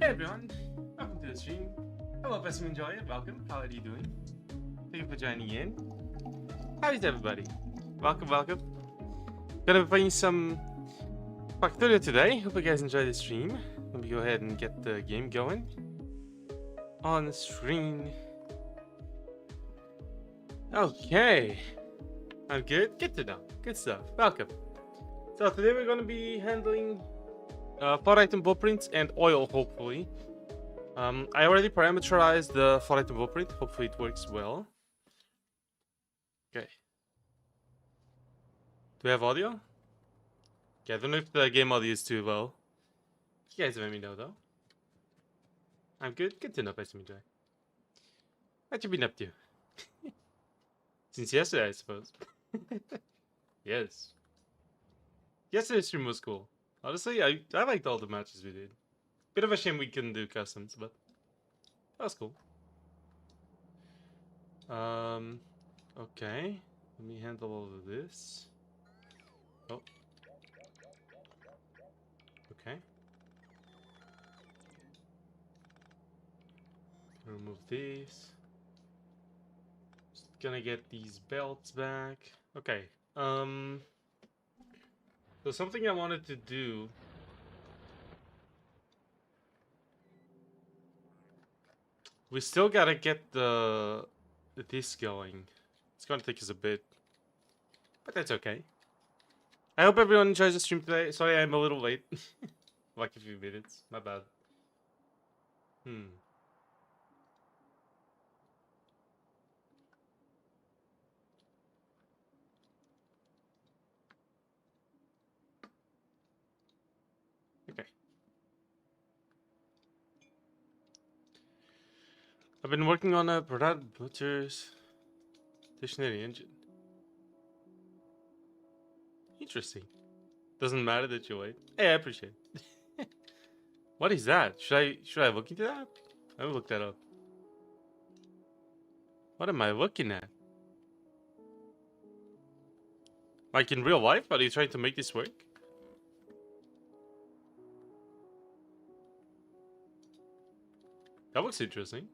Hey everyone, welcome to the stream. Hello, Pessim Enjoyer, welcome. How are you doing? Thank you for joining in. How is everybody? Welcome, welcome. Gonna be playing some Factorio today. Hope you guys enjoy the stream. Let me go ahead and get the game going on the screen. Okay, I'm good. Good to know. Good stuff. Welcome. So today we're gonna be handling 4-item blueprints and oil, hopefully. I already parameterized the 4-item blueprint. Hopefully it works well. Okay. Do we have audio? Okay, I don't know if the game audio is too low. You guys let me know though. I'm good. Good to know, Pessim Enjoy. What you been up to? Since yesterday, I suppose. Yes. Yesterday's stream was cool. Honestly, I liked all the matches we did. Bit of a shame we couldn't do customs, but that was cool. Okay. Let me handle all of this. Oh. Okay. Remove these. Just gonna get these belts back. Okay. So something I wanted to do. We still gotta get this going. It's gonna take us a bit, but that's okay. I hope everyone enjoys the stream today. Sorry, I'm a little late. Like a few minutes. My bad. Okay. I've been working on a Brad Butcher's dictionary engine. Interesting. Doesn't matter that you wait. Hey, I appreciate it. What is that? Should I look into that? I will look that up. What am I looking at? Like in real life? Are you trying to make this work? That looks interesting.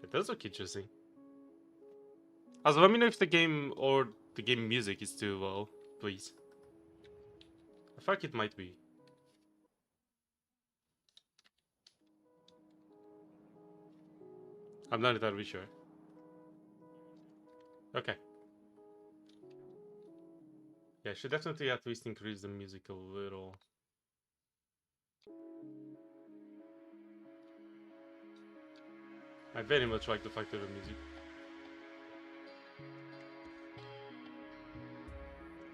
It does look interesting. Also, let me know if the game or the game music is too low, please. I feel like it might be. I'm not entirely sure. Okay. Yeah, I should definitely at least increase the music a little. I very much like the Factorio music.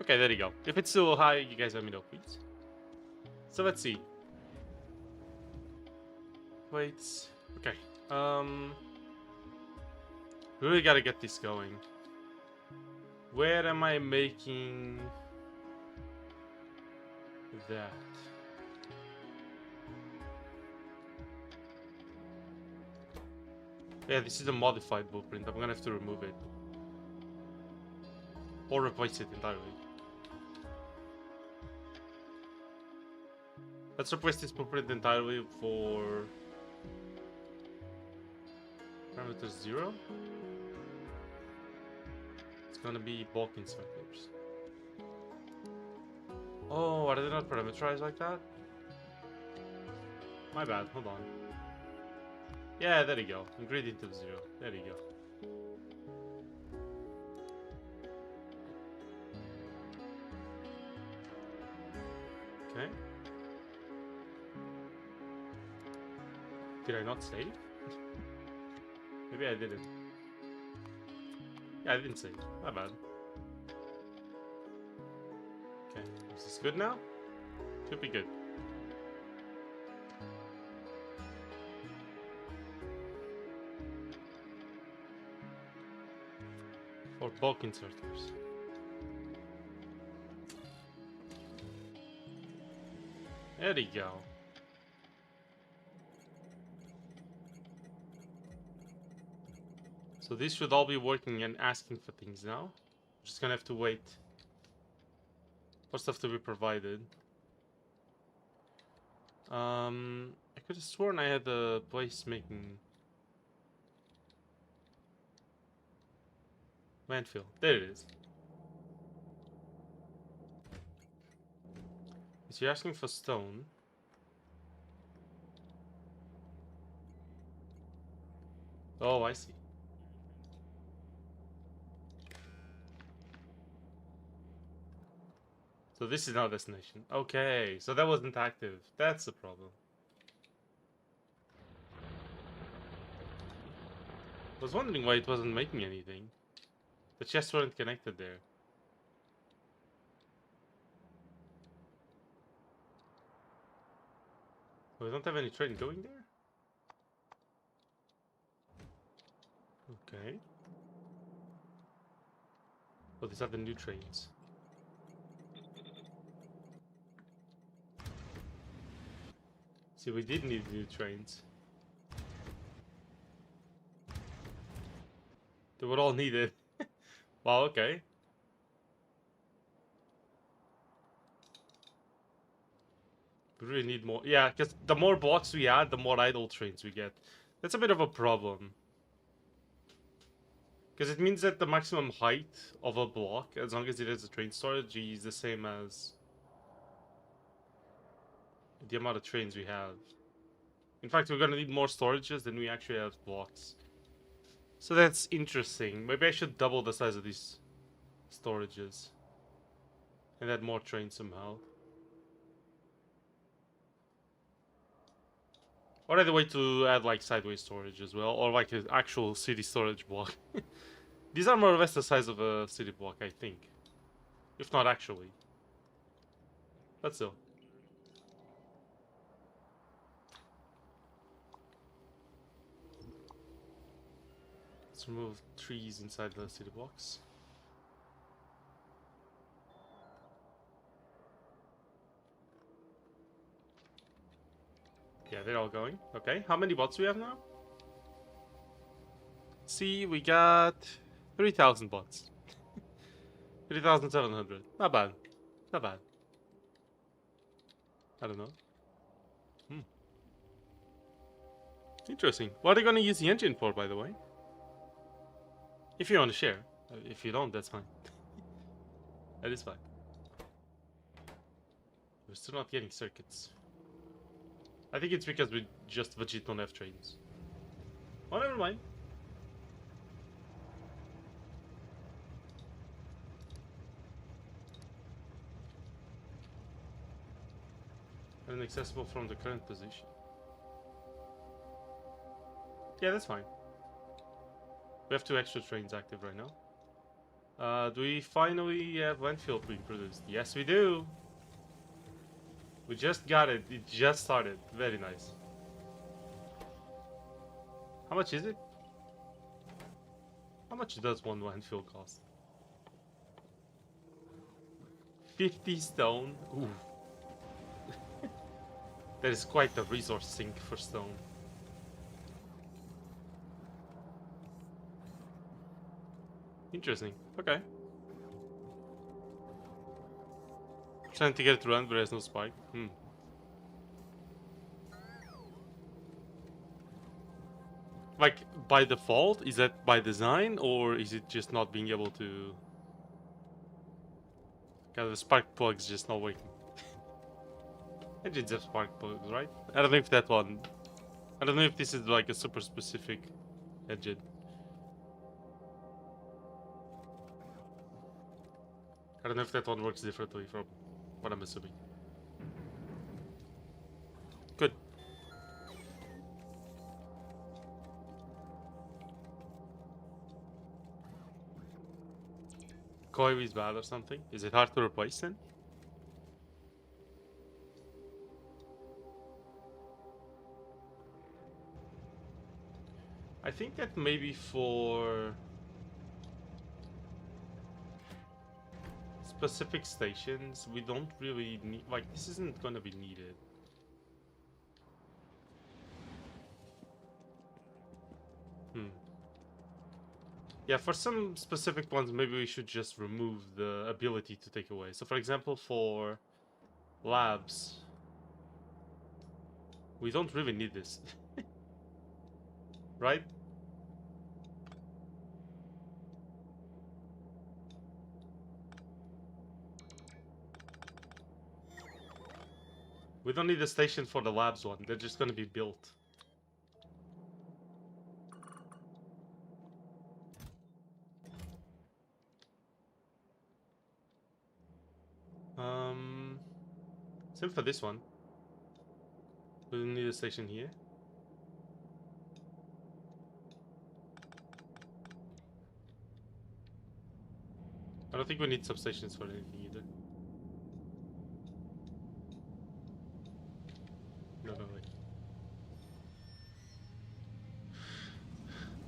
Okay, there you go. If it's too high, you guys let me know, please. So let's see. Wait. Okay. Really gotta get this going. Where am I making that? Yeah, this is a modified blueprint. I'm gonna have to remove it. Or replace it entirely. Let's replace this blueprint entirely for parameter 0. It's gonna be bulk inspectors. Oh, are they not parameterized like that? My bad, hold on. Yeah, there you go. Ingredient of 0. There you go. Okay. Did I not save? Maybe I didn't. Yeah, I didn't save. My bad. Okay, is this good now? Should be good. For bulk inserters. There you go. So this should all be working and asking for things now. Just gonna have to wait for stuff to be provided. I could have sworn I had the place making landfill. There it is. So you're asking for stone. Oh, I see. So this is our destination. Okay, so that wasn't active. That's the problem. I was wondering why it wasn't making anything. The chests weren't connected there. Oh, we don't have any train going there? Okay. Oh, these are the new trains. See, we did need new trains. They were all needed. Wow, okay. We really need more. Yeah, because the more blocks we add, the more idle trains we get. That's a bit of a problem. Because it means that the maximum height of a block, as long as it has a train storage, is the same as the amount of trains we have. In fact, we're going to need more storages than we actually have blocks. So that's interesting. Maybe I should double the size of these storages. And add more trains somehow. Or either way to add like sideways storage as well. Or like an actual city storage block. These are more or less the size of a city block, I think. If not actually. But still. Let's remove trees inside the city blocks. Yeah, they're all going. Okay, how many bots do we have now? See, we got 3,000 bots. 3,700. Not bad. Not bad. I don't know. Interesting. What are you going to use the engine for, by the way? If you want to share. If you don't, that's fine. That is fine. We're still not getting circuits. I think it's because we just legit don't have trains. Oh, never mind. And accessible from the current position. Yeah, that's fine. We have 2 extra trains active right now. Do we finally have landfill being produced? Yes, we do. We just got it. It just started. Very nice. How much is it? How much does one landfill cost? 50 stone. Ooh. That is quite the resource sink for stone. Interesting. Okay. Trying to get it to run, but there's no spike. Like, by default? Is that by design? Or is it just not being able to... Because the spark plug's just not working. Engines have spark plugs, right? I don't know if that one... I don't know if this is like a super specific engine. I don't know if that one works differently from what I'm assuming. Good. Coil is bad or something? Is it hard to replace then? I think that maybe for specific stations we don't really need, like, this isn't gonna be needed. Yeah, for some specific ones maybe we should just remove the ability to take away. So for example, for labs, We don't really need this. Right? We don't need a station for the labs one. They're just gonna be built. Same for this one. We don't need a station here. I don't think we need substations for anything either. No, wait.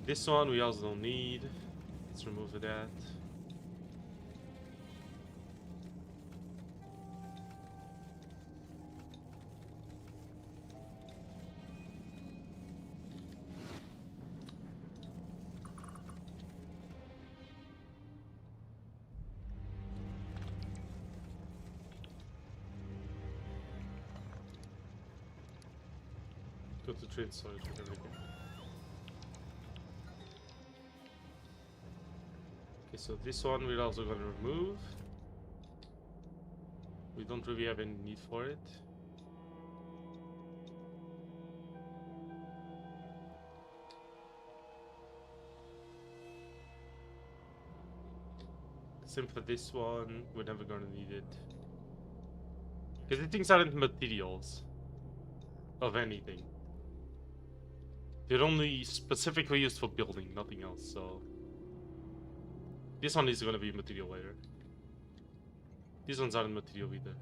This one we also don't need. Let's remove that. Go to trade storage with everything. Okay, so this one we're also gonna remove. We don't really have any need for it. Same for this one, we're never gonna need it. Because the things aren't materials of anything. They're only specifically used for building, nothing else, so... This one is gonna be material later. These ones aren't material either.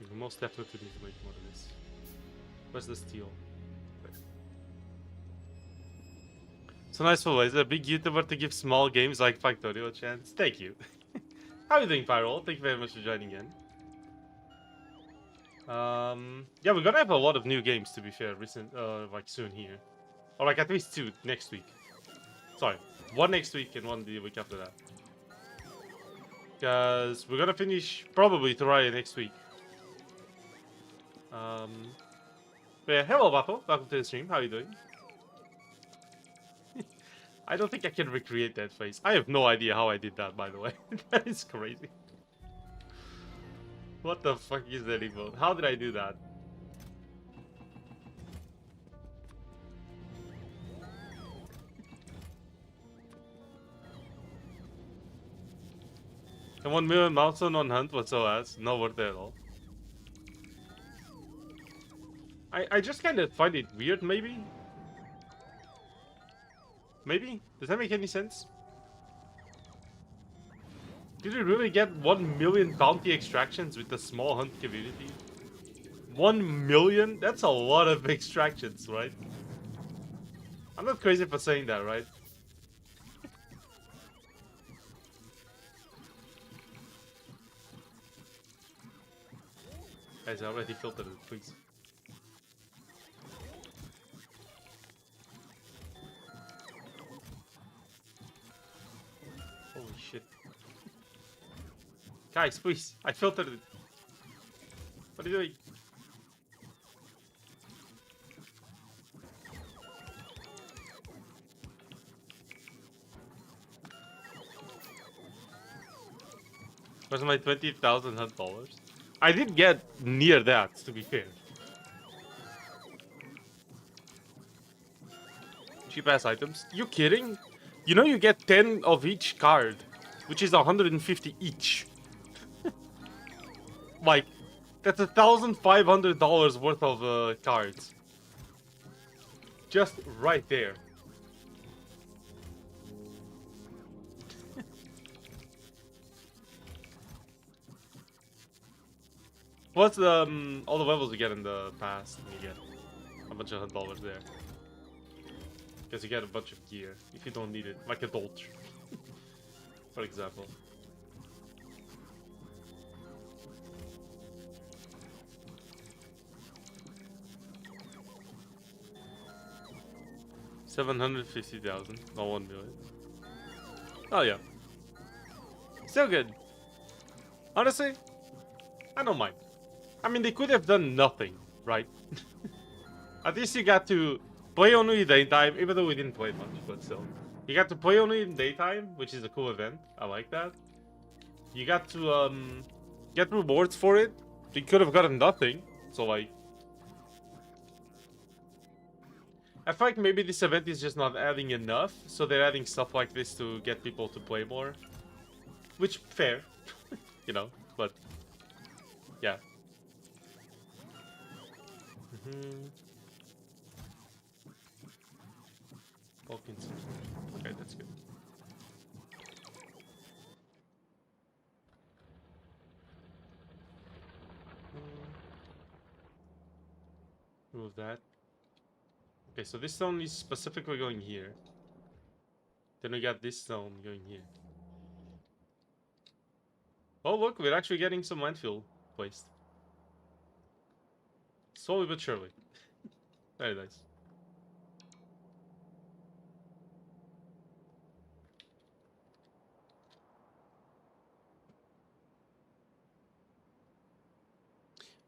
We most definitely need to make more of this. Where's the steel? So nice for Laser, a big YouTuber to give small games like Factorio a chance. Thank you. How are you doing, Pyro? Thank you very much for joining in. Yeah, we're gonna have a lot of new games, to be fair, like soon here. Or like at least 2 next week. Sorry, 1 next week and 1 the week after that. Because we're gonna finish probably Terraria next week. But yeah, hello Battle, welcome to the stream, how are you doing? I don't think I can recreate that face. I have no idea how I did that, by the way. That is crazy. What the fuck is that emote? How did I do that? And 1 million milestone on hunt, what's so ass? Not worth it at all. I just kind of find it weird, maybe? Maybe? Does that make any sense? Did we really get 1 million bounty extractions with the small hunt community? 1 million? That's a lot of extractions, right? I'm not crazy for saying that, right? Guys, I already filtered it, please. Holy shit. Guys, please, I filtered it. What are you doing? Where's my 20,000 hunt dollars? I did get near that, to be fair. Cheap ass items? You kidding? You know you get 10 of each card, which is 150 each. Like, that's $1,500 worth of cards. Just right there. What's all the levels you get in the past? And you get a bunch of $100 there. Because you get a bunch of gear if you don't need it, like a Dolch, for example. 750,000, not 1 million. Oh yeah. Still good. Honestly, I don't mind. I mean, they could have done nothing, right? At least you got to play only daytime, even though we didn't play much, but still. You got to play only in daytime, which is a cool event. I like that. You got to get rewards for it. You could have gotten nothing. So like, I feel like maybe this event is just not adding enough, so they're adding stuff like this to get people to play more. Which, fair, you know, but yeah. Balkans. Okay, that's good. Remove that. Okay, so this stone is specifically going here. Then we got this stone going here. Oh look, we're actually getting some landfill placed. Slowly but surely. Very nice.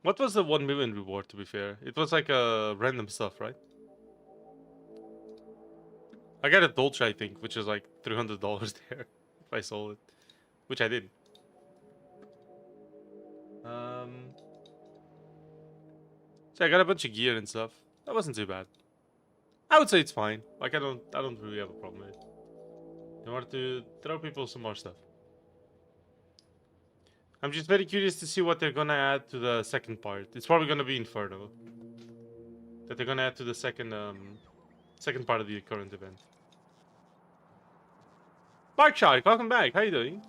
What was the 1 million reward, to be fair? It was like random stuff, right? I got a Dolce, I think, which is like $300 there if I sold it. Which I did. So I got a bunch of gear and stuff. That wasn't too bad. I would say it's fine. Like I don't really have a problem with it. In order to throw people some more stuff. I'm just very curious to see what they're gonna add to the second part. It's probably gonna be Inferno. That they're gonna add to the second second part of the current event. Bark Shark, welcome back. How you doing?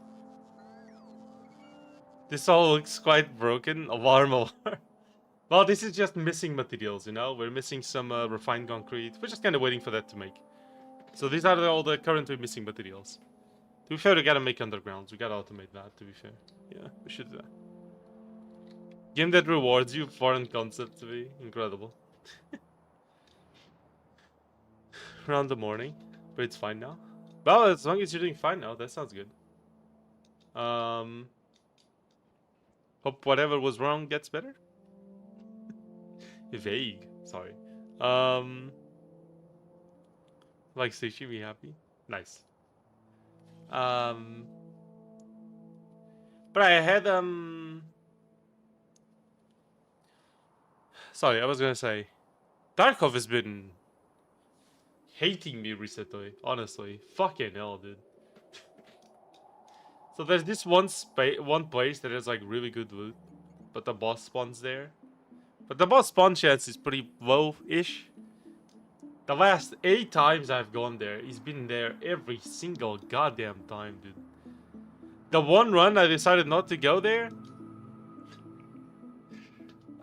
This all looks quite broken. Alarm alarm. Well, this is just missing materials, you know? We're missing some refined concrete. We're just kind of waiting for that to make. So these are all the currently missing materials. To be fair, we gotta make undergrounds. We gotta automate that, to be fair. Yeah, we should do that. Game that rewards you, foreign concept to be incredible. Around the morning, but it's fine now. Well, as long as you're doing fine now, that sounds good. Hope whatever was wrong gets better. Vague, sorry. Like sushi, be happy. Nice. But I had sorry, I was gonna say Tarkov has been hating me recently, honestly. Fucking hell, dude. So there's this one place that has like really good loot, but the boss spawns there. But the boss spawn chance is pretty low-ish. The last 8 times I've gone there, he's been there every single goddamn time, dude. The one run I decided not to go there,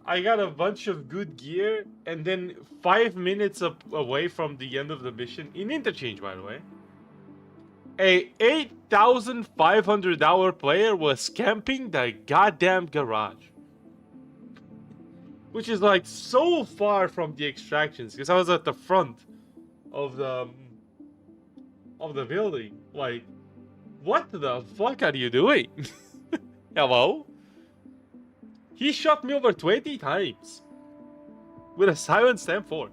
I got a bunch of good gear, and then 5 minutes away from the end of the mission, in interchange by the way, a 8,500 hour player was camping the goddamn garage. Which is like so far from the extractions, because I was at the front of the building. Like, what the fuck are you doing? Hello? He shot me over 20 times with a silenced M4.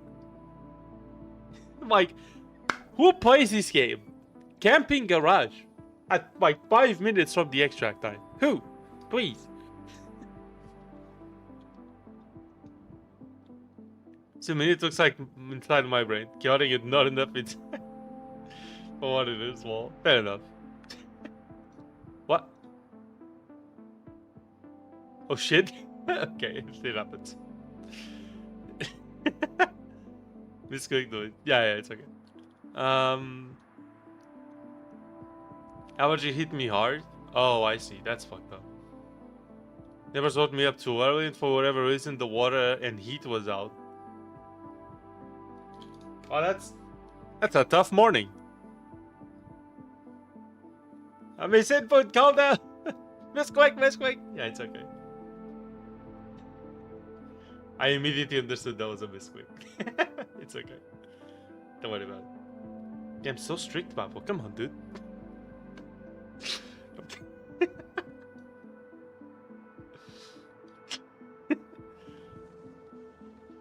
Like, who plays this game? Camping garage at like 5 minutes from the extract time. Who? Please. To me, it looks like inside my brain. Chaotic it not enough inside. For what it is, well, fair enough. What? Oh shit? Okay, it happens. Misclick noise. Yeah, it's okay. Allergy hit me hard. Oh, I see. That's fucked up. Never woke me up too early, and for whatever reason, the water and heat was out. Oh, that's a tough morning. I miss input. Calm down. Misclick. Yeah, it's okay. I immediately understood that was a misclick. It's okay. Don't worry about it. I'm so strict, Papa. Come on, dude.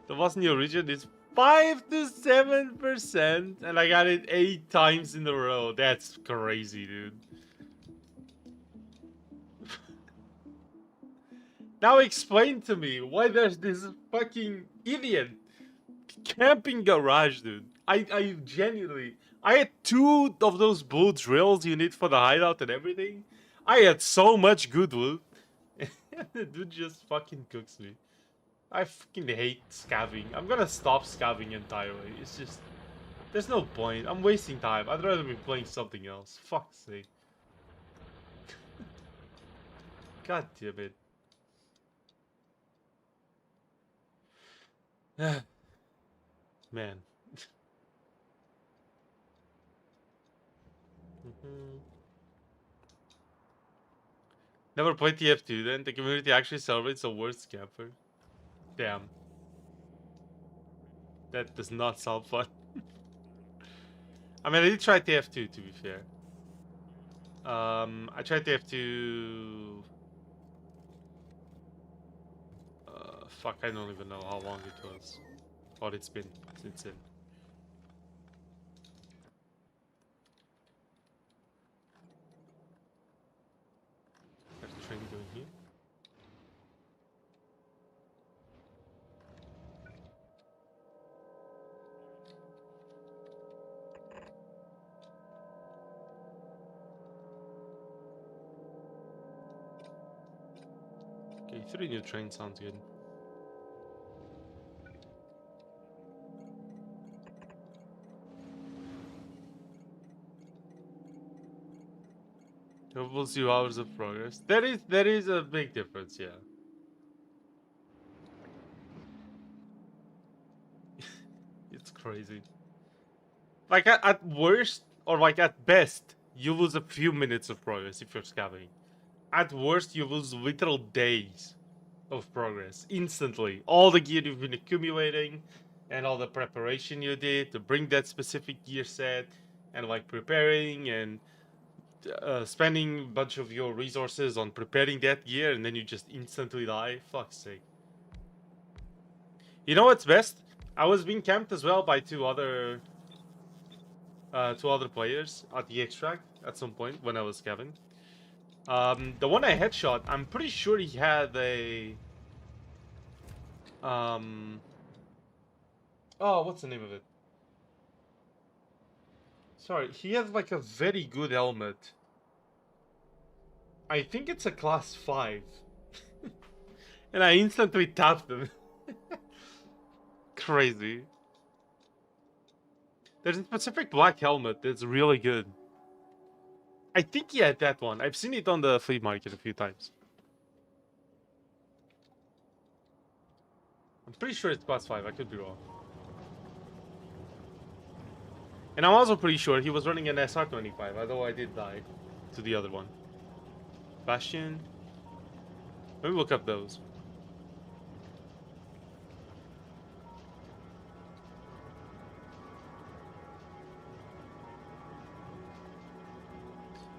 That wasn't the origin. It's 5 to 7%, and I got it 8 times in a row. That's crazy, dude. Now explain to me why there's this fucking idiot camping garage, dude. I genuinely... I had 2 of those blue drills you need for the hideout and everything. I had so much good loot. And the dude just fucking cooks me. I fucking hate scavving. I'm gonna stop scavving entirely. It's just... There's no point. I'm wasting time. I'd rather be playing something else. Fuck's sake. God damn it. Man. Never played TF2 then? The community actually celebrates the worst camper. Damn. That does not sound fun. I mean, I did try TF2 to be fair. I tried TF2... fuck, I don't even know how long it was. What it's been since then. There's a train going here. Okay, 3 new trains sounds good. Double 0 hours of progress. There is a big difference, yeah. It's crazy. Like at worst, or like at best, you lose a few minutes of progress if you're scavenging. At worst, you lose literal days of progress instantly. All the gear you've been accumulating, and all the preparation you did to bring that specific gear set, and like preparing and spending a bunch of your resources on preparing that gear, and then you just instantly die. Fuck's sake. You know what's best? I was being camped as well by two other players at the extract at some point when I was scavenging. The one I headshot, I'm pretty sure he had a... Oh, what's the name of it? Sorry, he has like a very good helmet. I think it's a class 5. And I instantly tapped him. Crazy. There's a specific black helmet that's really good. I think he had that one. I've seen it on the flea market a few times. I'm pretty sure it's class 5, I could be wrong. And I'm also pretty sure he was running an SR25, although I did die to the other one. Bastion. Let me look up those.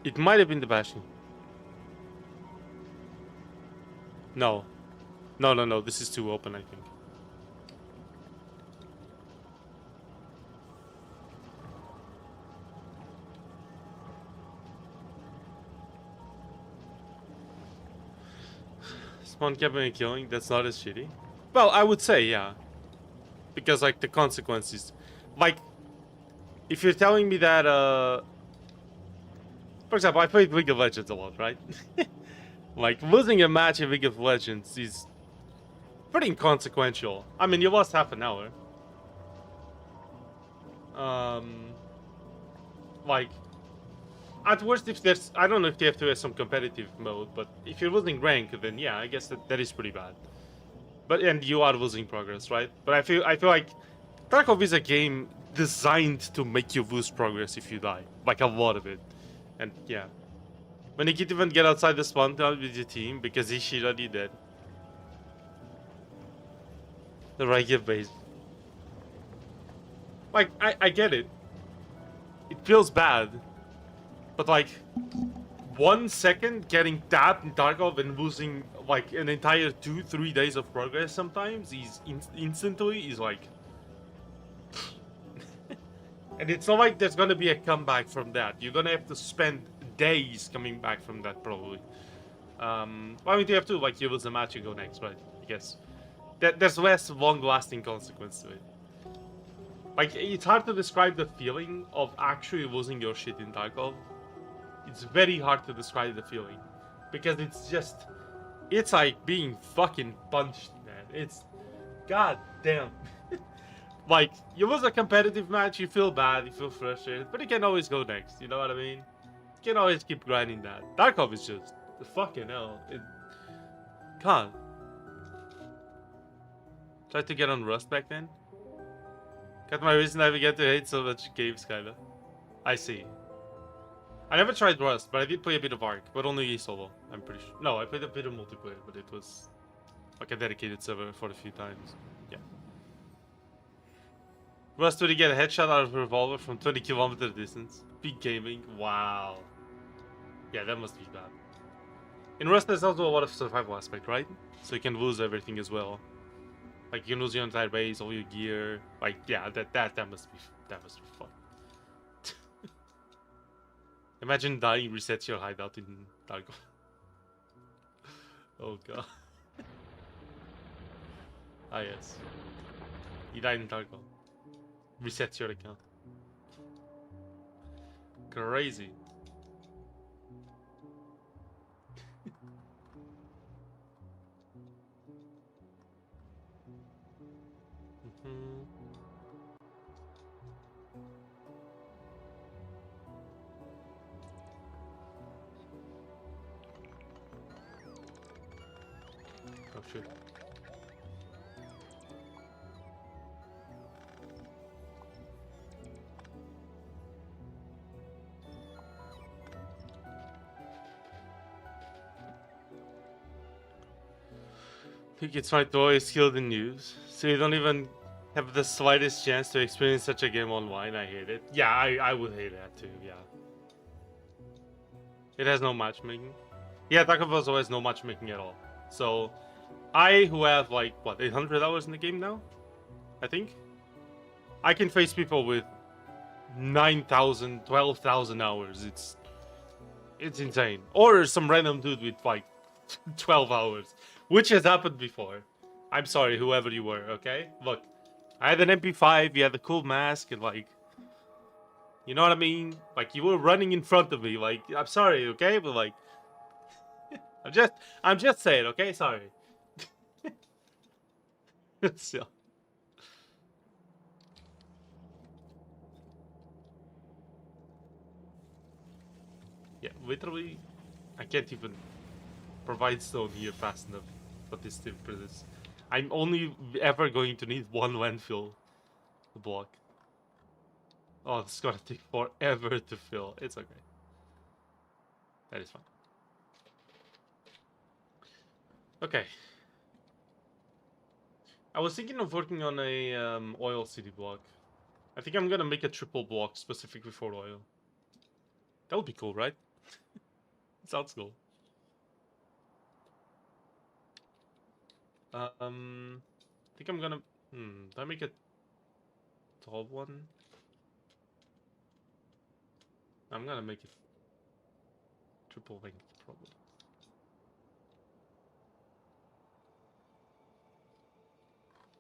It might have been the Bastion. No. No. This is too open, I think. Spawn camping and killing, that's not as shitty. Well, I would say, yeah. Because, like, the consequences... Like, if you're telling me that, for example, I played League of Legends a lot, right? Like, losing a match in League of Legends is pretty inconsequential. I mean, you lost half an hour. Like, at worst, if there's... I don't know if TF2 has some competitive mode, but if you're losing rank, then yeah, I guess that is pretty bad. But, and you are losing progress, right? But I feel like Tarkov is a game designed to make you lose progress if you die. Like, a lot of it. And, yeah. When you can't even get outside the spawn town with your team because he's already dead. The regular base. Like, I get it. it feels bad. But like 1 second getting tapped in Tarkov and losing like an entire 2-3 days of progress sometimes is instantly is like. And it's not like there's gonna be a comeback from that. You're gonna have to spend days coming back from that probably. Well, I mean, you have to like you lose the match, you go next, right? I guess there's less long-lasting consequence to it. Like it's hard to describe the feeling of actually losing your shit in Tarkov. It's very hard to describe the feeling because it's like being fucking punched, man. It's god damn. Like you lose a competitive match, you feel bad, you feel frustrated, but you can always go next. You know what I mean? You can always keep grinding that. Tarkov is just the fucking hell. It can't. Tried to get on Rust back then. Got my reason I began to hate so much games, kinda. I see. I never tried Rust, but I did play a bit of Ark, but only solo. I'm pretty sure. No, I played a bit of multiplayer, but it was like a dedicated server for a few times. Yeah. Rust, would you get a headshot out of a revolver from 20-kilometer distance? Peak gaming. Wow. Yeah, that must be bad. In Rust, there's also a lot of survival aspect, right? So you can lose everything as well. Like you can lose your entire base, all your gear. Like yeah, that must be fun. Imagine dying resets your hideout in Tarkov. Oh god. Ah yes. You died in Tarkov. Resets your account. Crazy. Oh shit. I think it's my toy is skilled in news, so you don't even have the slightest chance to experience such a game online. I hate it. Yeah, I would hate that too, yeah. It has no matchmaking. Yeah, Taco Bell has no matchmaking at all. So, I, who have like, what, 800 hours in the game now? I think? I can face people with 9,000, 12,000 hours. It's insane. Or some random dude with like 12 hours, which has happened before. I'm sorry, whoever you were, okay? Look, I had an MP5, you had a cool mask, and like, you know what I mean? Like, you were running in front of me, like, I'm sorry, okay? But like, I'm just saying, okay? Sorry. So. Yeah, literally, I can't even provide stone here fast enough for this to produce. I'm only ever going to need one landfill block. Oh, it's gonna take forever to fill. It's okay. That is fine. Okay. I was thinking of working on a oil city block. I think I'm gonna make a triple block specifically for oil. That would be cool, right? Sounds cool. I think I'm gonna. Do I make a tall one? I'm gonna make it triple length probably.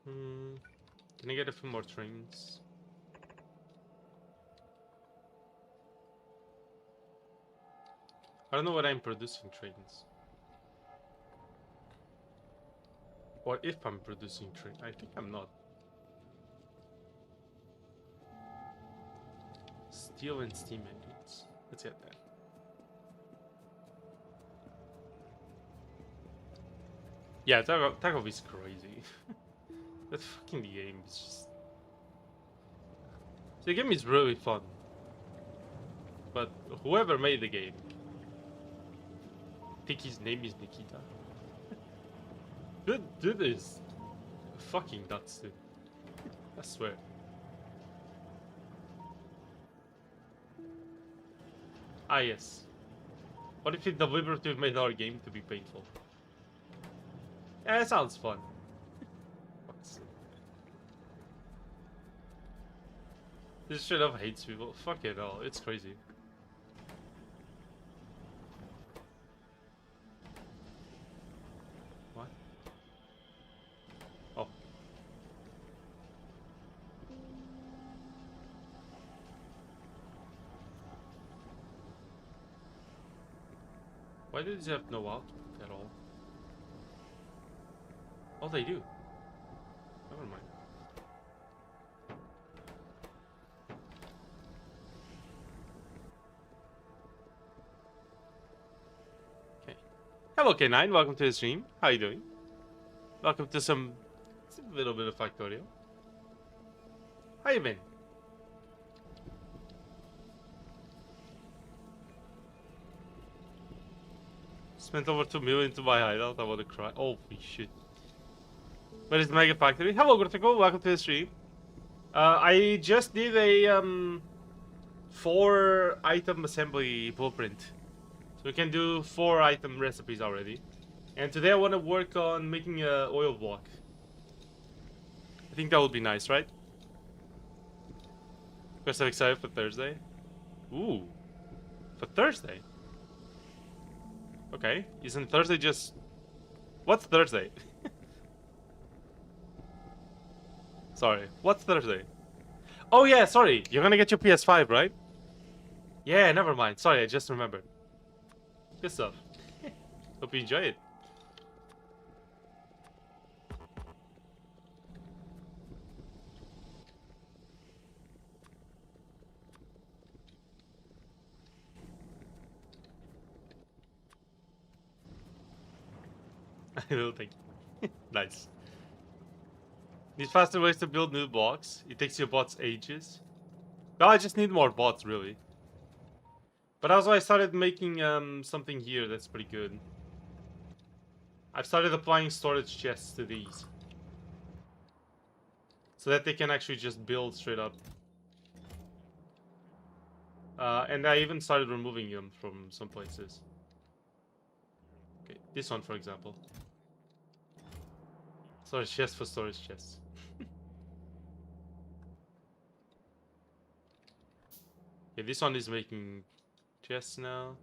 Can I get a few more trains? I don't know what I'm producing trains. Or if I'm producing trains. I think I'm not. Steel and steam engines. Let's get that. Yeah, Tarkov is crazy. That fucking game is just... The game is really fun. But whoever made the game, I think his name is Nikita. Dude is fucking nuts, dude. I swear. Ah, yes. What if we deliberately made our game to be painful? Yeah, that sounds fun. This straight up hates people. Fuck it all. It's crazy. What? Oh. Why did they have no output at all? Oh, they do. Never mind. Okay. Hello, K9. Welcome to the stream. How you doing? Welcome to some little bit of Factorio. How you been? Spent over 2 million to buy hideout. I want to cry. Holy shit. Where is the Mega Factory? Hello, Grottico. Welcome to the stream. I just did a 4-item assembly blueprint. So we can do 4-item recipes already. And today I want to work on making a oil block. I think that would be nice, right? Because I'm excited for Thursday. Ooh. For Thursday? Okay. Isn't Thursday just... What's Thursday? Sorry. What's Thursday? Oh yeah, sorry. You're gonna get your PS5, right? Yeah, never mind. Sorry, I just remembered. Good stuff. Hope you enjoy it. I don't think. Nice. Need faster ways to build new blocks. It takes your bots ages. Well, I just need more bots, really. But also I started making something here that's pretty good. I've started applying storage chests to these. So that they can actually just build straight up. And I even started removing them from some places. Okay, this one for example. Storage chest for storage chests. Yeah, this one is making chests now.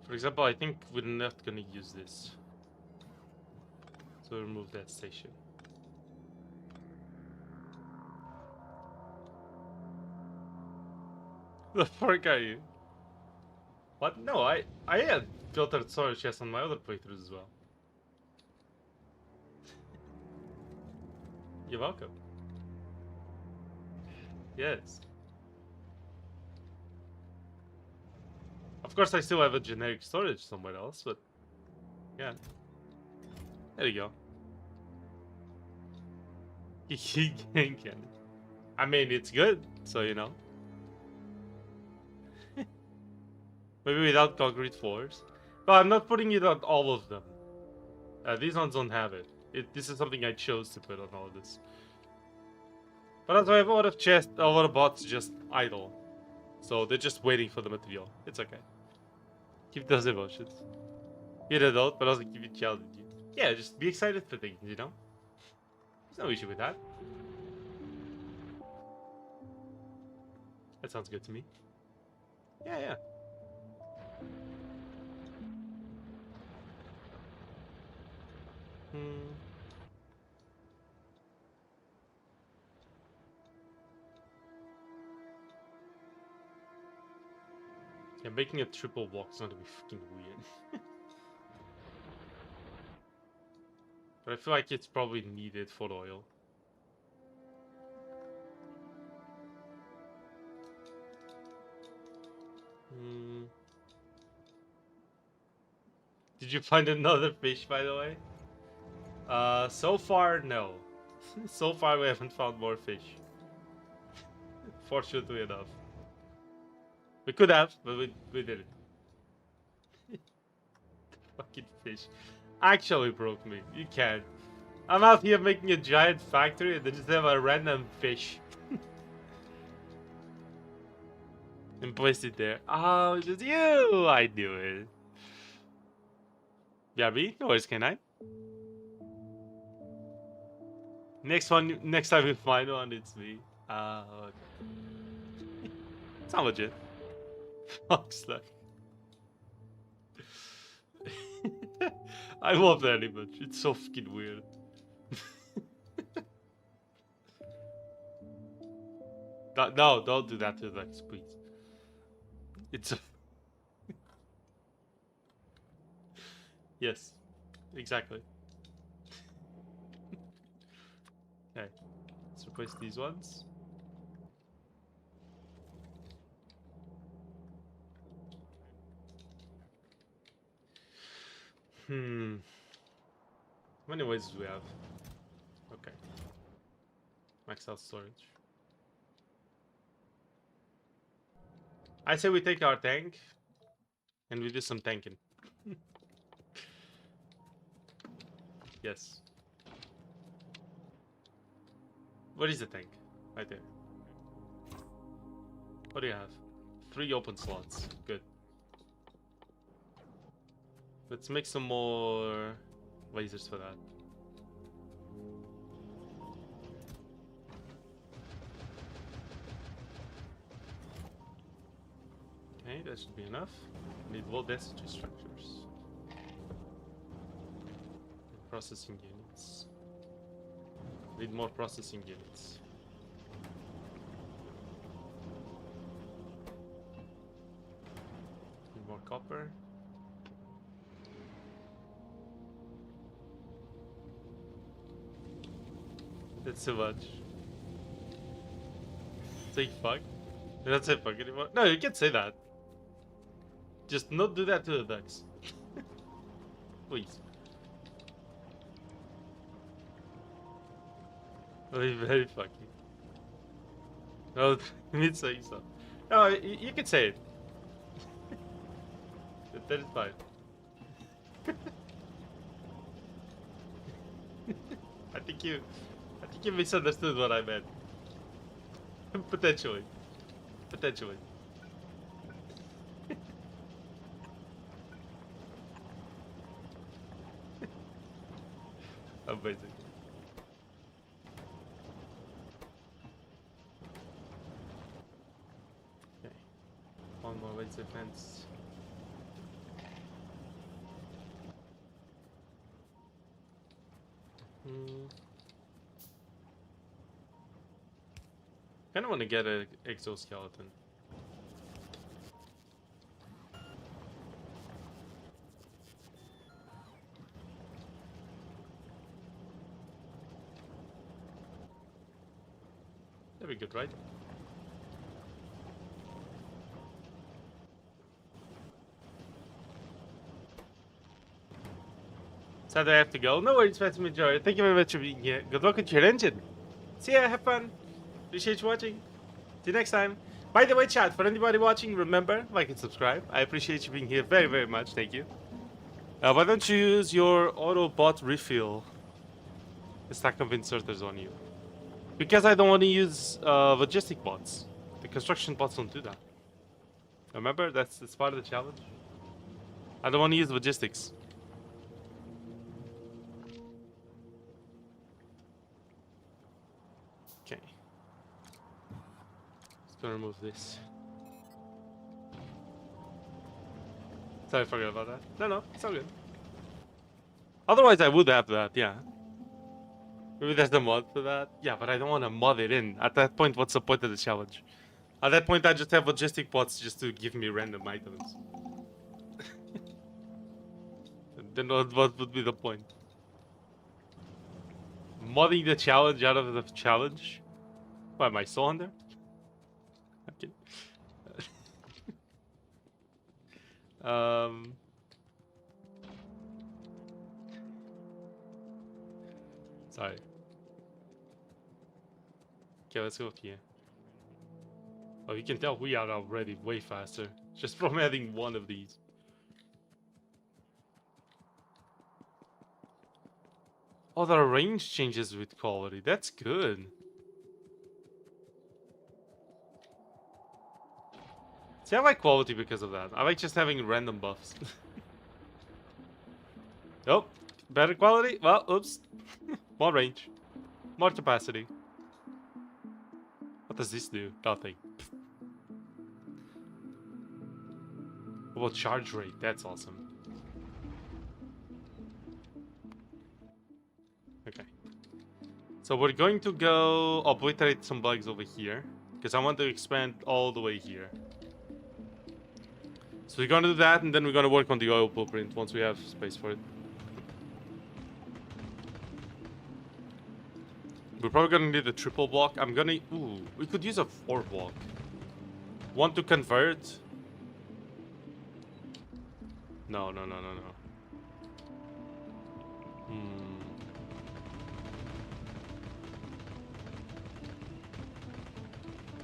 For example, I think we're not gonna use this. So remove that station. The fuck are you? What? No, I had filtered storage chests on my other playthroughs as well. You're welcome. Yes. Of course, I still have a generic storage somewhere else, but yeah. There you go. I mean, it's good, so you know. Maybe without concrete floors. But I'm not putting it on all of them. These ones don't have it. This is something I chose to put on all of this. But also I have a lot of chests, a lot of bots just idle. So they're just waiting for the material. It's okay. Keep those emotions. Be an adult, but also keep it challenging. Yeah, just be excited for things, you know? There's no issue with that. That sounds good to me. Yeah, yeah. Yeah, making a triple block is going to be fucking weird. But I feel like it's probably needed for the oil. Did you find another fish, by the way? So far, no. So far, we haven't found more fish. Fortunately enough. We could have, but we didn't. Fucking fish. Actually broke me. You can't. I'm out here making a giant factory and they just have a random fish. And place it there. Oh, it's just you! I knew it. Yeah, me? No worries, can I? Next time we find one, it's me. Okay. It's not legit. Fuck's luck. I love that image. It's so fucking weird. No, don't do that to the next, please. It's a... Yes, exactly. Okay, let's replace these ones. How many ways do we have? Okay. Max out storage. I say we take our tank and we do some tanking. Yes. What is the tank? Right there. What do you have? 3 open slots. Good. Let's make some more lasers for that. Okay, that should be enough. Need low density structures. Processing units. Need more processing units. Need more copper. That's too much. Say fuck. That's it, fuck anymore. No, you can't say that. Just not do that to the ducks. Please. That'll be very fucking. No, me saying so. No, you can say it. That is fine. I think you misunderstood what I meant. Potentially. Potentially. Amazing. Okay. One more laser fence. Kinda wanna get an exoskeleton. That'd be good, right? Sad I have to go. No worries, Phantom Majority. Thank you very much for being here. Good luck with your engine. See ya, have fun. Appreciate you watching. See you next time. By the way, chat, for anybody watching, remember, like and subscribe. I appreciate you being here very, very much. Thank you. Why don't you use your auto bot refill? The stack of inserters on you. Because I don't want to use logistic bots. The construction bots don't do that. Remember, that's part of the challenge. I don't want to use logistics. Okay. Just gonna remove this. Sorry, I forgot about that. No, it's all good. Otherwise, I would have that, yeah. Maybe there's the mod for that. Yeah, but I don't want to mod it in. At that point, what's the point of the challenge? At that point, I just have logistic bots just to give me random items. Then what would be the point? Modding the challenge out of the challenge? Why, am I still on there? Okay. Sorry. Okay, let's go here. Oh, you can tell we are already way faster just from adding one of these. Oh, the range changes with quality. That's good. See, I like quality because of that. I like just having random buffs. Oh, better quality? Well, oops. More range. More capacity. What does this do? Nothing. What about charge rate? That's awesome. Okay. So we're going to go obliterate some bugs over here. Because I want to expand all the way here. So we're gonna do that, and then we're gonna work on the oil blueprint once we have space for it. We're probably gonna need a triple block. I'm gonna... Ooh, we could use a 4 block. Want to convert? No. Hmm.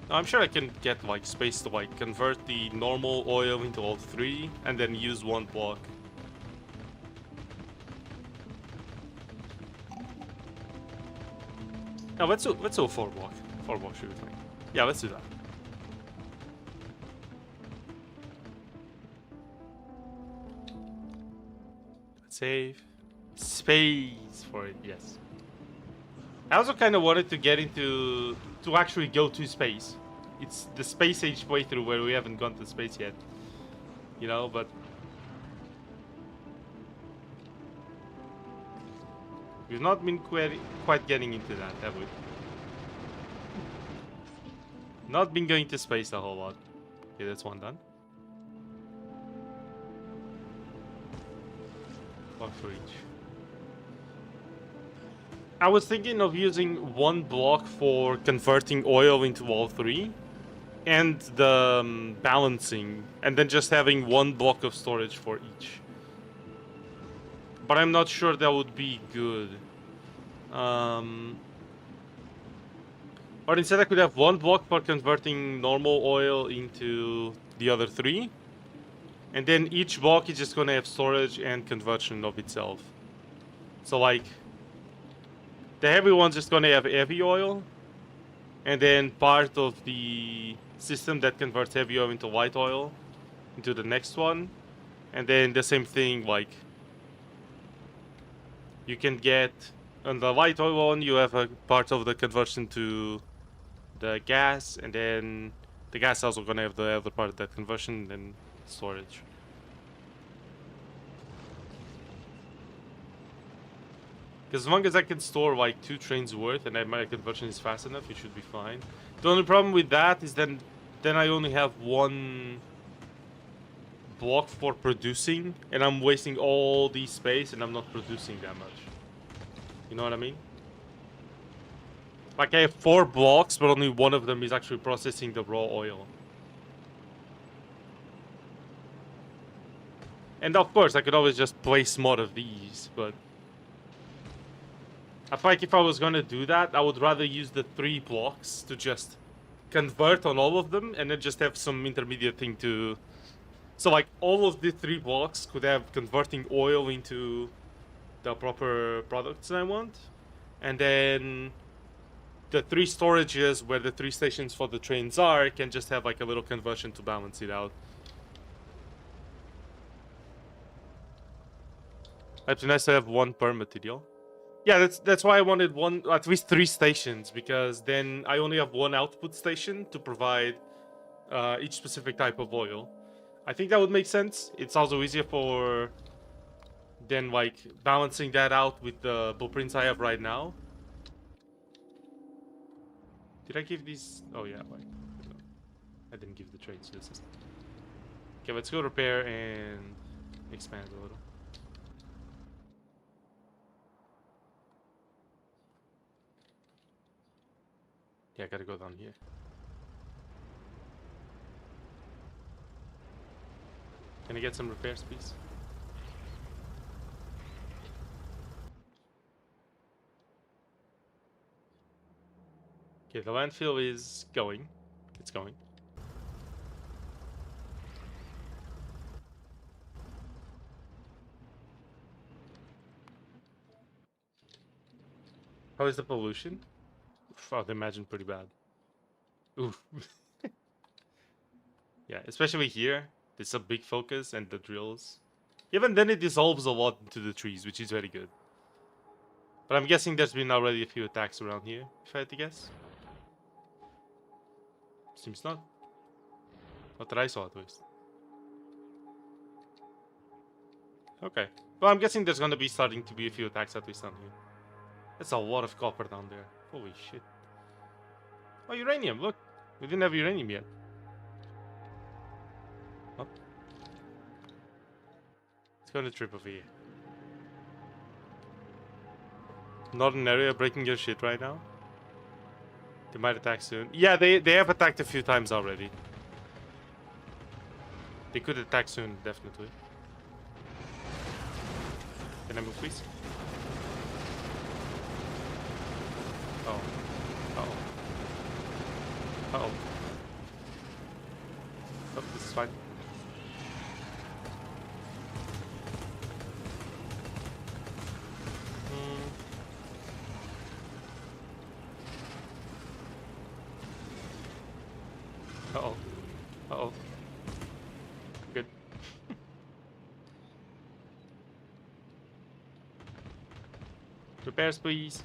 No, I'm sure I can get like space to like convert the normal oil into all 3 and then use 1 block. No, let's do a 4 block. 4 block should be fine. Yeah, let's do that. Save. Space for it, yes. I also kind of wanted to get into... to actually go to space. It's the space age playthrough where we haven't gone to space yet. You know, but... we've not been quite getting into that, have we? Not been going to space a whole lot. Okay, that's 1 done. Block for each. I was thinking of using 1 block for converting oil into all 3. And the balancing. And then just having 1 block of storage for each. But I'm not sure that would be good. Or instead I could have 1 block for converting normal oil into the other 3. And then each block is just gonna have storage and conversion of itself. So like... the heavy one's just gonna have heavy oil. And then part of the system that converts heavy oil into light oil into the next one. And then the same thing, like... you can get... on the light oil one, you have a part of the conversion to the gas. And then the gas is also gonna have the other part of that conversion and then storage. Because as long as I can store like 2 trains worth and my conversion is fast enough, it should be fine. The only problem with that is then I only have 1 block for producing, and I'm wasting all the space and I'm not producing that much. You know what I mean? Like I have 4 blocks, but only 1 of them is actually processing the raw oil. And of course, I could always just place more of these, but... I feel like if I was gonna do that, I would rather use the 3 blocks to just convert on all of them, and then just have some intermediate thing to... so like, all of the 3 blocks could have converting oil into the proper products I want. And then the 3 storages where the 3 stations for the trains are can just have like a little conversion to balance it out. It'd be nice to have 1 per material. Yeah, that's why I wanted at least 3 stations, because then I only have 1 output station to provide each specific type of oil. I think that would make sense. It's also easier for then like balancing that out with the blueprints I have right now. Did I give these? Oh yeah, like, I didn't give the trains to the system. Okay, let's go repair and expand a little. Yeah, I gotta go down here. Can I get some repairs, please? Okay, the landfill is going. It's going. How is the pollution? I'd imagine pretty bad. Oof. Yeah, especially here. There's a big focus and the drills. Even then it dissolves a lot into the trees, which is very good. But I'm guessing there's been already a few attacks around here, if I had to guess. Seems not. Not that I saw at least. Okay. Well, I'm guessing there's gonna be starting to be a few attacks at least down here. That's a lot of copper down there. Holy shit. Oh, uranium, look. We didn't have uranium yet. Oh. Let's go on a trip over here. Northern area breaking your shit right now. They might attack soon. Yeah, they have attacked a few times already. They could attack soon, definitely. Can I move, please? Oh. Uh-oh. Uh-oh. Oh, this is fine. Uh-oh. Uh-oh. Good. Repairs, please.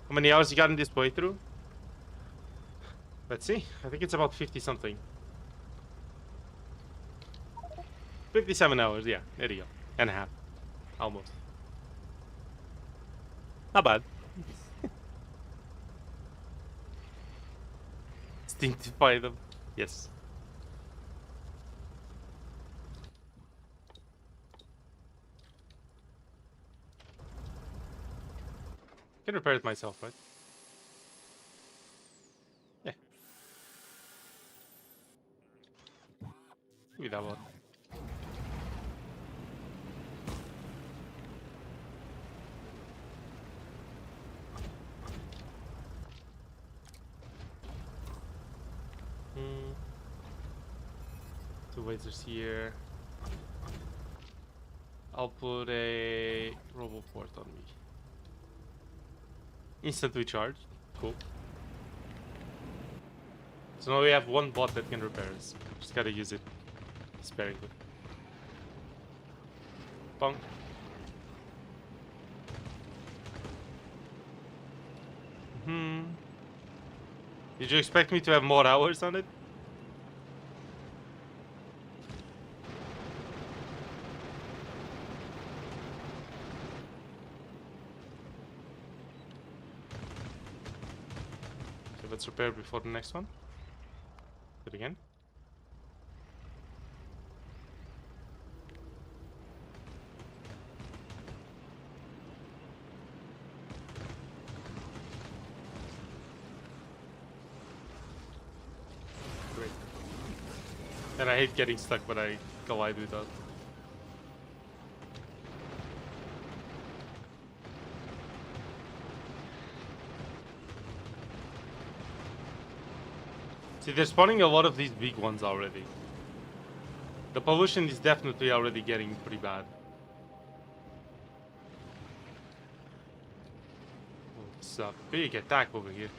How many hours you got in this playthrough? Let's see. I think it's about 50 something. 57 hours, yeah. There you go. And a half. Almost. Not bad. Instinctify them. Yes. I can repair it myself, right? Yeah. Give me that one. Two lasers here. I'll put a roboport on me. Instantly charged. Cool. So now we have one bot that can repair us. Just gotta use it sparingly. Bonk. Did you expect me to have more hours on it? Okay, let's repair before the next one. Do it again. Great. And I hate getting stuck when I collide with that. See, they're spawning a lot of these big ones already. The pollution is definitely already getting pretty bad. Oh, it's a big attack over here.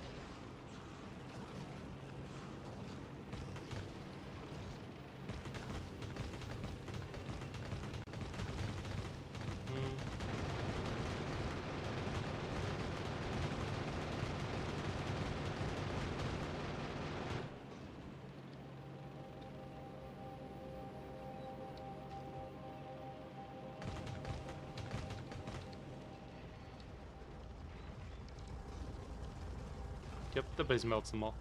Yep, the base melts them all.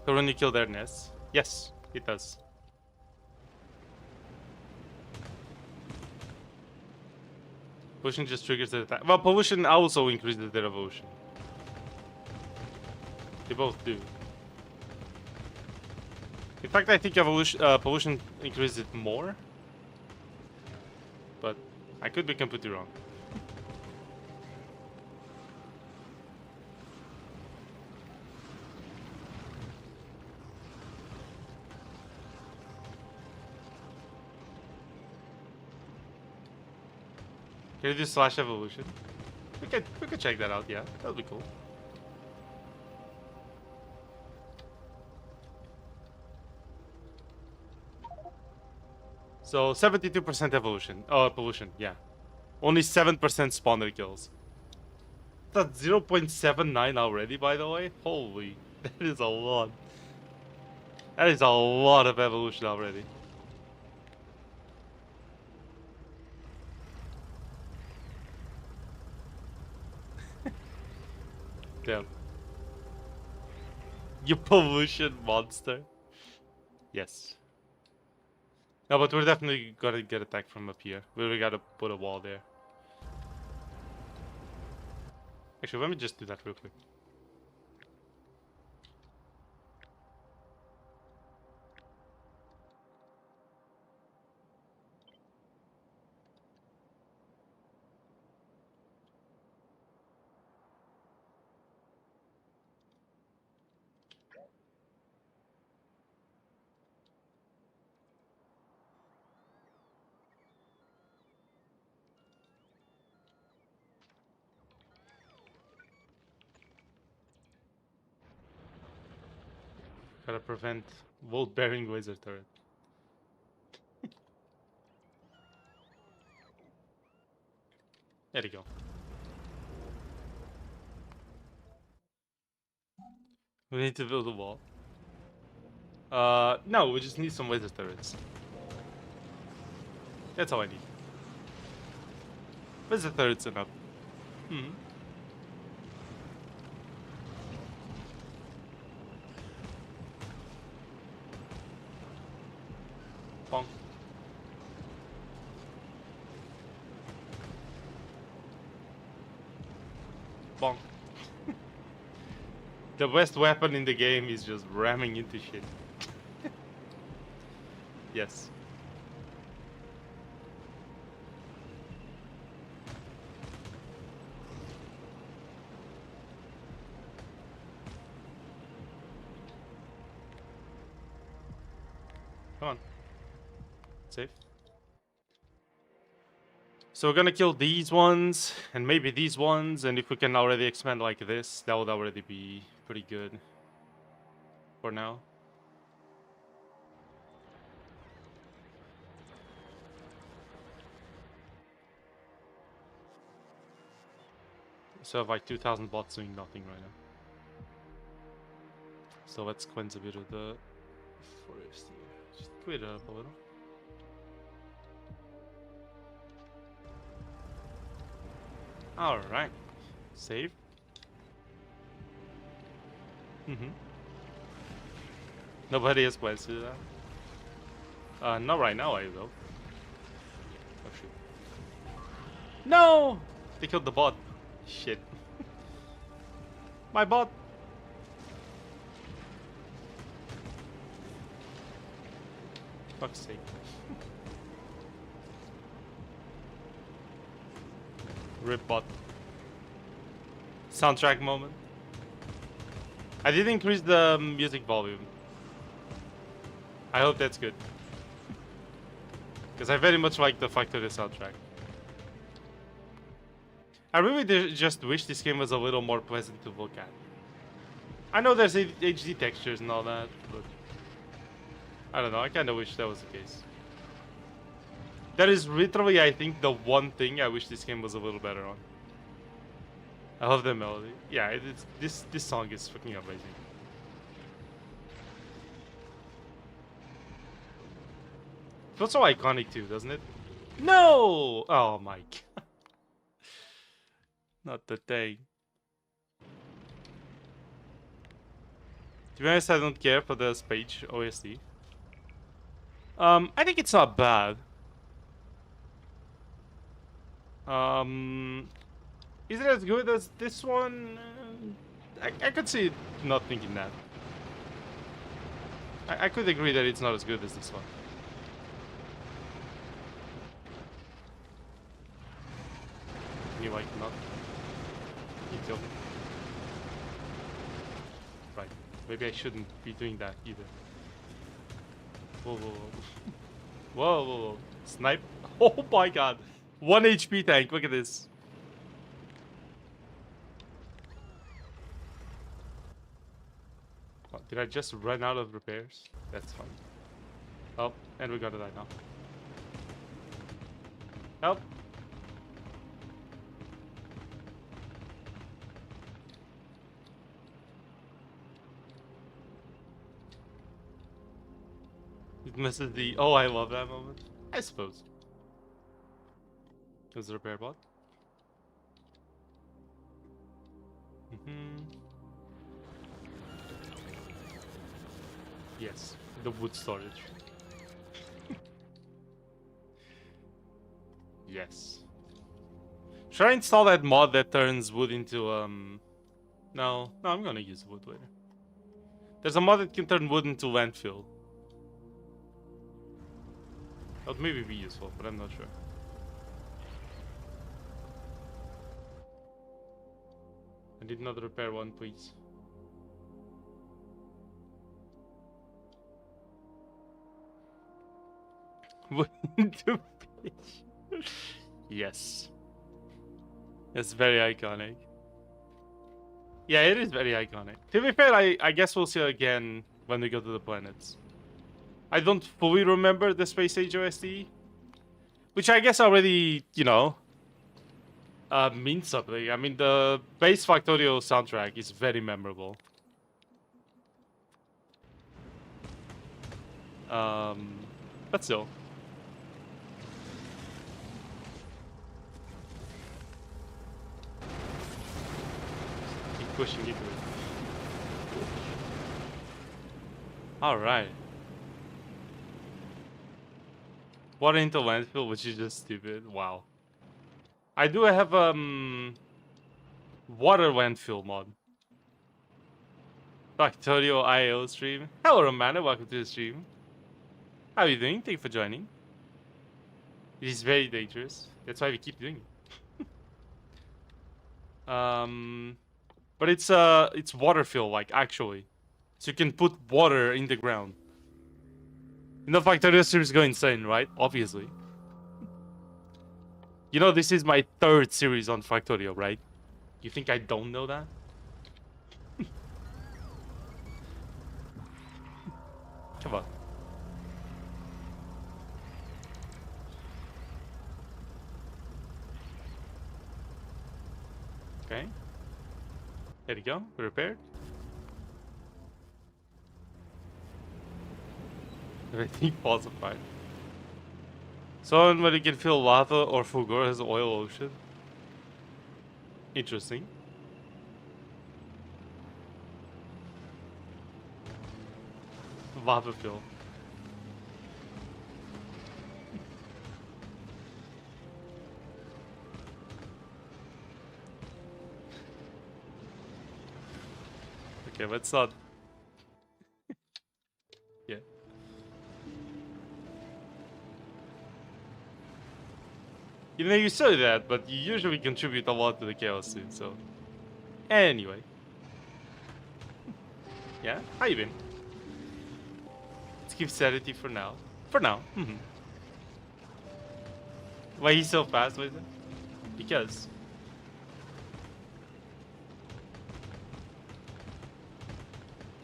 So when you kill their nests, yes, it does. Pollution just triggers the attack. Well, pollution also increases their evolution. They both do. In fact, I think evolution, pollution increases it more. But I could be completely wrong. Can you do slash evolution? We could check that out, yeah. That would be cool. So 72% evolution. Oh, pollution, yeah. Only 7% spawner kills. That's 0.79 already, by the way. Holy, that is a lot. That is a lot of evolution already. Damn. You pollution monster. Yes. No, but we're definitely gonna get attacked from up here. We gotta put a wall there. Actually, let me just do that real quick. Gotta prevent volt-bearing laser turret. There you go. We need to build a wall. No, we just need some laser turrets. That's all I need. Laser turrets enough. Hmm. Bonk. Bonk. The best weapon in the game is just ramming into shit. Yes. Come on. Safe. So we're gonna kill these ones, and maybe these ones, and if we can already expand like this, that would already be pretty good. For now. So I have like 2,000 bots doing nothing right now. So let's cleanse a bit of the forest here. Just clear it up a little. Alright. Save. Nobody has plans to do that. Not right now, I will. Oh shit. No! They killed the bot. Shit. My bot! Fuck's sake. Rip bot. Soundtrack moment. I did increase the music volume. I hope that's good. Because I very much like the Factorio soundtrack. I really just wish this game was a little more pleasant to look at. I know there's HD textures and all that, but I don't know, I kind of wish that was the case. That is literally, I think, the one thing I wish this game was a little better on. I love the melody. Yeah, this song is fucking amazing. Feels so iconic too, doesn't it? No! Oh my god. Not the thing. To be honest, I don't care for the Spage OST. I think it's not bad. Is it as good as this one? I could see not thinking that. I could agree that it's not as good as this one. You like not? You killed me. Right. Maybe I shouldn't be doing that either. Whoa, whoa, whoa. Whoa, whoa, whoa. Snipe. Oh my god. 1 HP tank, look at this. Oh, did I just run out of repairs? That's fine. Oh, and we gotta die now. Help! It misses the... Oh, I love that moment. I suppose. There's the repair bot. Yes, the wood storage. Yes. Should I install that mod that turns wood into, No, I'm gonna use wood later. There's a mod that can turn wood into landfill. That would maybe be useful, but I'm not sure. I need another repair one, please. Wood into fish. Yes. It's very iconic. Yeah, it is very iconic. To be fair, I guess we'll see it again when we go to the planets. I don't fully remember the Space Age OST, which I guess already, you know, means something. I mean, the base Factorio soundtrack is very memorable. But still. Keep pushing into it. Alright. Water into landfill, which is just stupid. Wow. I do have water landfill mod. Factorio IO stream. Hello Romano, welcome to the stream. How are you doing? Thank you for joining. It is very dangerous. That's why we keep doing it. But it's water fill, like, actually. So you can put water in the ground. You know, Factorio series go insane, right? Obviously. You know, this is my 3rd series on Factorio, right? You think I don't know that? Come on. Okay. There you go. Repaired. Everything falls apart. So when you can fill lava or Fulgor has oil ocean. Interesting. Lava fill. Okay, let's not. Yeah. You know, you say that, but you usually contribute a lot to the chaos too, so. Anyway. Yeah? How you been? Let's keep sanity for now. For now. Why he's so fast with it? Because.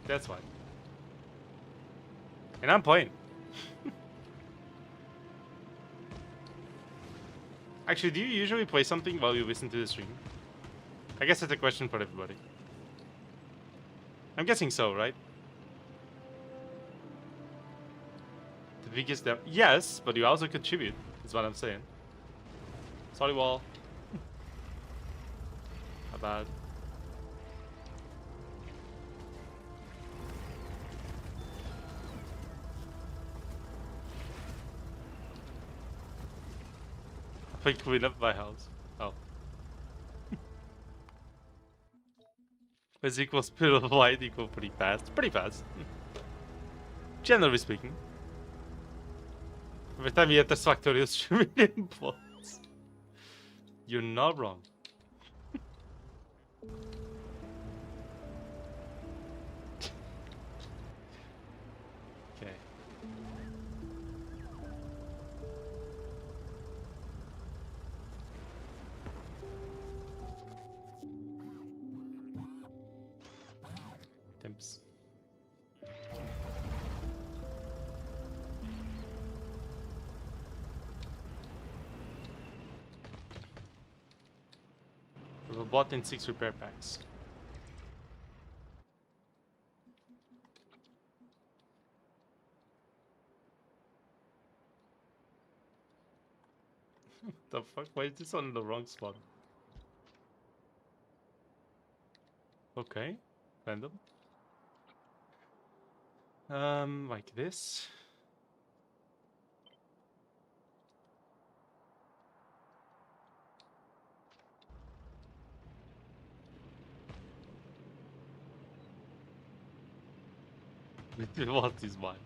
That's why. And I'm playing. Actually, do you usually play something while you listen to the stream? I guess that's a question for everybody. I'm guessing so, right? The biggest yes, but you also contribute, is what I'm saying. Sorry, wall. How bad? I clean up my house. Oh. As equals speed of light equal pretty fast. Pretty fast. Generally speaking. Every time you enter Factorio stream, it implodes. You're not wrong. Okay. We've bought in 6 repair packs. The fuck? Why is this on the wrong spot? Okay. Random. Like this. What is mine?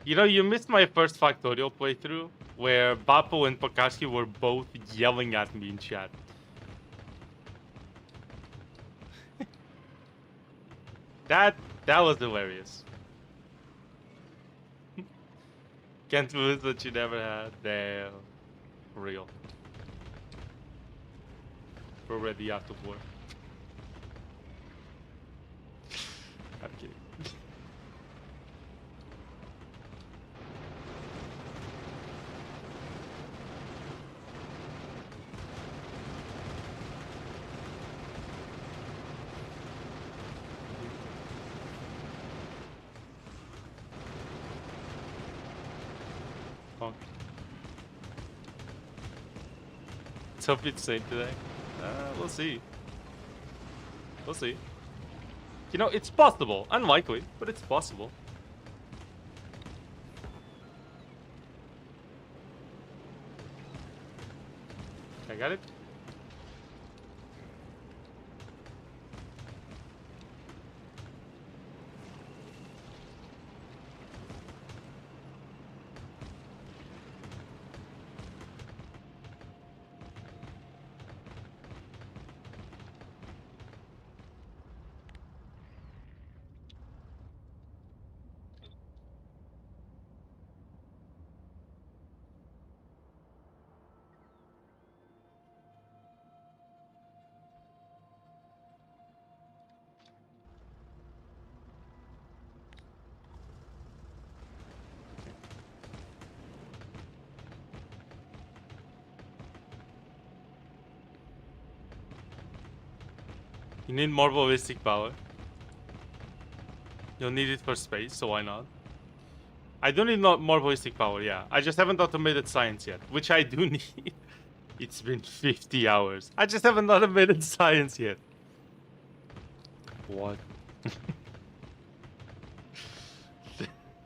You know, you missed my first Factorio playthrough, where Bappo and Pakashi were both yelling at me in chat. That was hilarious. Can't lose what you never had. Damn. For real. We're already out of war. I'm kidding. Honk. Let's hope it's same today. We'll see. We'll see. You know, it's possible. Unlikely, but it's possible. I got it. You need more ballistic power. You'll need it for space, so why not? I do need more ballistic power, yeah. I just haven't automated science yet, which I do need. It's been 50 hours. I just haven't automated science yet. What?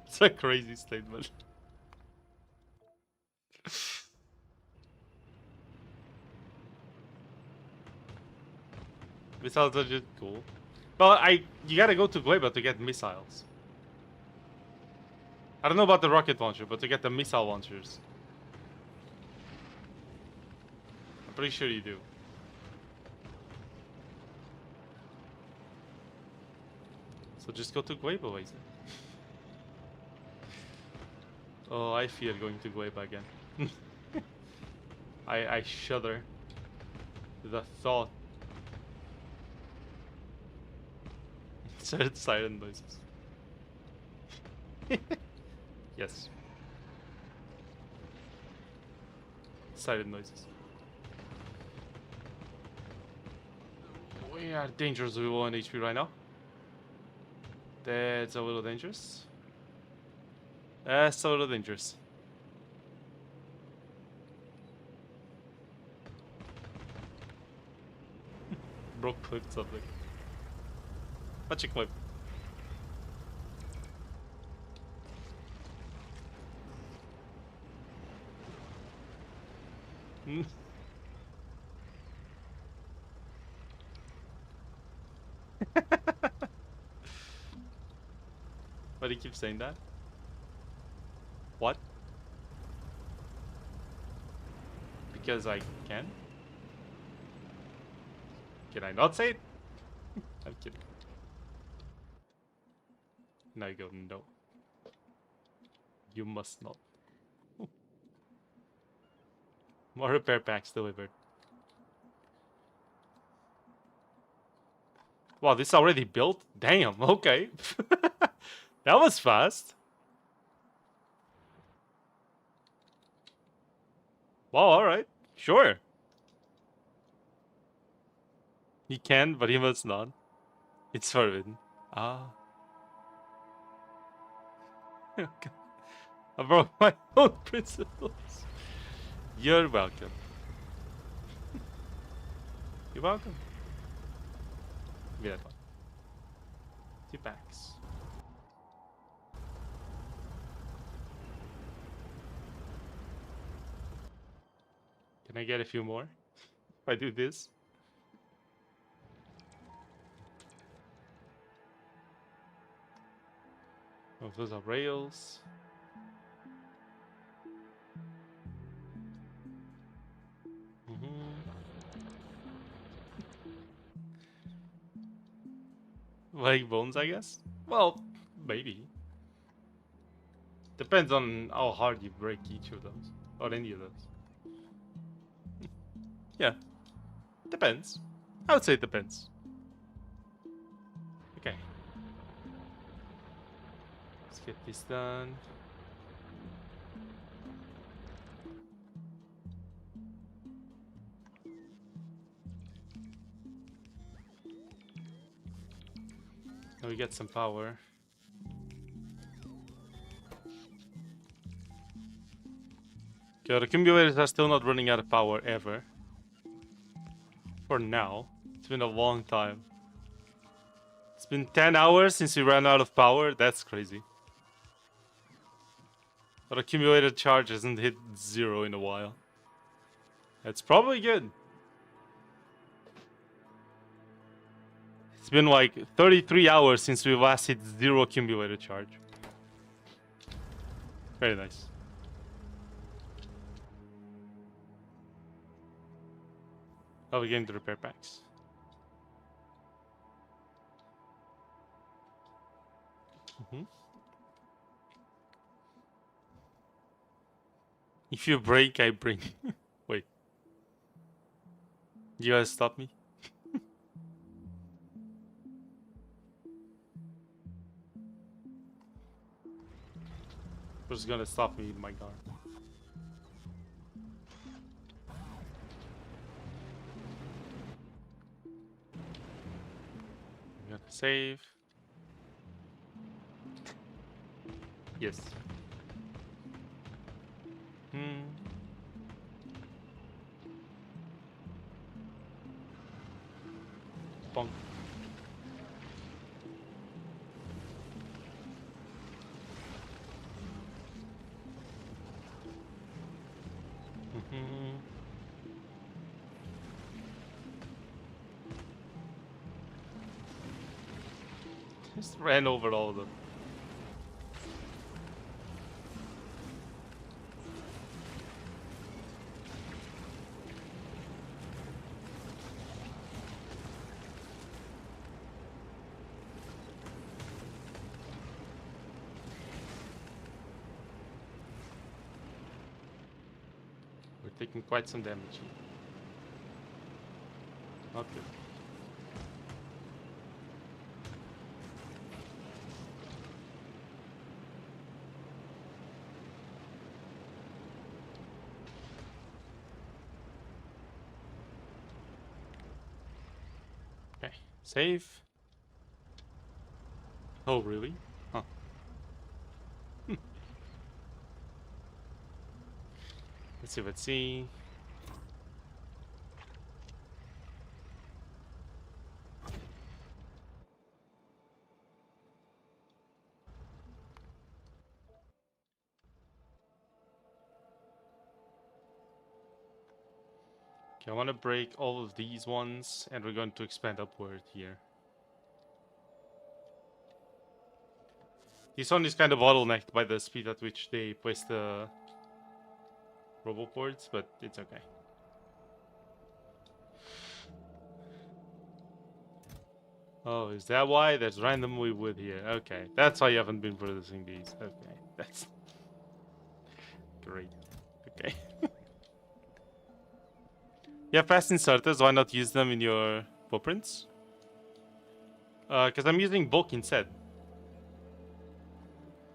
It's a crazy statement. Missiles are just cool. But you gotta go to Gleba to get missiles. I don't know about the rocket launcher, but to get the missile launchers. I'm pretty sure you do. So just go to Gleba, Wazen. Oh, I fear going to Gleba again. I shudder. The thought. It's siren noises. Yes. Siren noises. We are dangerously low on HP right now. That's a little dangerous. That's a little dangerous. Broke clipped something. What's your clip? Why do you keep saying that? What? Because I can? Can I not say it? I'm kidding. Now you go, no. You must not. More repair packs delivered. Wow, this already built? Damn, okay. That was fast. Wow, alright. Sure. He can, but he must not. It's forbidden. Ah. Okay. I broke my own principles. You're welcome. You're welcome. Give me that one. 2 packs. Can I get a few more? If I do this? Oh, those are rails. Like bones, I guess? Well, maybe. Depends on how hard you break each of those. Or any of those. Yeah. Depends. I would say it depends. Okay. Let's get this done. Now we get some power. Okay, the accumulators are still not running out of power ever. For now. It's been a long time. It's been 10 hours since we ran out of power. That's crazy. But accumulator charge hasn't hit 0 in a while. That's probably good. It's been like 33 hours since we last hit 0 accumulator charge. Very nice. Oh, we're getting the repair packs. If you break, I bring. Wait. You guys stop me? Who's gonna stop me in my car? I'm gonna save. Yes. Bonk. Just ran over all of them. We're taking quite some damage. Not good. Okay, save. Oh, really? Huh. Let's see. Okay, I want to break all of these ones, and we're going to expand upward here. This one is kind of bottlenecked by the speed at which they place the roboports, but it's okay. Oh, is that why? There's randomly wood here. Okay, that's why you haven't been producing these. Okay, that's great. Okay. Yeah, fast inserters, why not use them in your blueprints? Because I'm using bulk instead.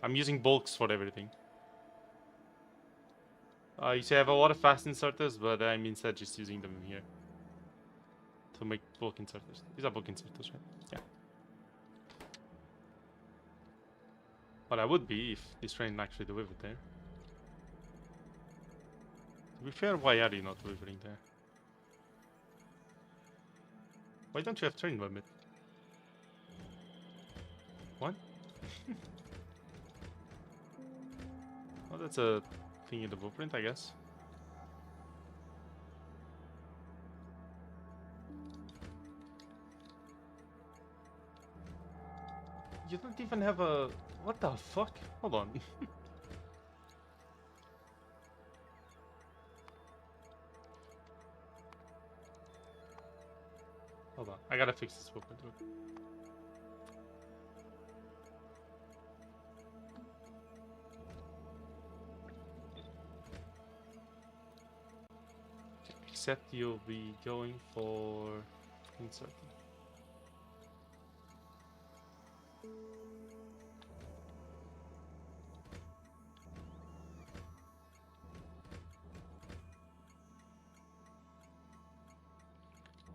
I'm using bulks for everything. You see, I have a lot of fast inserters, but I'm instead just using them here. to make bulk inserters. These are bulk inserters, right? Yeah. But I would be if this train actually delivered there. To be fair, why are you not delivering there? Why don't you have train limit? What? Well, that's a thing in the blueprint, I guess. You don't even have a... What the fuck? Hold on. Hold on. I gotta fix this blueprint. Except you'll be going for insert.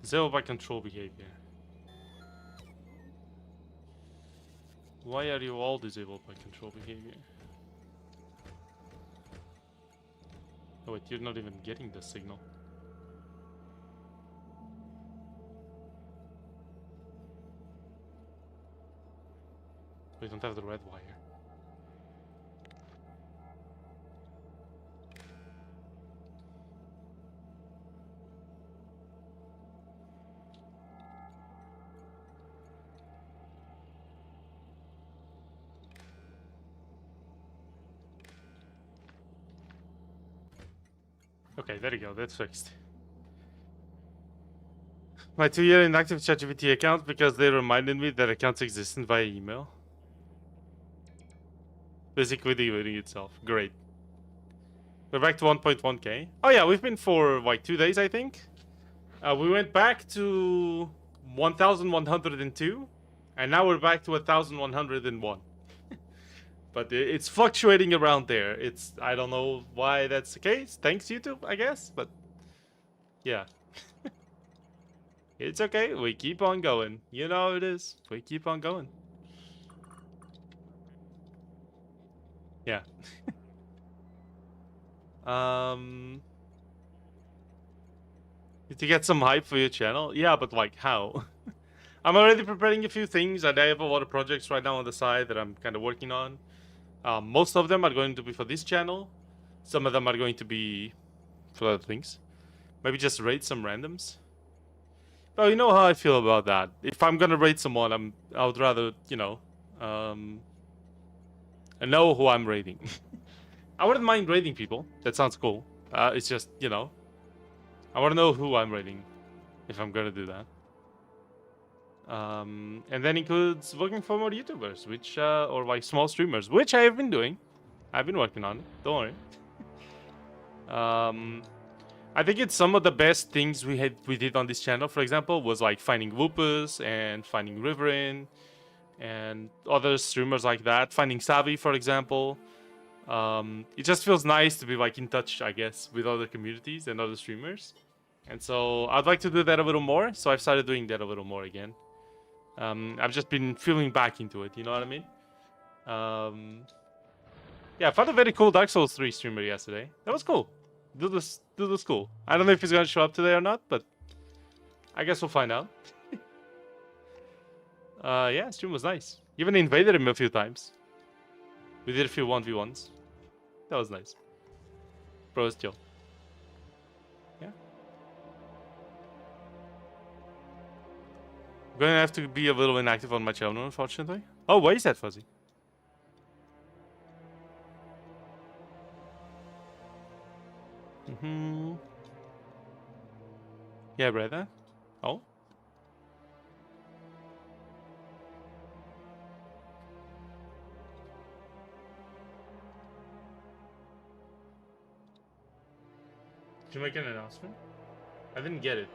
Zero by control behavior. Why are you all disabled by control behavior? Oh wait, you're not even getting the signal. We don't have the red wire. Okay, there you go, that's fixed. My 2-year inactive ChatGPT account because they reminded me that accounts existed via email. Basically deleting itself. Great. We're back to 1.1k. Oh yeah, we've been for like 2 days, I think. We went back to 1,102, and now we're back to 1,101. But it's fluctuating around there. I don't know why that's the case. Thanks, YouTube, I guess. But yeah. It's okay. We keep on going. You know how it is. We keep on going. Yeah. To get some hype for your channel? Yeah, but like how? I'm already preparing a few things, and I have a lot of projects right now on the side that I'm kind of working on. Most of them are going to be for this channel. Some of them are going to be for other things. Maybe just rate some randoms. Well, you know how I feel about that. If I'm gonna rate someone, I would rather, you know, know who I'm rating. I wouldn't mind rating people. That sounds cool. It's just, you know, I want to know who I'm rating if I'm gonna do that. And then includes looking for more YouTubers, which or like small streamers, which I have been doing. I've been working on it. Don't worry. I think it's some of the best things we did on this channel. For example, was like finding Lupus and finding Riverin and other streamers like that. Finding Savvy, for example. It just feels nice to be like in touch, I guess, with other communities and other streamers. And so I'd like to do that a little more. So I've started doing that a little more again. I've just been feeling back into it, you know what I mean? Yeah, I found a very cool Dark Souls 3 streamer yesterday. That was cool. Dude was cool. I don't know if he's gonna show up today or not, but I guess we'll find out. Yeah, stream was nice. Even invaded him a few times. We did a few 1v1s. That was nice. Bro was chill. Yeah. I'm gonna have to be a little inactive on my channel, unfortunately. Oh, why is that fuzzy? Yeah, brother. Oh. Did you make an announcement? I didn't get it.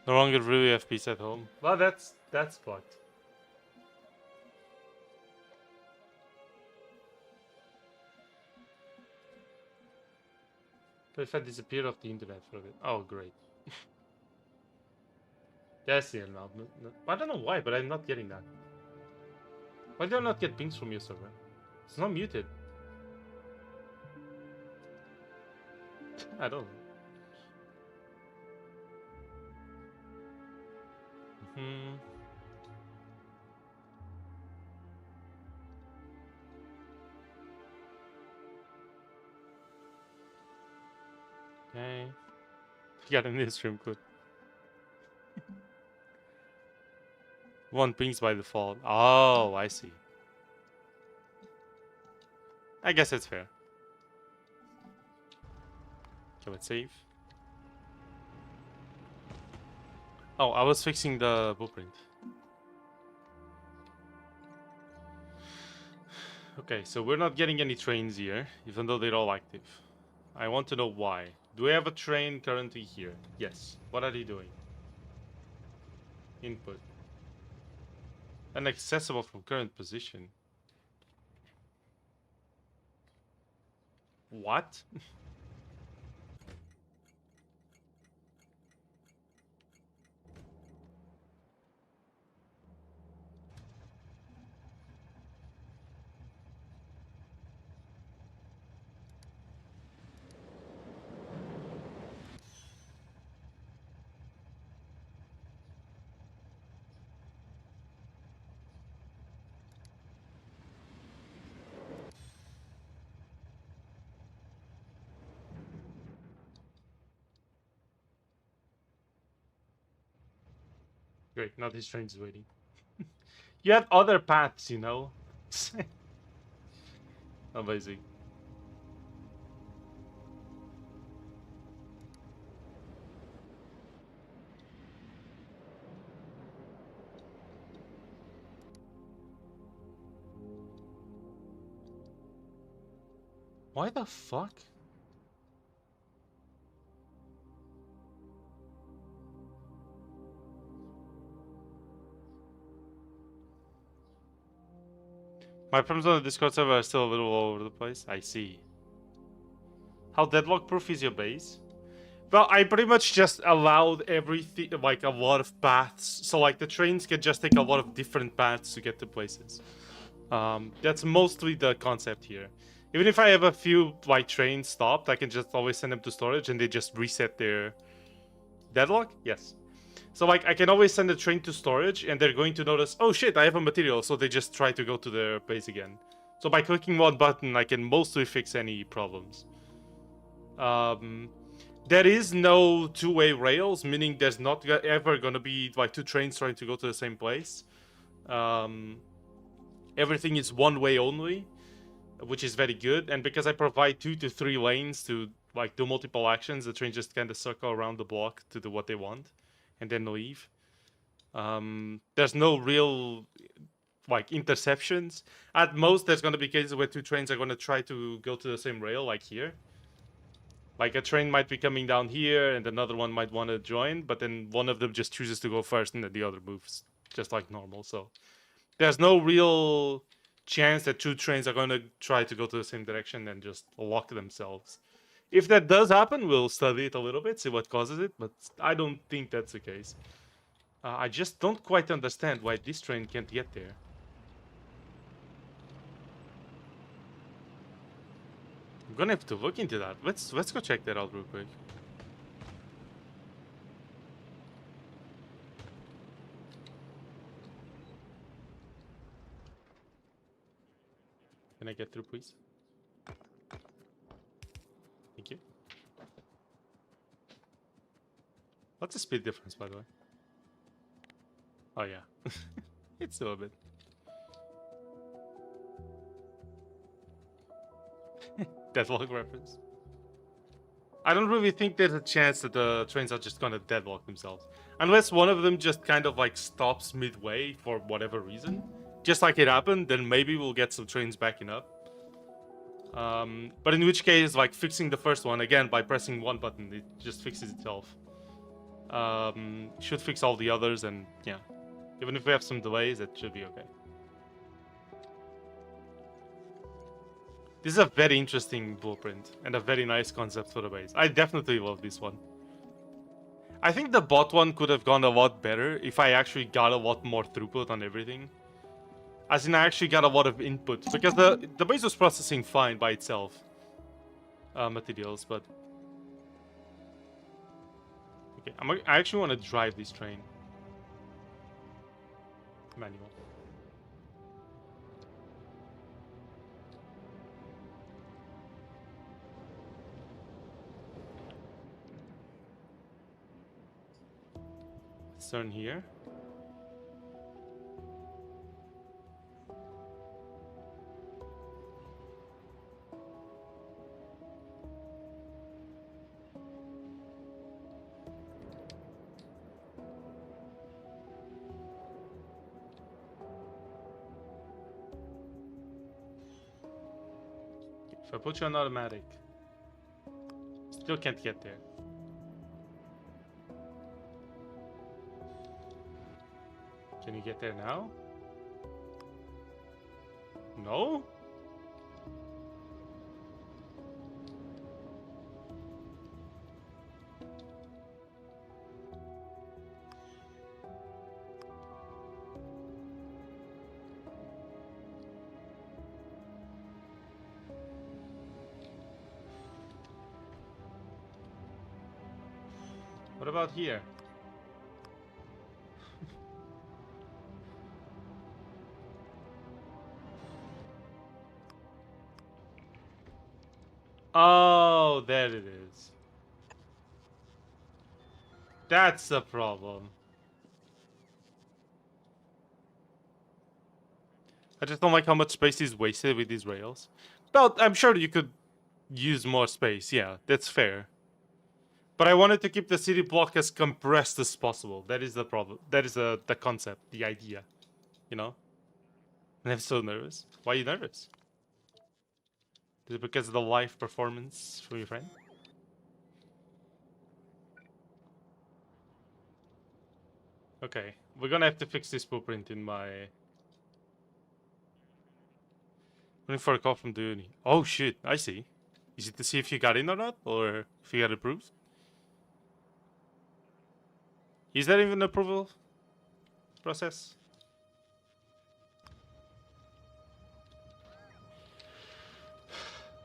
No longer really have peace at home. Well, that's fucked. But if I disappear off the internet for a bit. Oh, great. That's the amount. I don't know why, but I'm not getting that. Why do I not get pings from your server? It's not muted. I don't know. Okay. You got an in-stream code. One pings by default. Oh, I see. I guess that's fair. Okay, let's save. Oh, I was fixing the blueprint. Okay, so we're not getting any trains here, even though they're all active. I want to know why. Do we have a train currently here? Yes. What are they doing? Input. Inaccessible from current position. What? Great, now this train's waiting. You have other paths, you know? Amazing. Why the fuck? My problems on the Discord server are still a little all over the place. I see. How deadlock proof is your base? Well, I pretty much just allowed everything, like a lot of paths. So like the trains can just take a lot of different paths to get to places. That's mostly the concept here. Even if I have a few like trains stopped, I can just always send them to storage and they just reset their deadlock. Yes. So like I can always send a train to storage and they're going to notice, oh shit, I have a material, so they just try to go to their base again. So by clicking one button, I can mostly fix any problems. There is no two-way rails, meaning there's not ever gonna be like two trains trying to go to the same place. Everything is one way only, which is very good. And because I provide 2 to 3 lanes to like do multiple actions, the train just kind of circle around the block to do what they want and then leave. There's no real like interceptions. At most, there's going to be cases where 2 trains are going to try to go to the same rail, like here. Like a train might be coming down here and another one might want to join, but then one of them just chooses to go first and then the other moves just like normal. So there's no real chance that 2 trains are going to try to go to the same direction and just lock themselves. If that does happen, we'll study it a little bit, see what causes it, but I don't think that's the case. I just don't quite understand why this train can't get there. I'm gonna have to look into that. Let's go check that out real quick. Can I get through, please? Thank you. What's the speed difference, by the way? Oh, yeah. It's still a bit. Deadlock reference. I don't really think there's a chance that the trains are just gonna deadlock themselves. Unless one of them just kind of like stops midway for whatever reason. Just like it happened, then maybe we'll get some trains backing up. But in which case, like fixing the first one, again, by pressing one button, it just fixes itself. Should fix all the others, and yeah. Even if we have some delays, it should be okay. This is a very interesting blueprint and a very nice concept for the base. I definitely love this one. I think the bot one could have gone a lot better if I actually got a lot more throughput on everything. As in, I actually got a lot of input, because the base was processing fine by itself. Materials, but... Okay, I actually want to drive this train. Manual. Let's turn here. If I put you on automatic, still can't get there. Can you get there now? No? What about here? Oh, there it is. That's the problem. I just don't like how much space is wasted with these rails. But I'm sure you could use more space. Yeah, that's fair. But I wanted to keep the city block as compressed as possible. That is the problem. That is the concept, the idea. You know? And I'm so nervous. Why are you nervous? Is it because of the live performance from your friend? Okay, we're gonna have to fix this blueprint in my... Waiting for a call from Dooney. Oh shit, I see. Is it to see if you got in or not? Or if you got approved? Is that even an approval process?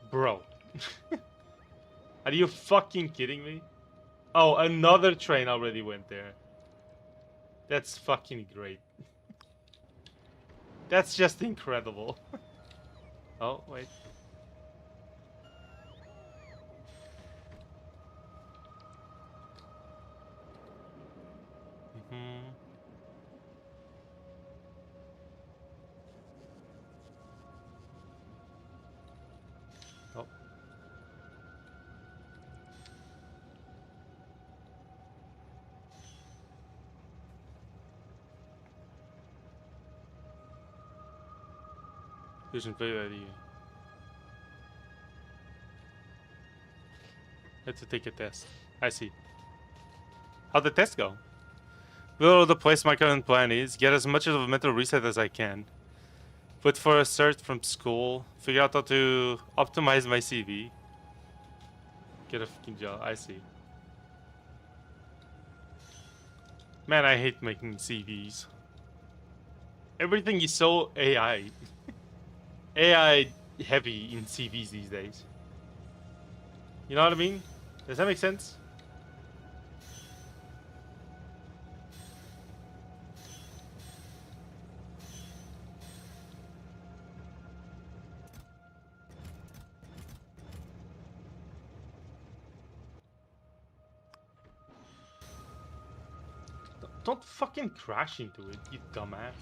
Bro. Are you fucking kidding me? Oh, another train already went there. That's fucking great. That's just incredible. Oh, wait. Oh. There's a very idea. Let's take a test. I see. How'd the test go? Below the place my current plan is, get as much of a mental reset as I can. Put for a cert from school, figure out how to optimize my CV. Get a fucking job, I see. Man, I hate making CVs. Everything is so AI. AI heavy in CVs these days. You know what I mean? Does that make sense? Don't fucking crash into it, you dumbass.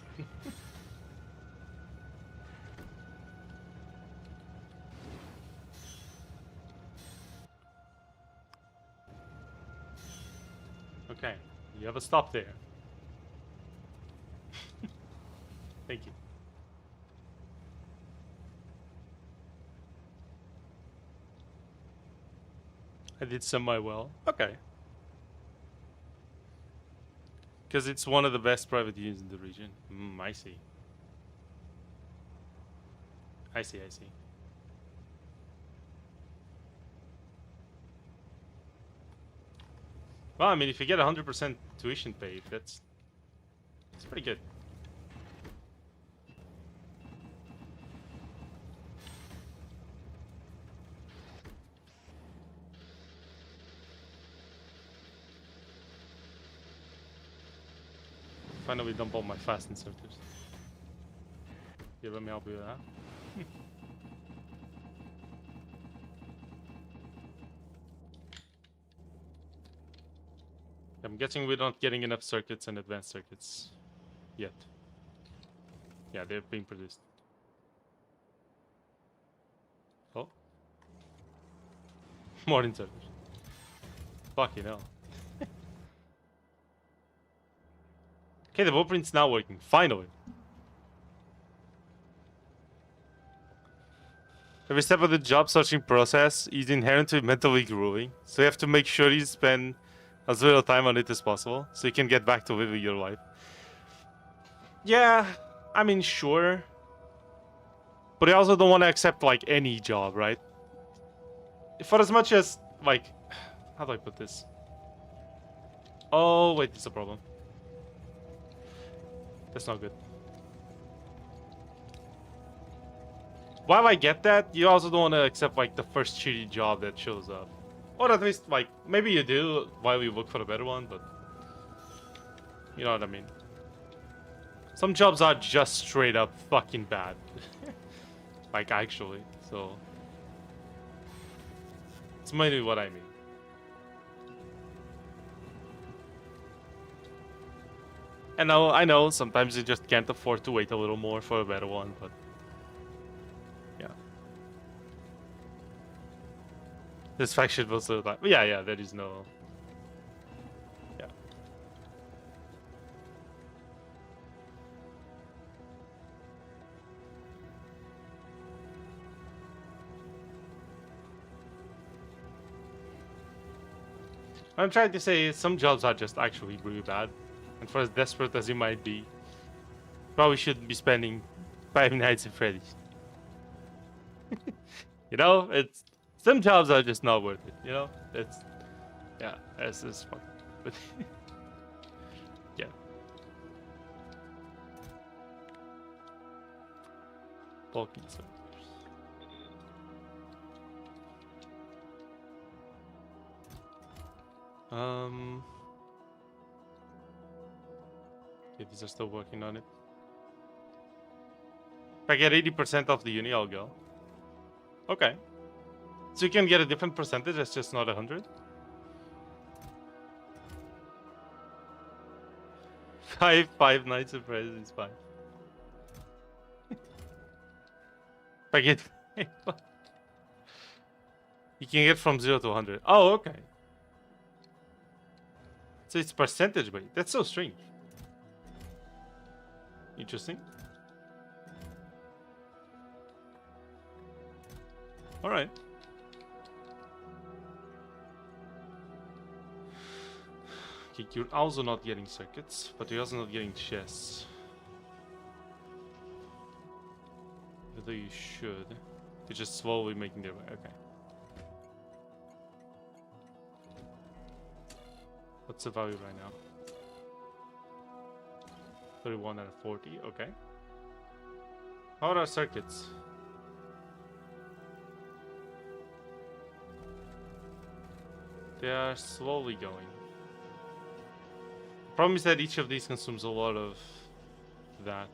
Okay, you have a stop there. Thank you. I did semi-well. Okay. Because it's one of the best private units in the region. I see. I see. Well, I mean, if you get 100% tuition paid, that's pretty good. Finally dump all my fast inserters. Yeah, let me help you with that. I'm guessing we're not getting enough circuits and advanced circuits yet. Yeah, they're being produced. Oh. More inserters. Fucking hell. Okay, the blueprint's now working. Finally. Every step of the job searching process is inherently mentally grueling, so you have to make sure you spend as little time on it as possible, so you can get back to living your life. Yeah, I mean, sure. But I also don't want to accept, like, any job, right? For as much as, like... How do I put this? Oh, wait, there's a problem. That's not good. While I get that, you also don't want to accept, like, the first shitty job that shows up. Or at least, like, maybe you do while you look for a better one, but... You know what I mean. Some jobs are just straight up fucking bad. Like, actually, so... It's mainly what I mean. And I know, sometimes you just can't afford to wait a little more for a better one, but... Yeah. This faction was so like... Yeah, there is no... Yeah. I'm trying to say some jobs are just actually really bad. And for as desperate as you might be, probably shouldn't be spending 5 nights at Freddy's. You know, it's... Some jobs are just not worth it, you know? It's... Yeah, it's fun. But... yeah. Bulky servers. Yeah, these are still working on it. If I get 80% of the uni, I'll go. Okay. So you can get a different percentage, that's just not 100? Five nights of praise is fine. If I get... You can get from 0 to 100. Oh, okay. So it's percentage based. That's so strange. Interesting. Alright. Okay, you're also not getting circuits, but you're also not getting chests. Although you should. You're just slowly making their way. Okay. What's the value right now? 31 out of 40. Okay. How are our circuits? They are slowly going. Problem is that each of these consumes a lot of that.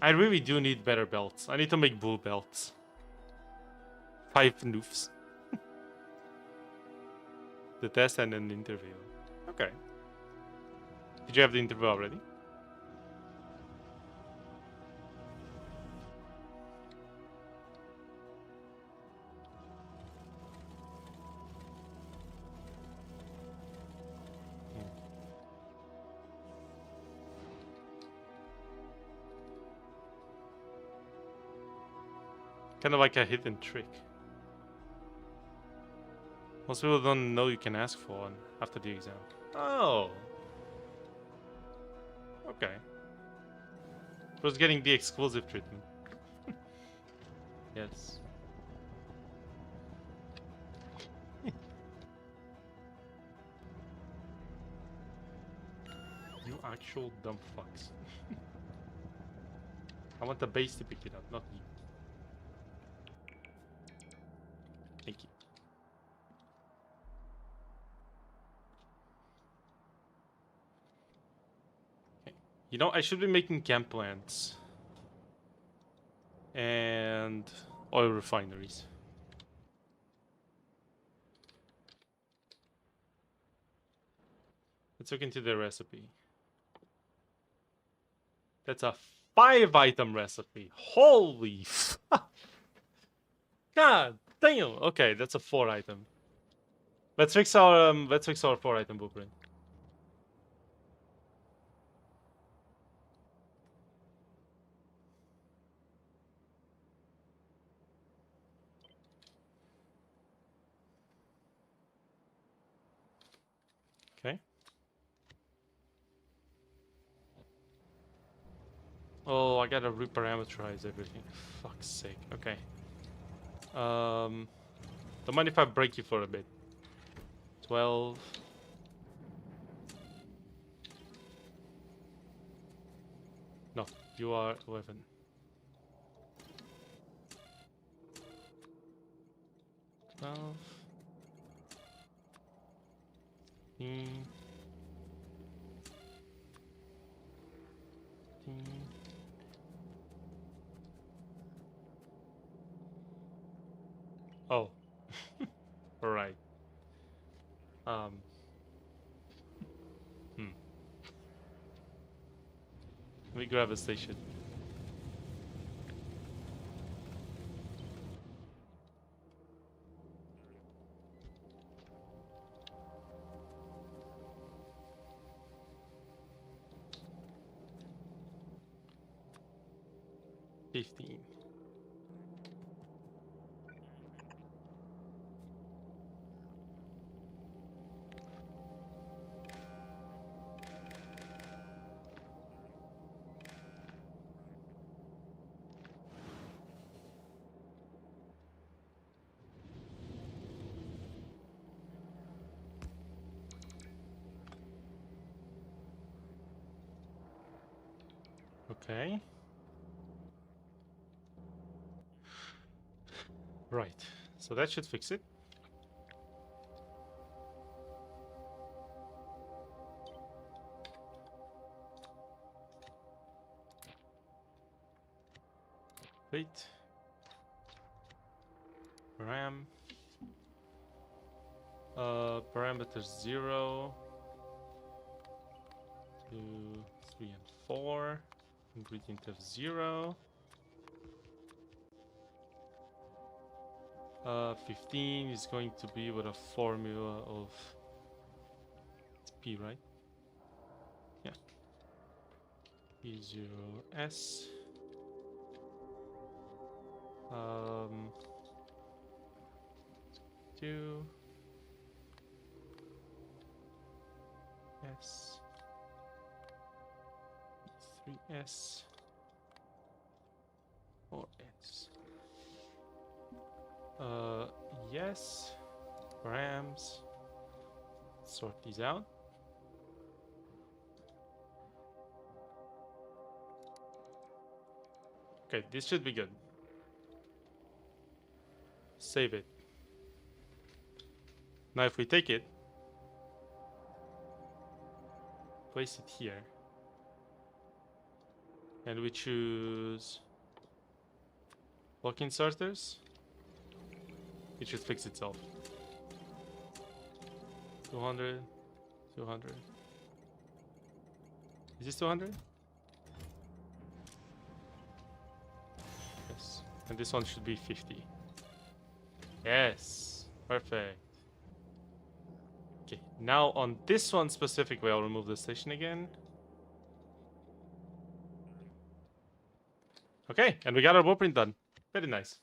I really do need better belts. I need to make blue belts. 5 noofs. The test and an interview. Okay. Did you have the interview already? Kind of like a hidden trick. Most people don't know you can ask for one after the exam. Oh. Okay. It was getting the exclusive treatment. Yes. You actual dumb fucks. I want the base to pick it up, not you. Thank you. Okay. You know, I should be making camp plants. And oil refineries. Let's look into the recipe. That's a 5-item recipe. Holy fuck. God damn. Okay, that's a 4-item. Let's fix our 4-item blueprint. Okay. Oh, I gotta reparameterize everything. Fuck's sake. Okay. Don't mind if I break you for a bit. 12. No, you are 11. 12. 15. 15. Oh. Alright. Let me grab a station. $15. Okay. Right. So that should fix it. Wait. RAM. Parameters 0, 2, 3, and 4. Ingredient of 0. 15 is going to be with a formula of it's P, right? Yeah. P0S. 2 S 3S 4S. Yes. Grams. Sort these out. Okay, this should be good. Save it. Now if we take it, place it here, and we choose lock-in sorters, it should fix itself. 200, 200. Is this 200? Yes. And this one should be 50. Yes. Perfect. Okay, now on this one specifically, I'll remove the station again. Okay, and we got our blueprint done. Very nice.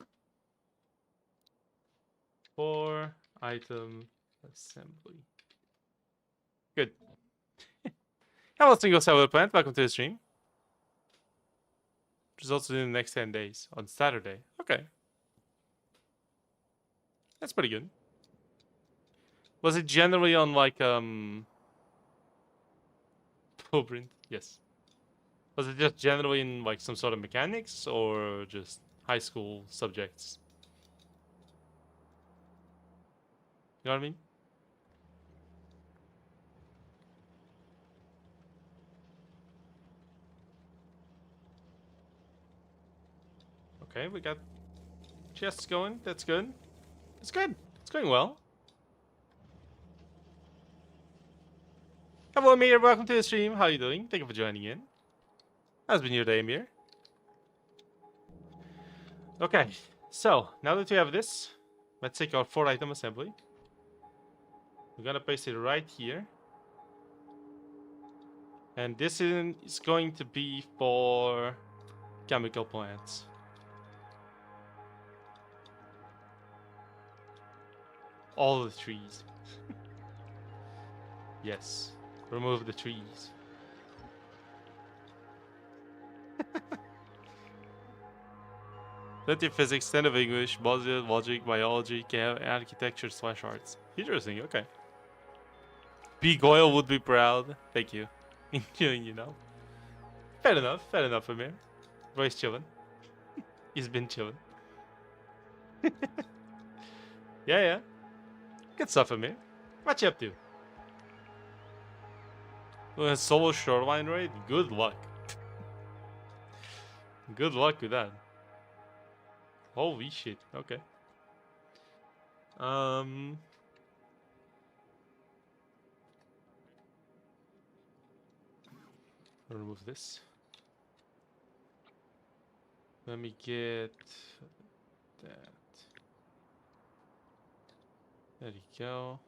4-item assembly. Good. Hello, single cellular plant. Welcome to the stream. Results within the next 10 days on Saturday. Okay. That's pretty good. Was it generally on like Blueprint. Yes. Was it just generally in like some sort of mechanics or just high school subjects? You know what I mean? Okay, we got chests going. That's good. It's good. It's going well. Hello, Amir. Welcome to the stream. How are you doing? Thank you for joining in. How's been your day, Amir? Okay, so now that we have this, let's take our 4-item assembly. We're gonna place it right here. And this is going to be for chemical plants. All the trees. Yes. Remove the trees. Plenty of physics, 10 of English, logic, biology, chem, architecture / arts. Interesting, okay. B. Goyle would be proud. Thank you. You know. Fair enough, Amir. Roy's chilling. He's been chilling. Yeah, yeah. Good stuff, Amir. What you up to? Solo shoreline raid? Good luck. Good luck with that. Holy shit. Okay. Remove this. Let me get that. There you go.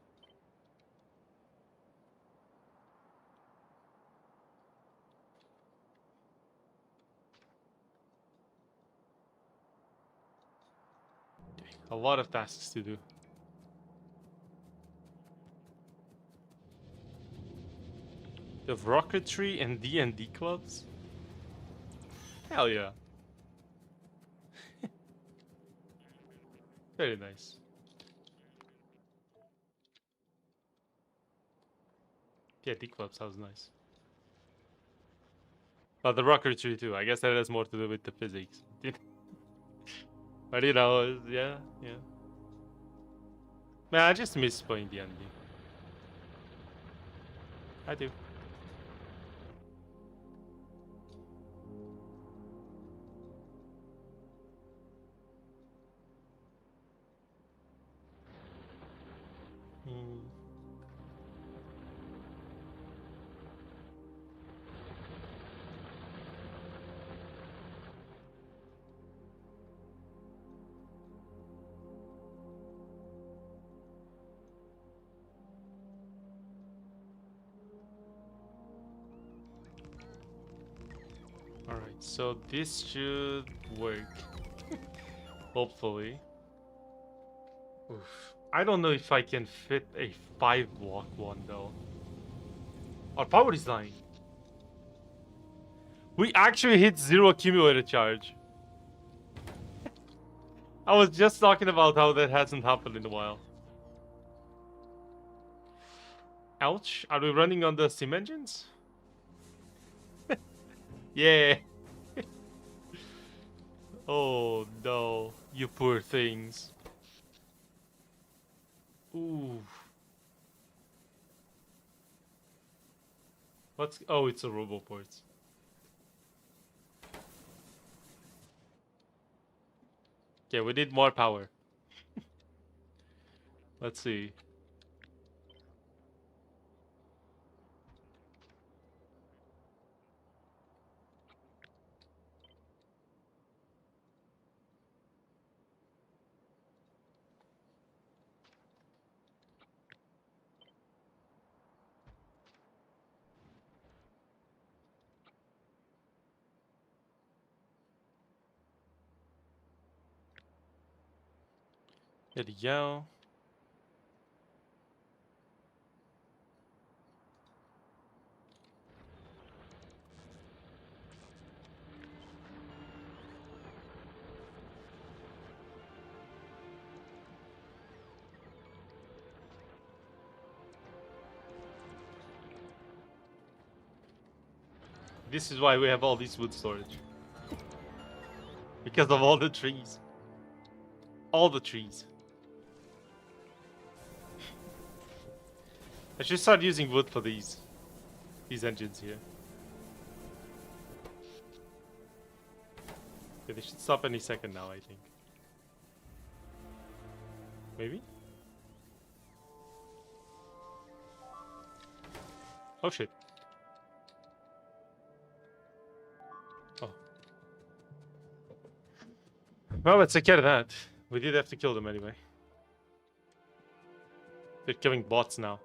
Okay. A lot of tasks to do. The rocketry and D&D clubs? Hell yeah. Very nice. D&D club sounds nice. But the rocketry too. I guess that has more to do with the physics. But you know, yeah, yeah. Man, I just miss playing D&D. I do. Hmm. Alright, so this should work. Hopefully. Oof. I don't know if I can fit a 5-block one though. Our power is dying. We actually hit 0 accumulator charge. I was just talking about how that hasn't happened in a while. Ouch. Are we running on the sim engines? Yeah. Oh no, you poor things. Ooh. What's... Oh, it's a Roboport. Okay, we need more power. Let's see. There you go. This is why we have all these wood storage. Because of all the trees. All the trees. I should start using wood for these engines here. Okay, they should stop any second now, I think. Maybe? Oh shit. Oh. Well, let's take care of that. We did have to kill them anyway. They're killing bots now.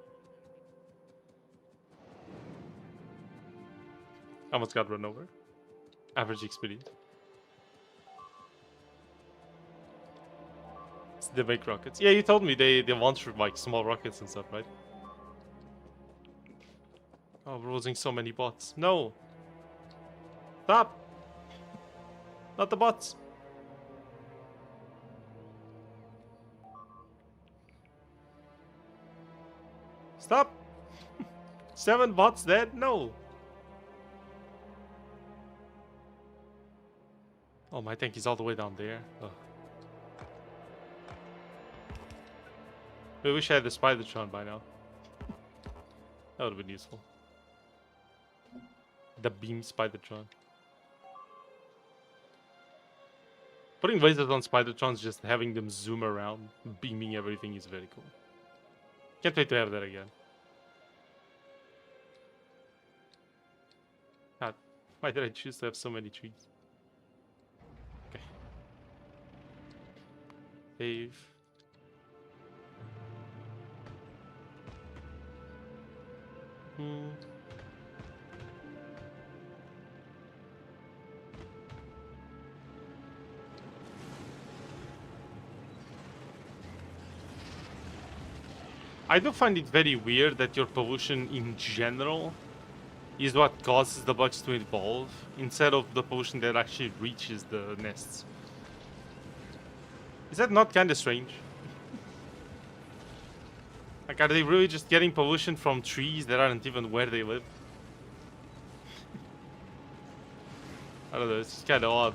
Almost got run over. Average experience. They make rockets. Yeah, you told me they launch like small rockets and stuff, right? Oh, we're losing so many bots. No! Stop! Not the bots! Stop! 7 bots dead? No! Oh, my tank is all the way down there. Ugh. I wish I had the Spidertron by now. That would have been useful. The beam Spidertron. Putting lasers on Spidertrons, just having them zoom around, beaming everything is very cool. Can't wait to have that again. God, why did I choose to have so many trees? Okay. Save. I do find it very weird that your pollution in general is what causes the bugs to evolve, instead of the pollution that actually reaches the nests. Is that not kind of strange? Like, are they really just getting pollution from trees that aren't even where they live? I don't know, it's kind of odd.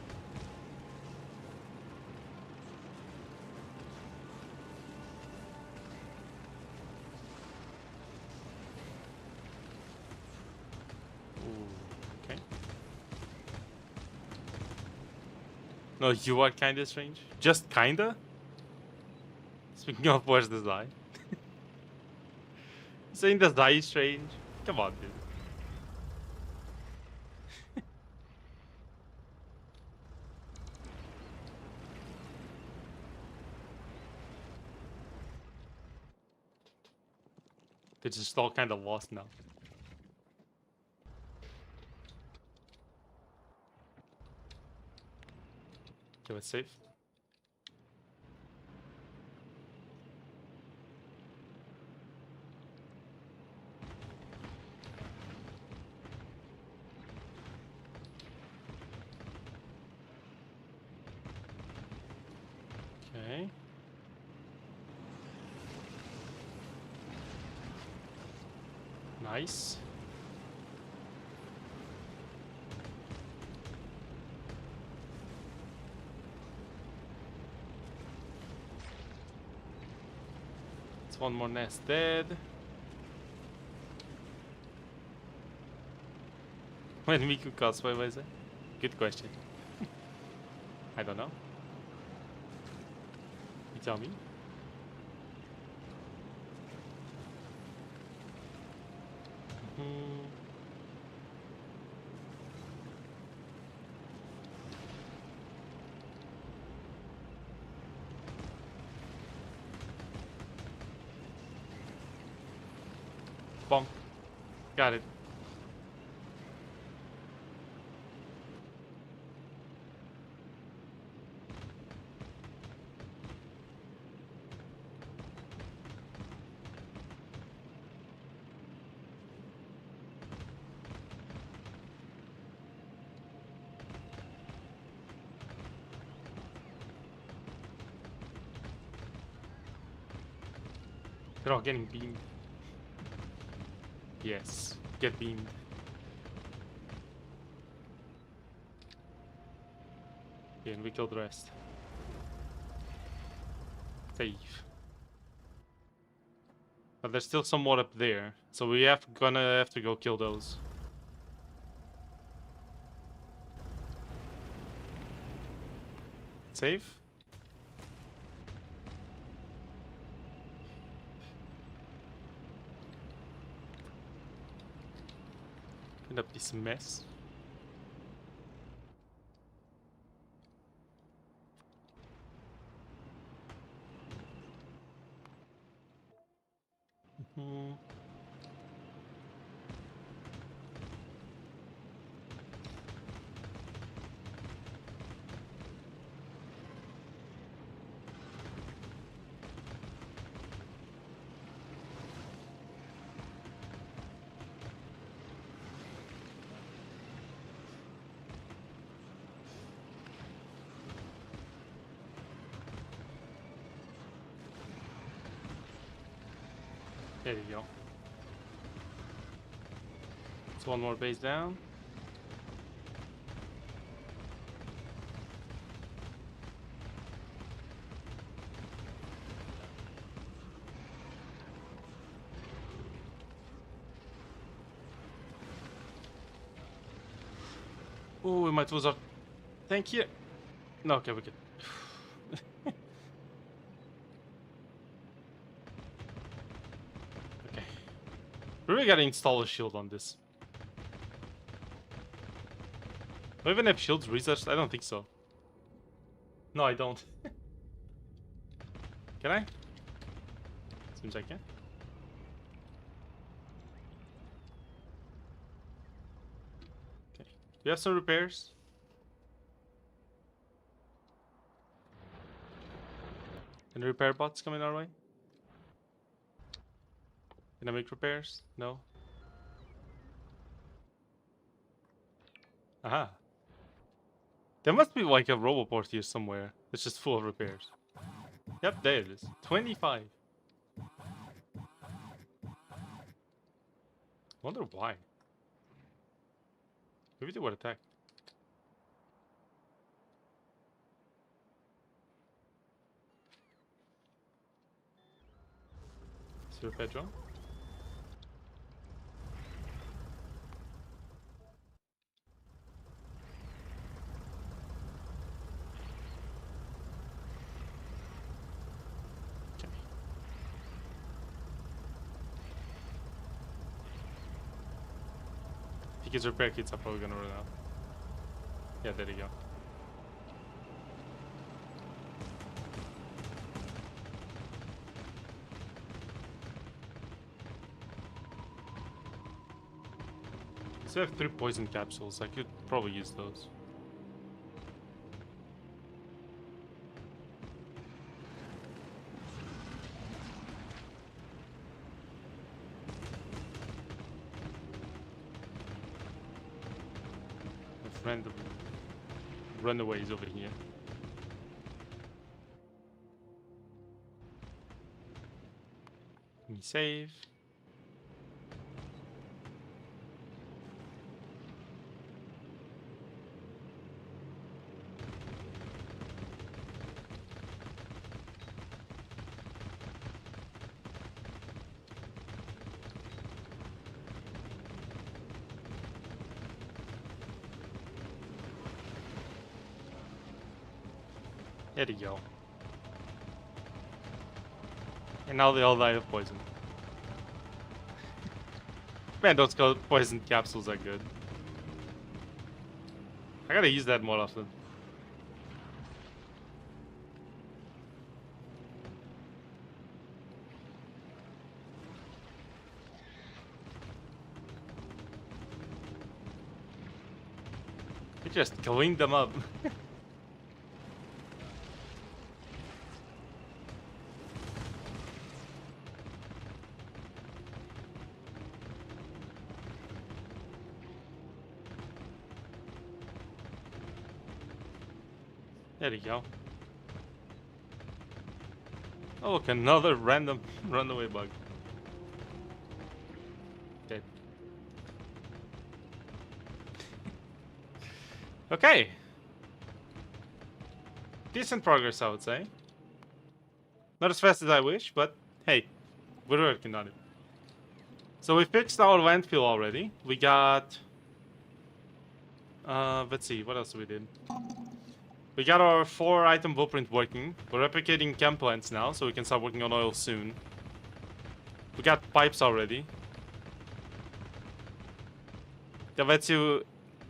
Ooh, okay. No, you are kind of strange. Just kinda? Speaking of, where's the Zai? Saying the Zai is strange? Come on, dude. They're just all kind of lost now. Okay, let's save. Okay. Nice. It's one more nest dead. When Miku cosplay was it? Good question. I don't know. You tell me. Bonk. Got it. They're all getting beamed. Yes, get beamed. Okay, and we kill the rest. Save. But there's still some more up there, so gonna have to go kill those. Save. Clean up this mess. Mm-hmm. There you go. It's one more base down. Oh, we might lose our tank here. No, okay, we good. Okay. We really gotta install a shield on this. Do I even have shields researched? I don't think so. No, I don't. Can I? Seems I can. Okay. Do you have some repairs? Any repair bots coming our way? Can I make repairs? No? Aha. There must be like a roboport here somewhere. It's just full of repairs. Yep, there it is. 25. Wonder why. Maybe they were attacked. Is there a repair drone? Okay. If he gets repair kits, I'm probably gonna run out. Yeah, there you go. So I have 3 poison capsules. I could probably use those. With random runaways over here. Let me save. There you go. And now they all die of poison. Man, those poison capsules are good. I gotta use that more often. You just clean them up. There you go. Oh, look, another random runaway bug. Dead. Okay. Decent progress, I would say. Not as fast as I wish, but hey, we're working on it. So we fixed our landfill already. We got... let's see, what else we did? We got our 4-item blueprint working. We're replicating chem plants now, so we can start working on oil soon. We got pipes already. That lets you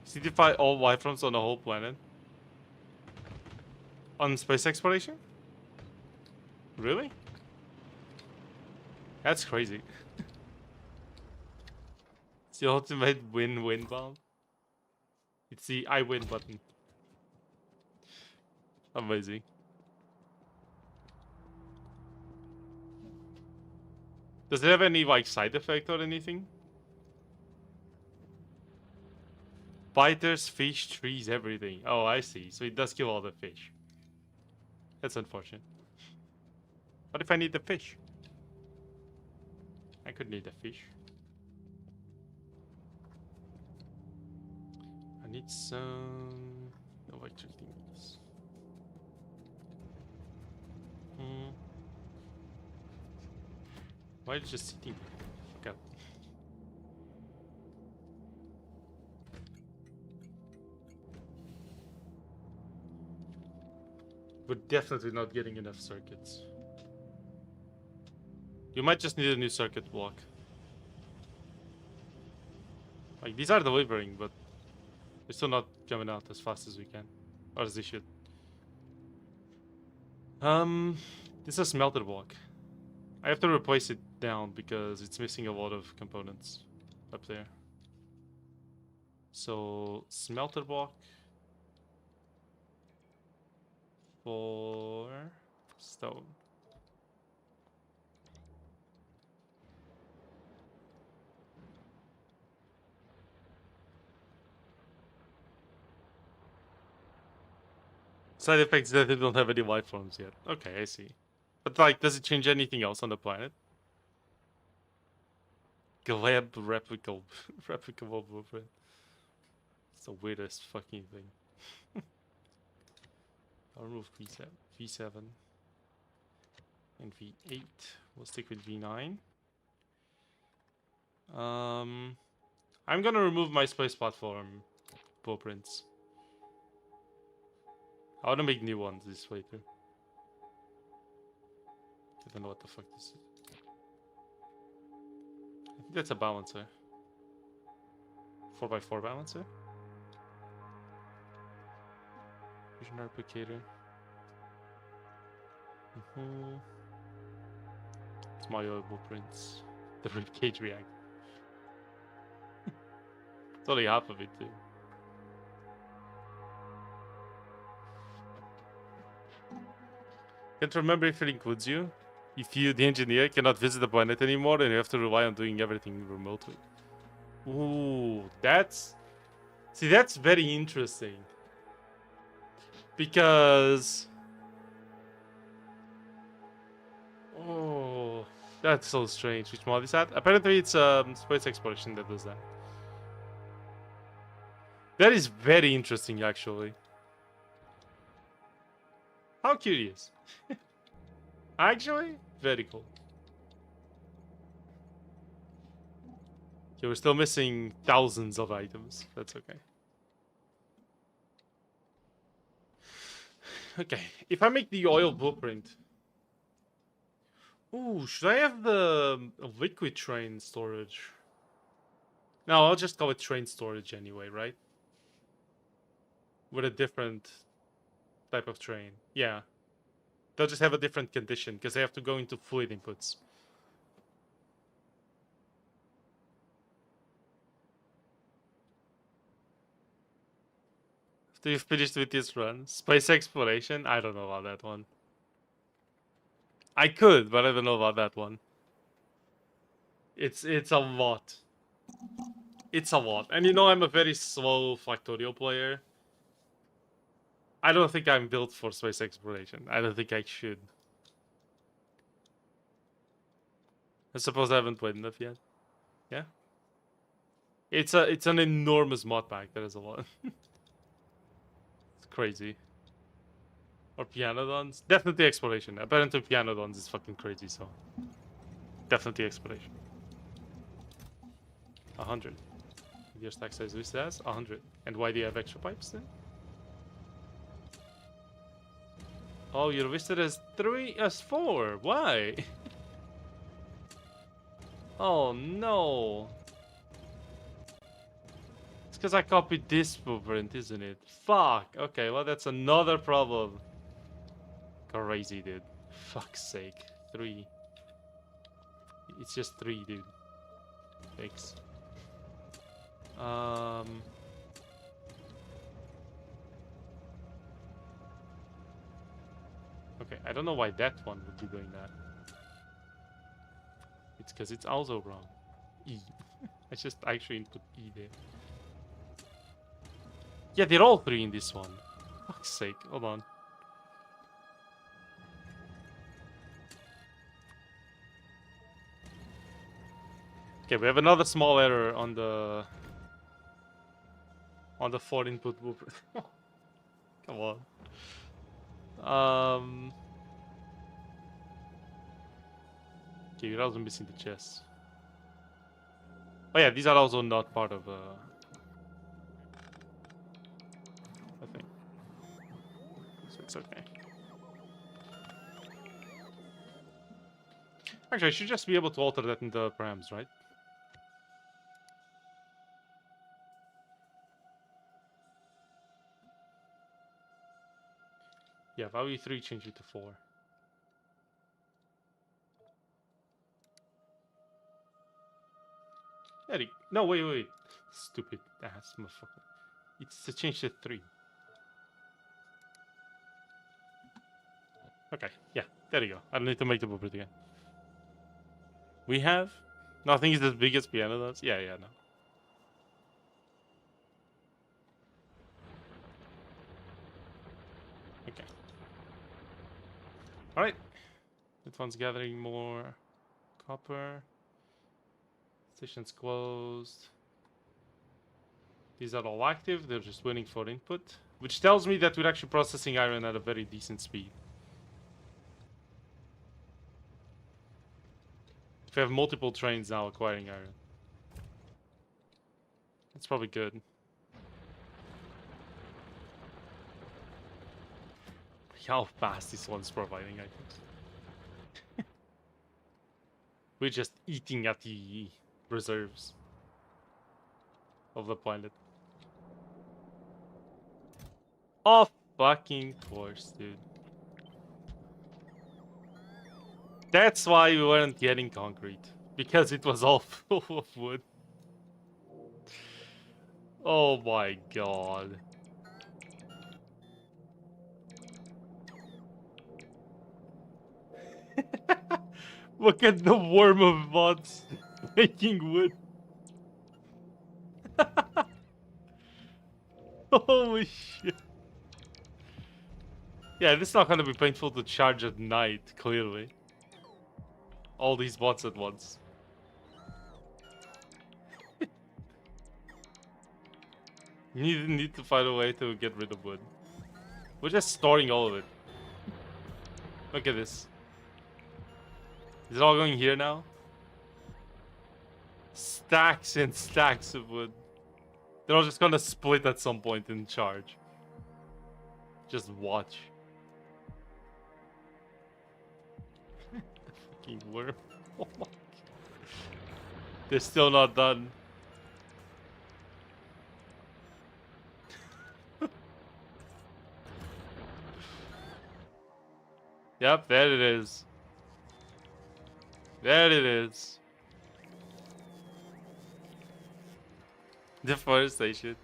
certify all life forms on the whole planet. On space exploration? Really? That's crazy. It's the ultimate win-win bomb. It's the I win button. Amazing. Does it have any like side effect or anything? Biters, fish, trees, everything. Oh, I see. So it does kill all the fish. That's unfortunate. What if I need the fish? I could need the fish. I need some electric thingies. Why is it just sitting there? Fuck up. We're definitely not getting enough circuits. You might just need a new circuit block. Like, these are delivering, but they're still not coming out as fast as we can. Or as they should. This is a smelter block. I have to replace it down because it's missing a lot of components up there. So, smelter block for stone. Side effects that they don't have any life forms yet. Okay, I see. But like, does it change anything else on the planet? Glab replicable blueprint. It's the weirdest fucking thing. I'll remove V7 and V8. We'll stick with V9. I'm gonna remove my space platform blueprints. I wanna make new ones this way too. I don't know what the fuck this is. I think that's a balancer. 4x4 balancer. Fusion replicator. It's my oil blueprints. The ribcage reactor. It's only half of it too. Can't remember if it includes you. If you, the engineer, cannot visit the planet anymore and you have to rely on doing everything remotely. Ooh, that's... See, that's very interesting. Because... Oh, that's so strange. Which mod is that? Apparently it's space exploration that does that. That is very interesting, actually. How curious. Actually, very cool. Okay, we're still missing thousands of items. That's okay. Okay, if I make the oil blueprint... Ooh, should I have the liquid train storage? No, I'll just call it train storage anyway, right? With a different type of train. Yeah. They'll just have a different condition because they have to go into fluid inputs. After you've finished with this run, space exploration? I don't know about that one. I could, but I don't know about that one. It's a lot. It's a lot. And you know I'm a very slow Factorio player. I don't think I'm built for space exploration. I don't think I should. I suppose I haven't played enough yet. Yeah? It's an enormous mod pack. That is a lot. It's crazy. Or Pianodons? Definitely exploration. Apparently Pianodons is fucking crazy, so... Definitely exploration. 100. Your stack size listed as 100. And why do you have extra pipes then? Oh, you're listed as 4. Why? Oh no. It's because I copied this blueprint, isn't it? Fuck. Okay, well that's another problem. Crazy, dude. Fuck's sake. 3. It's just 3, dude. Thanks. Okay, I don't know why that one would be doing that. It's because it's also wrong. E. I just actually input E there. Yeah, they're all 3 in this one. Fuck's sake. Hold on. Okay, we have another small error on the 4 input blueprint. Come on. Okay, you're also missing the chests. Oh yeah, these are also not part of I think. So it's okay. Actually, I should just be able to alter that in the params, right? Yeah, value 3, change it to 4. There no, wait. Stupid ass motherfucker. It's to change to 3. Okay, yeah, there you go. I don't need to make the blueprint again. We have? Nothing is as big as piano does? Yeah, no. Okay. Alright. That one's gathering more copper. Station's closed. These are all active. They're just waiting for input. Which tells me that we're actually processing iron at a very decent speed. If we have multiple trains now acquiring iron. That's probably good. How fast this one's providing items. We're just eating at the reserves of the planet. Of fucking course, dude. That's why we weren't getting concrete. Because it was all full of wood. Oh my god. Look at the worm of bots making wood. Holy shit. Yeah, this is not gonna be painful to charge at night, clearly. All these bots at once. Need to find a way to get rid of wood. We're just storing all of it. Look at this. Is it all going here now? Stacks and stacks of wood. They're all just gonna split at some point in charge. Just watch. The fucking worm. Oh my god. They're still not done. Yep, there it is. There it is. Deforestation.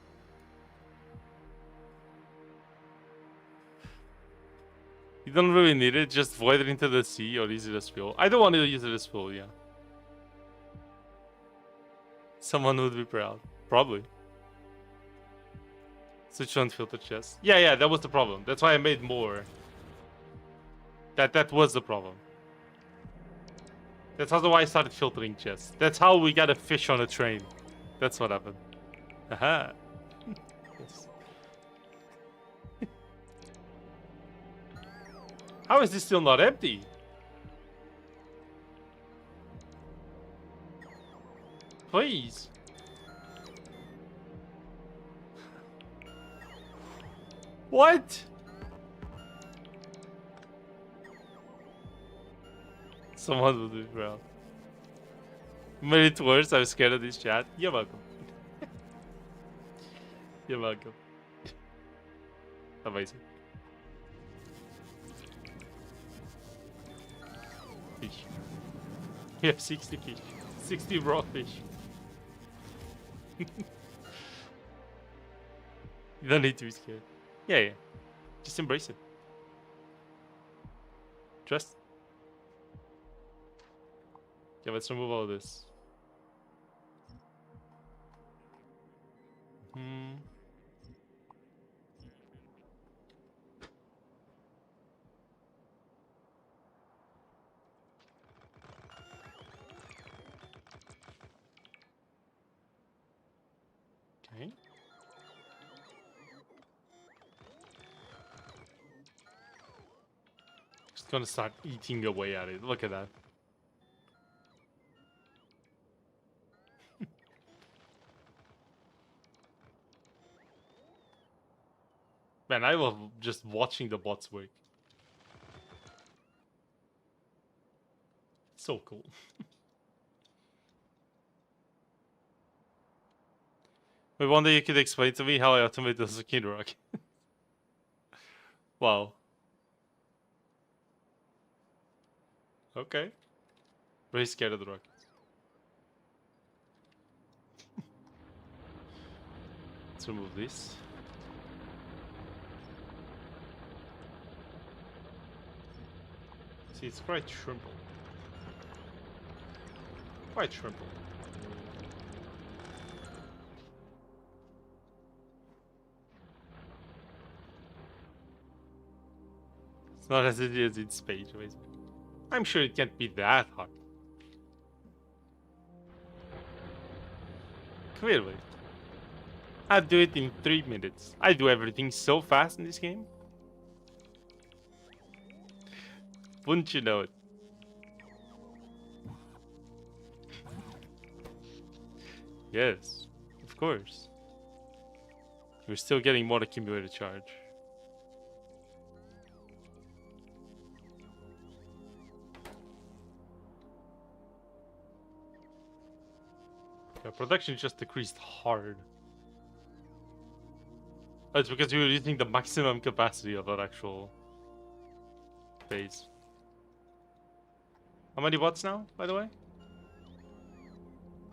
You don't really need it, just void it into the sea or use it as fuel. I don't want to use it as fuel, yeah. Someone would be proud. Probably. Switch on filter chest. Yeah, that was the problem. That's why I made more. That was the problem. That's also why I started filtering chests. That's how we got a fish on a train. That's what happened. Aha. Yes. How is this still not empty? Please. What? Someone will do it well. Made it worse. I'm scared of this chat. You're welcome. You're welcome. Amazing. Fish. You have 60 fish. 60 raw fish. You don't need to be scared. Yeah. Just embrace it. Trust. Okay, let's remove all of this. Okay. Just gonna start eating away at it. Look at that. Man, I love just watching the bots work. So cool. Wait, one day you could explain to me how I automate the zucchini rock. Wow. Okay. Very scared of the rockets. Let's remove this. See, it's quite shrimpable. Quite shrimpable. It's not as easy as in space, basically. I'm sure it can't be that hard. Clearly. I'd do it in 3 minutes. I do everything so fast in this game. Wouldn't you know it? Yes, of course. We're still getting more accumulated charge. Yeah, production just decreased hard. Oh, it's because we were using the maximum capacity of our actual base. How many bots now, by the way?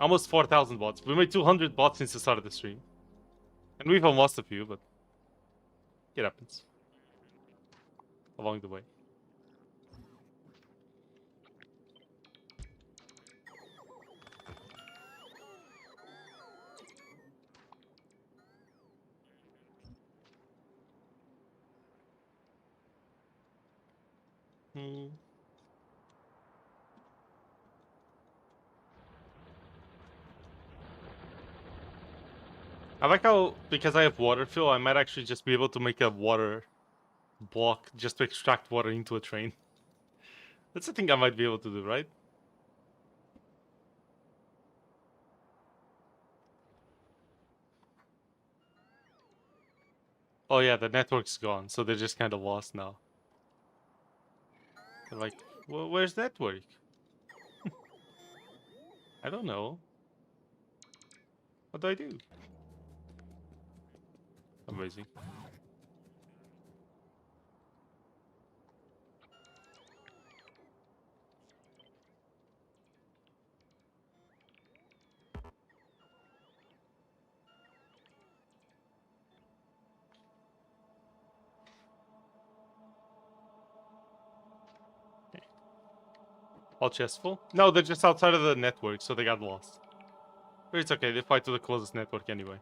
Almost 4,000 bots. We made 200 bots since the start of the stream. And we've lost a few, but it happens. Along the way. I like how, because I have water fill, I might actually just be able to make a water block just to extract water into a train. That's the thing I might be able to do, right? Oh yeah, the network's gone, so they're just kind of lost now. They're like, well, where's network? I don't know. What do I do? Amazing. All chests full? No, they're just outside of the network, so they got lost. But it's okay, they fly to the closest network anyway.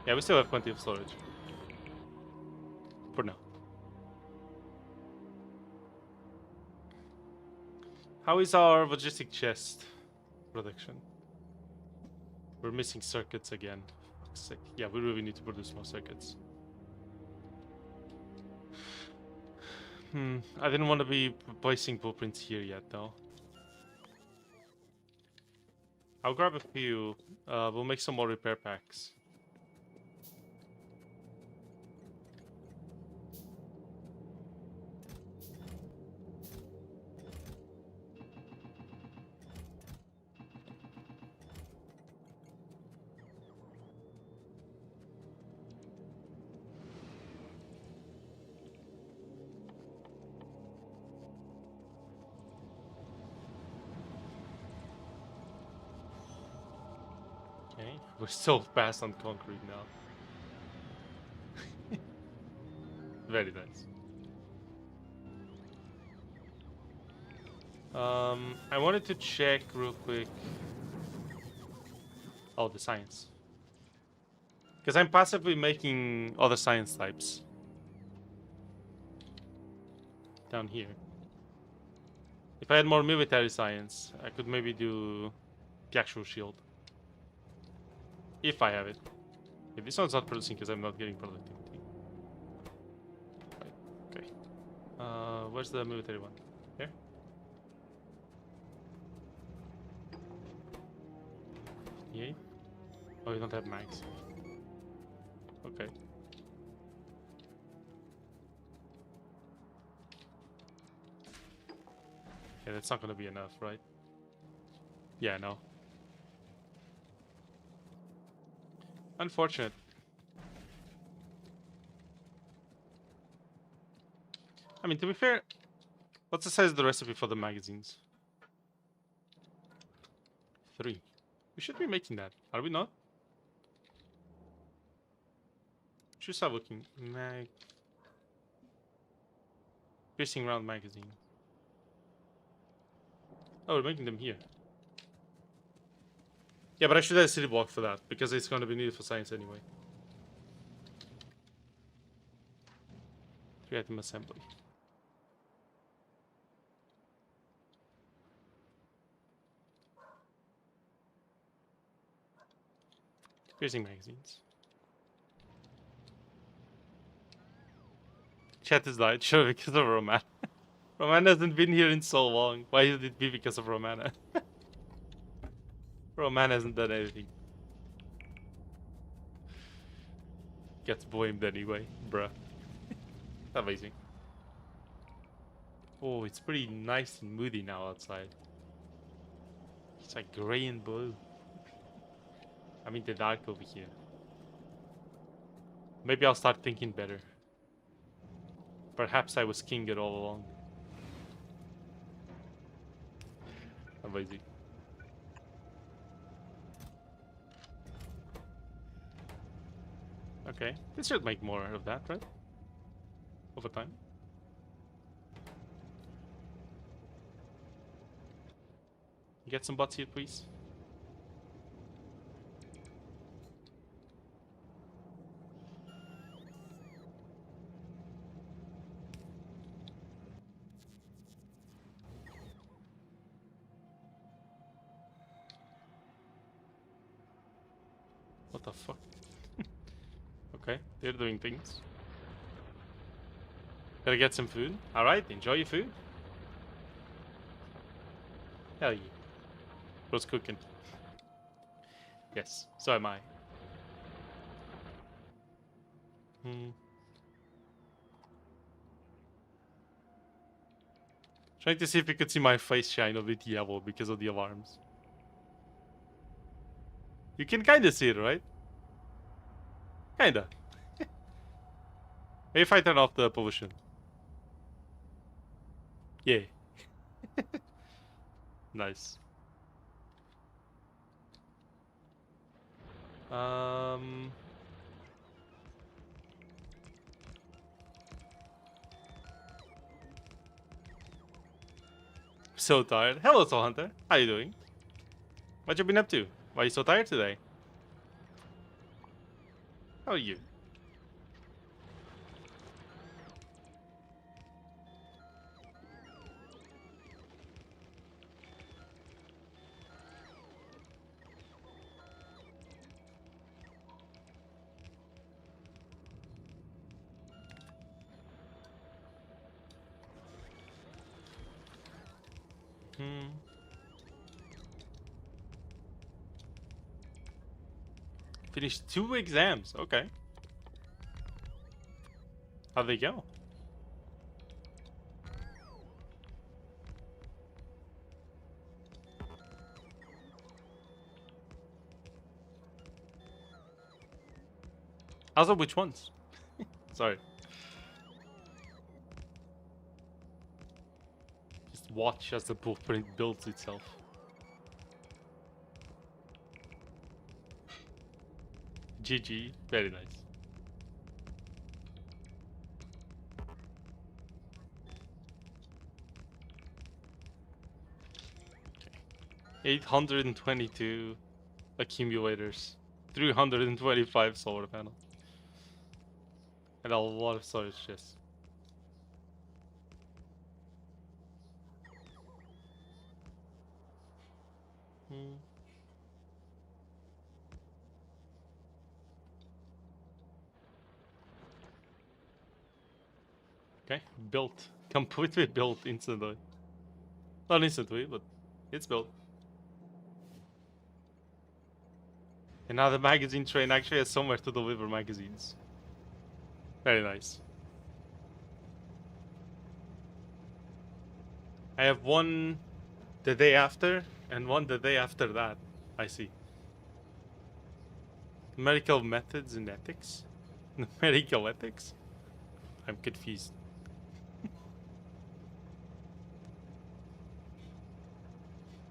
Yeah, we still have plenty of storage. For now. How is our logistic chest production? We're missing circuits again. Yeah, we really need to produce more circuits. I didn't want to be placing blueprints here yet, though. I'll grab a few. We'll make some more repair packs. Okay, we're so fast on concrete now. Very nice. I wanted to check real quick. Oh, the science. Because I'm passively making other science types. Down here. If I had more military science, I could maybe do the actual shield. If I have it. Okay, this one's not producing because I'm not getting productivity. Right, okay. Where's the military one? Here? Yay. Oh, you don't have mags. Okay. Yeah, that's not gonna be enough, right? Yeah, no. Unfortunate. I mean, to be fair, what's the size of the recipe for the magazines? 3. We should be making that, are we not? Should start looking. Piercing round magazine. Oh, we're making them here. Yeah, but I should have a city block for that, because it's going to be needed for science anyway. 3-item assembly. Piercing magazines. Chat is died, sure, because of Roman. Roman hasn't been here in so long. Why did it be because of Romana? Roman hasn't done anything. Gets blamed anyway, bruh. Amazing. Oh, it's pretty nice and moody now outside. It's like grey and blue. I'm in the dark over here. Maybe I'll start thinking better. Perhaps I was king it all along. Amazing. Okay, this should make more of that, right? Over time. Get some bots here, please. What the fuck? Okay, they're doing things. Gotta get some food. Alright, enjoy your food. Hell yeah. Bro's cooking. Yes, so am I. Trying to see if you could see my face shine a bit yellow because of the alarms. You can kinda see it, right? Kinda. Maybe if I turn off the pollution. Yeah. Nice. So tired. Hello, Soul Hunter. How you doing? What you been up to? Why are you so tired today? How are you? Finished 2 exams. Okay. How'd they go? Also, which ones? Sorry. Just watch as the blueprint builds itself. GG. Very nice. Okay. 822 accumulators. 325 solar panels. And a lot of storage chests. Okay, built. Completely built instantly. Not instantly, but it's built. And now the magazine train actually has somewhere to deliver magazines. Very nice. I have one the day after and one the day after that. I see. Medical methods and ethics? Medical ethics? I'm confused.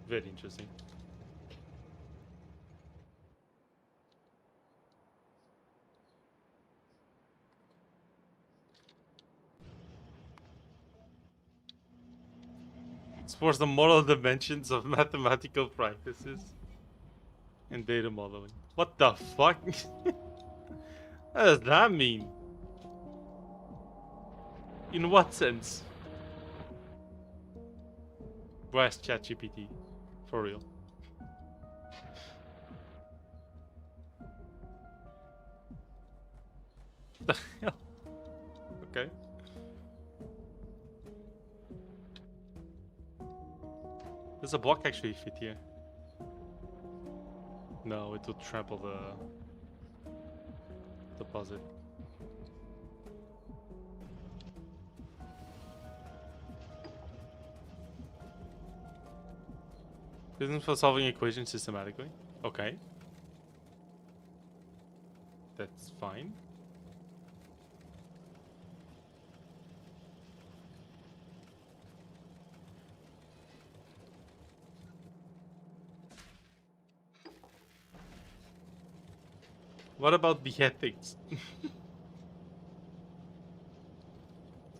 Very interesting. Explores the moral dimensions of mathematical practices and data modeling. What the fuck? What does that mean? In what sense? Where's ChatGPT? For real. The hell? Okay. Does a block actually fit here? No, it would trample the deposit. Isn't for solving equations systematically? Okay. That's fine. What about the ethics?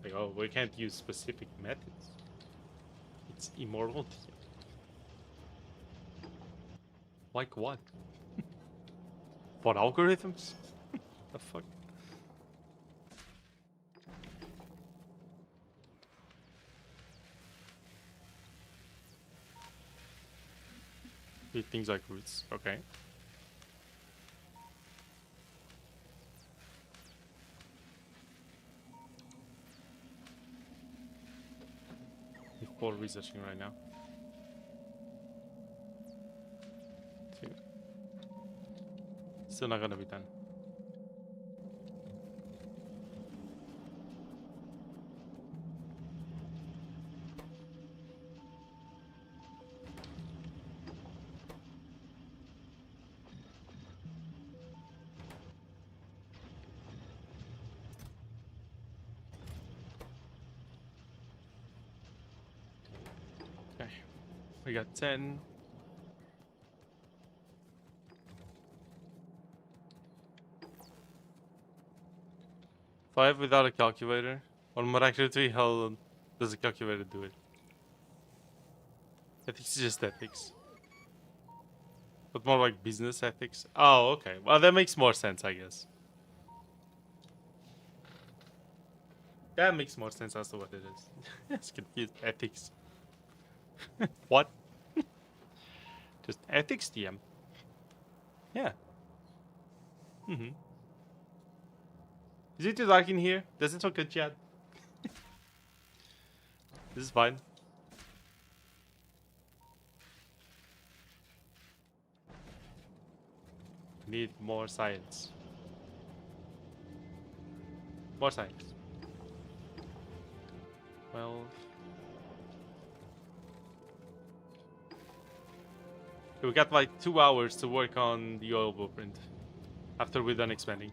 Like, oh, we can't use specific methods. It's immortal. Like what? For algorithms? The fuck? Things like roots. Okay. Before researching right now. 2. Still not gonna be done. Okay. We got 10. Five without a calculator. One more activity, how does a calculator do it? Ethics is just ethics. But more like business ethics. Oh, okay. Well, that makes more sense, I guess. That makes more sense as to what it is. It's confused. Ethics. What? Just ethics, DM. Yeah. Mm-hmm. Is it too dark in here? Does it look good, Chad? This is fine. Need more science. More science. Well, we got like 2 hours to work on the oil blueprint after we're done expanding.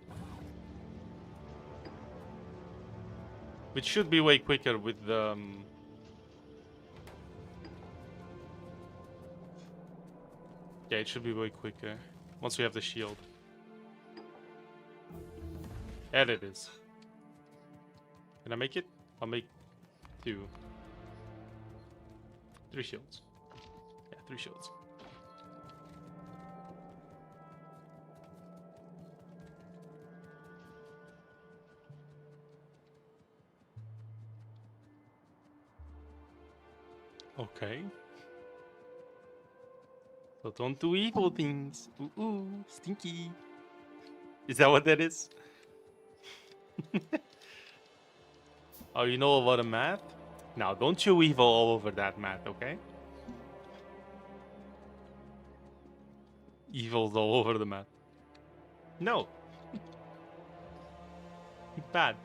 Which should be way quicker with the... yeah, it should be way quicker once we have the shield. And it is. Can I make it? I'll make 2. 3 shields. Yeah, 3 shields. Okay. So don't do evil things. Ooh, ooh, stinky. Is that what that is? Oh, you know about a math? Now, don't you evil all over that math, okay? Evil's all over the map. No. Bad.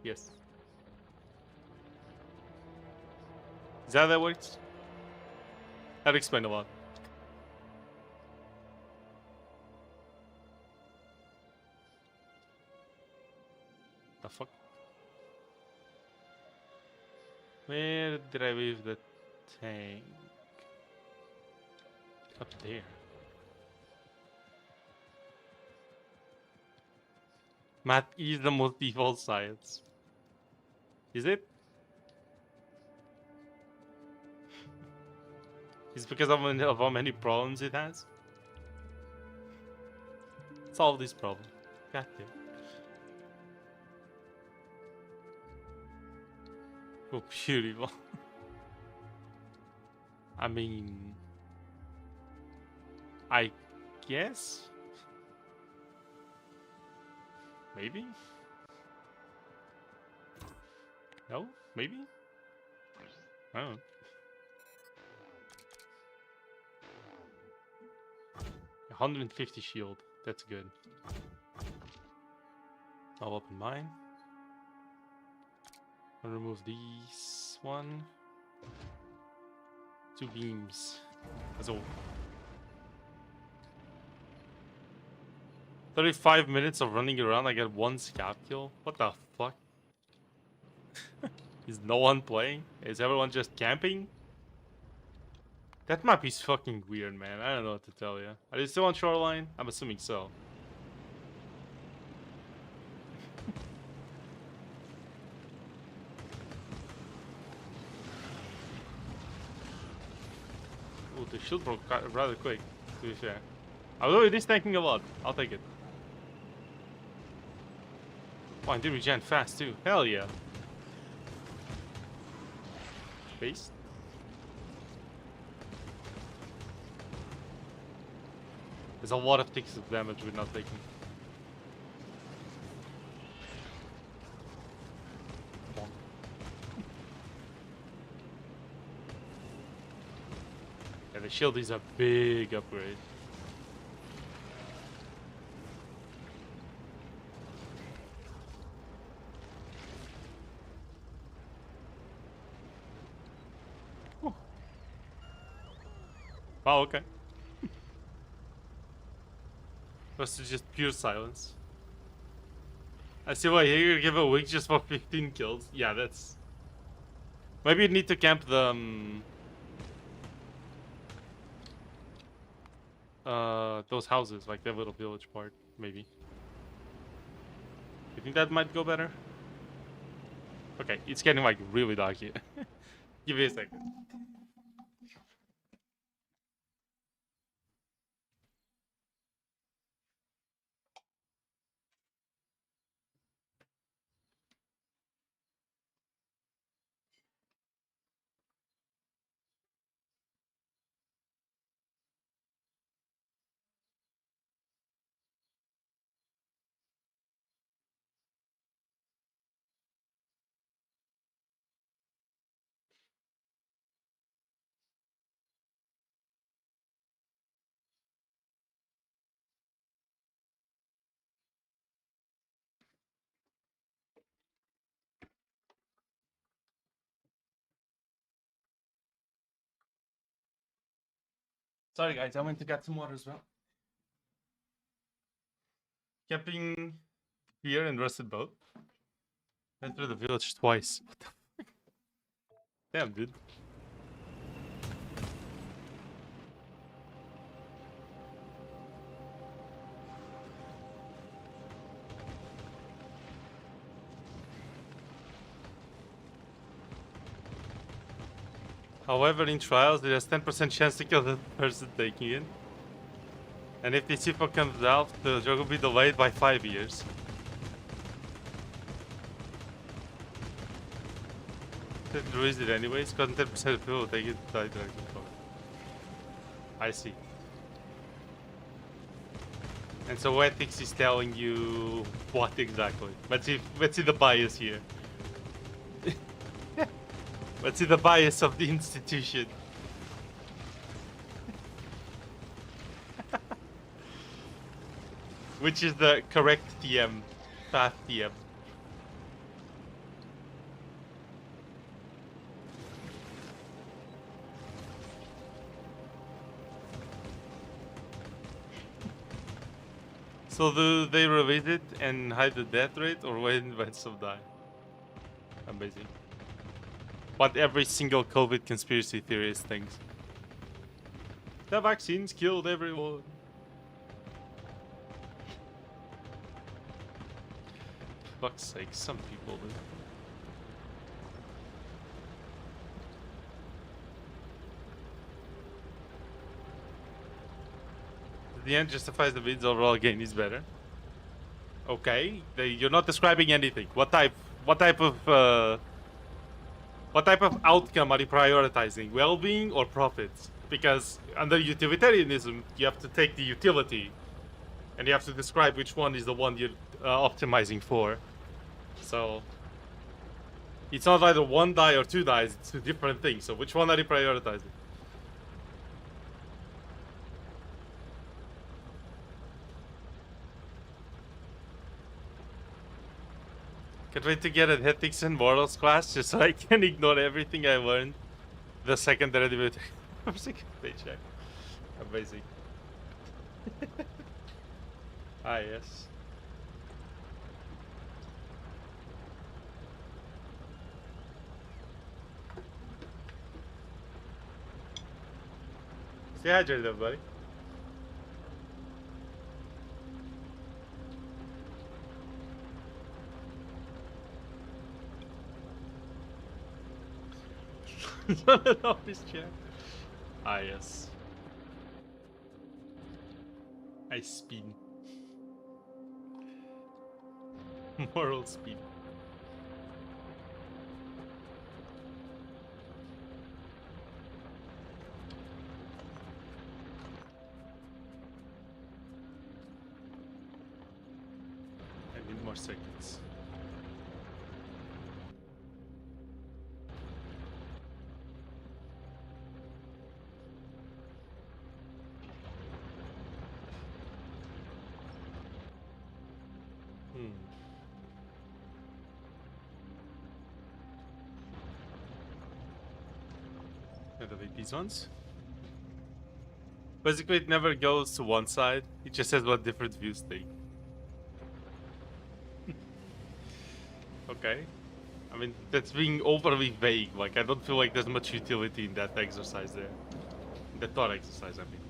Yes. Is that how that works? That explains a lot. The fuck? Where did I leave the tank? Up there. Math is the most default science. Is it? Is it because of how many problems it has? Solve this problem. God damn. Oh, beautiful. I mean... I guess? Maybe? No? Maybe? I don't know. 150 shield. That's good. I'll open mine. I'll remove these one. 2 beams. That's all. 35 minutes of running around, I get 1 scav kill? What the fuck? Is no one playing? Is everyone just camping? That map is fucking weird, man. I don't know what to tell you. Are they still on shoreline? I'm assuming so. Oh, the shield broke rather quick, to be fair. Although it is tanking a lot. I'll take it. Oh, and did regen fast too. Hell yeah. Base. There's a lot of ticks of damage we're not taking. Yeah, the shield is a big upgrade. Whew. Oh, okay. That's just pure silence. I see why you give a week just for 15 kills. Yeah, that's... Maybe you need to camp the... those houses, like that little village part, maybe. You think that might go better? Okay, it's getting like really darky. Give me a second. Sorry guys, I went to get some water as well. Camping here in Rusted Boat. Went through the village twice. What the fuck? Damn, dude. However, in trials, there's 10% chance to kill the person taking it. And if the CIFO comes out, the job will be delayed by 5 years. Didn't release it anyways, because 10% of people will take it directly from it. I see. And so ethics is telling you what exactly? Let's see the bias here. Let's see the bias of the institution. Which is the correct TM, path TM. So do they release it and hide the death rate, or when some die? Amazing. What every single COVID conspiracy theorist thinks. The vaccines killed everyone. For fuck's sake, some people do. The end justifies the means. Overall gain is better. Okay, you're not describing anything. What type of outcome are you prioritizing? Well-being or profits? Because under utilitarianism, you have to take the utility, and you have to describe which one is the one you're optimizing for. So it's not either one die or two dies. It's two different things. So which one are you prioritizing? Can't wait to get an ethics and morals class just so I can ignore everything I learned the second that I do it. I'm sick of paycheck. Amazing. Ah, yes. Stay hydrated, everybody. Off his chair. Ah, yes. I spin. Moral spin. I need more seconds. Delete these ones. Basically, it never goes to one side. It just says what different views take. Okay. I mean, that's being overly vague. Like, I don't feel like there's much utility in that exercise there. The thought exercise, I mean.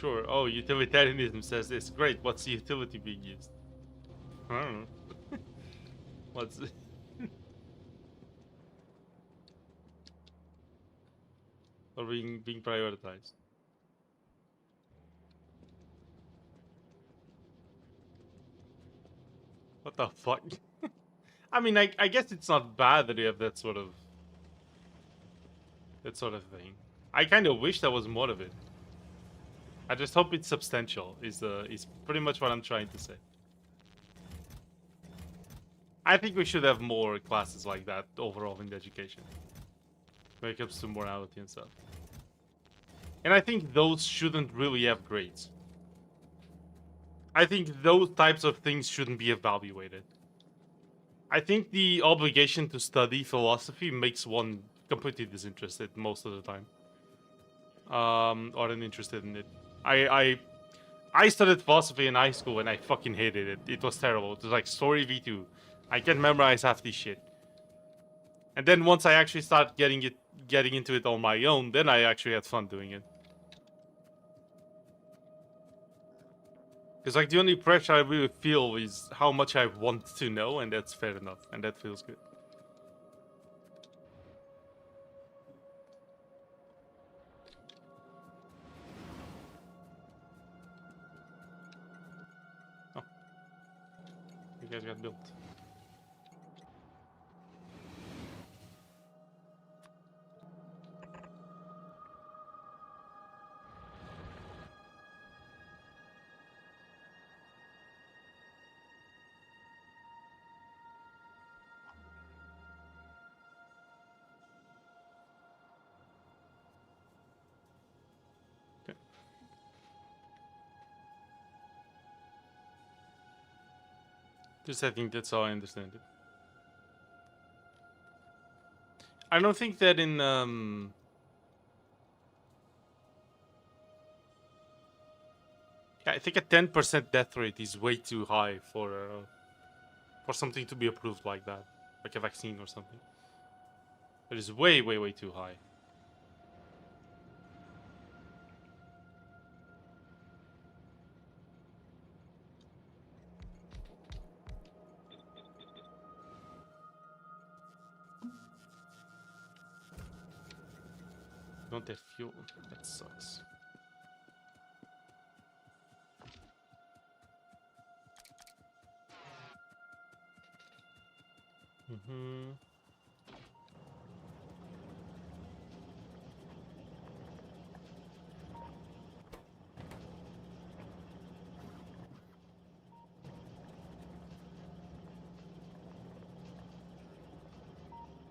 Sure. Oh, utilitarianism says this. Great. What's the utility being used? I don't know. What's it? Or being prioritized? What the fuck? I mean, I guess it's not bad that you have that sort of thing. I kind of wish there was more of it. I just hope it's substantial. Is pretty much what I'm trying to say. I think we should have more classes like that overall in the education. When it comes to morality and stuff. And I think those shouldn't really have grades. I think those types of things shouldn't be evaluated. I think the obligation to study philosophy makes one completely disinterested most of the time. Or uninterested in it. I studied philosophy in high school and I fucking hated it. It was terrible. It was like story V2. I can't memorize half this shit. And then once I actually start getting into it on my own, then I actually had fun doing it. Because like the only pressure I really feel is how much I want to know, and that's fair enough, and that feels good. Oh, you guys got built. Okay. Just I think that's how I understand it. I don't think that in yeah, I think a 10% death rate is way too high for something to be approved like that, like a vaccine or something. It is way, way, way too high. Don't have fuel. That sucks. Mm-hmm.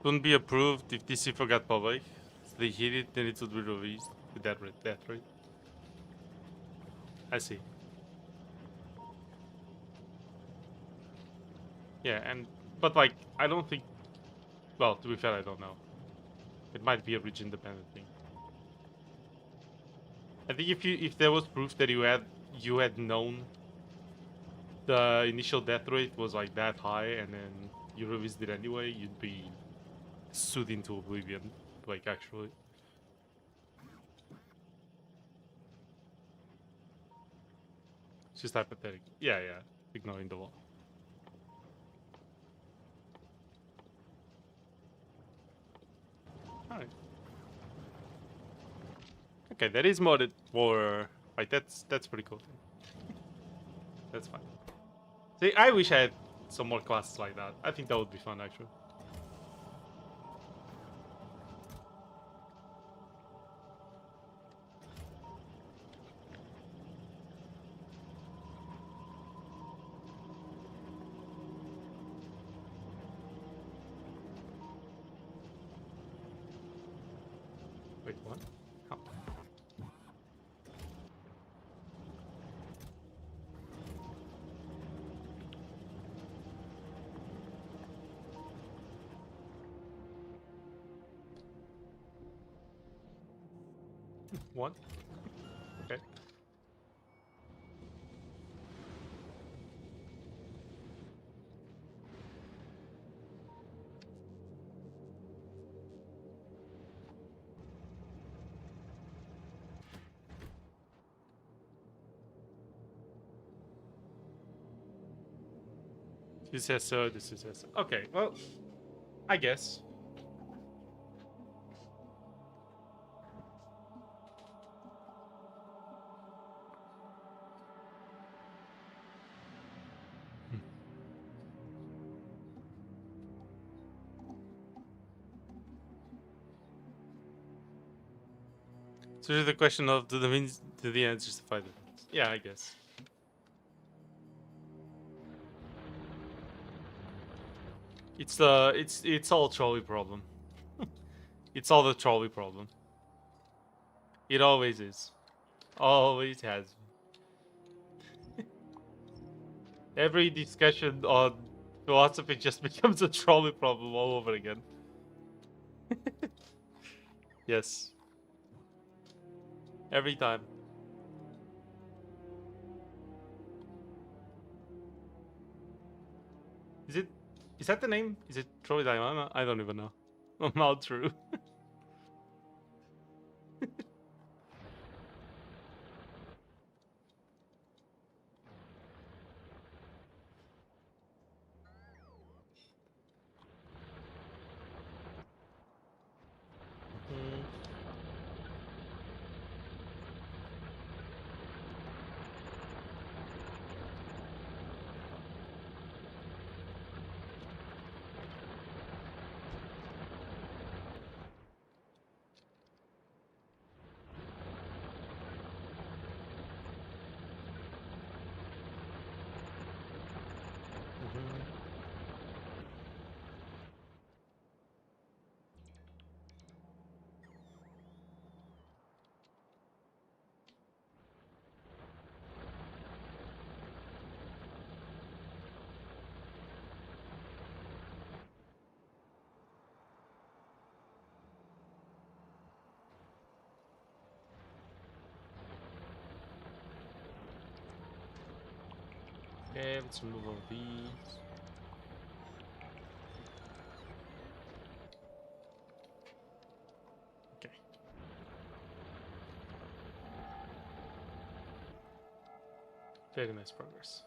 Couldn't be approved if this info got public. If they hit it, then it would be released with that death rate. I see. Yeah, and but like I don't think. Well, to be fair, I don't know. It might be a region dependent thing. I think if there was proof that you had known the initial death rate was like that high, and then you released it anyway, you'd be sued into oblivion. Like actually. It's just hypothetical. Yeah, yeah. Ignoring the law. Alright. Okay, that is more like that's pretty cool. That's fine. See, I wish I had some more classes like that. I think that would be fun actually. Wait, what? How? What? Okay. She says so, this is says so. Okay, well, I guess. So it's the question of do the ends justify the means? Yeah, I guess. It's all trolley problem. It's all the trolley problem. It always is. Always has. Every discussion on WhatsApp, it just becomes a trolley problem all over again. Yes. Every time. Is that the name? Is it Trolley Dilemma? I don't even know. I'm not true. Okay, let's remove all these. Okay. Very nice progress.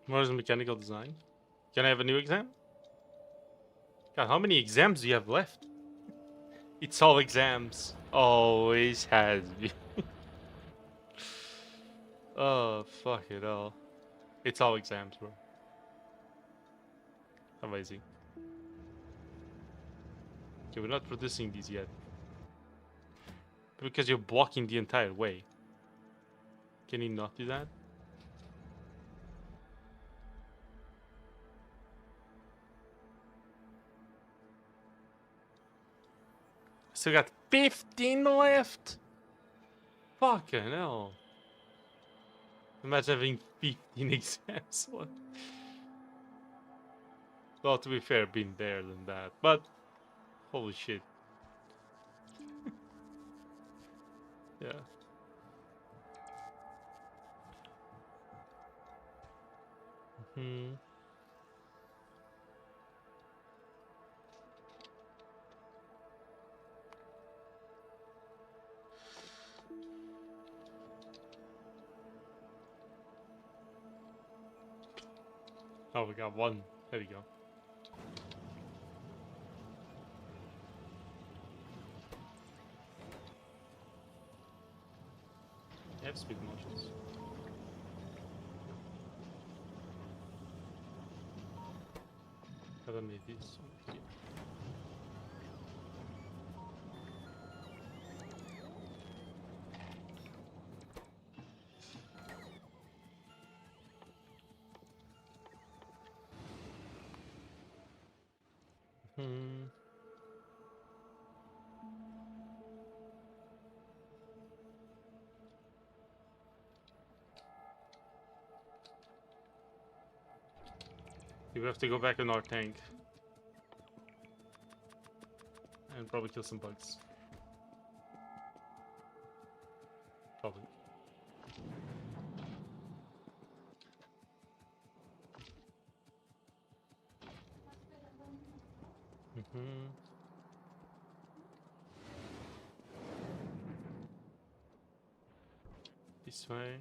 Where's the mechanical design? Can I have a new exam? God, how many exams do you have left? It's all exams. Always has been. Oh, fuck it all. It's all exams, bro. Amazing. Okay, we're not producing these yet. Because you're blocking the entire way. Can you not do that? Still got 15 left? Fucking hell. Imagine having 15 exams. What? Well, to be fair, been there than that. But, holy shit. Yeah. Hmm. Oh, we got one. There we go. I have speed motions. I don't need these. Hmm. You have to go back in our tank. And probably kill some bugs. Probably. Mm-hmm. This way.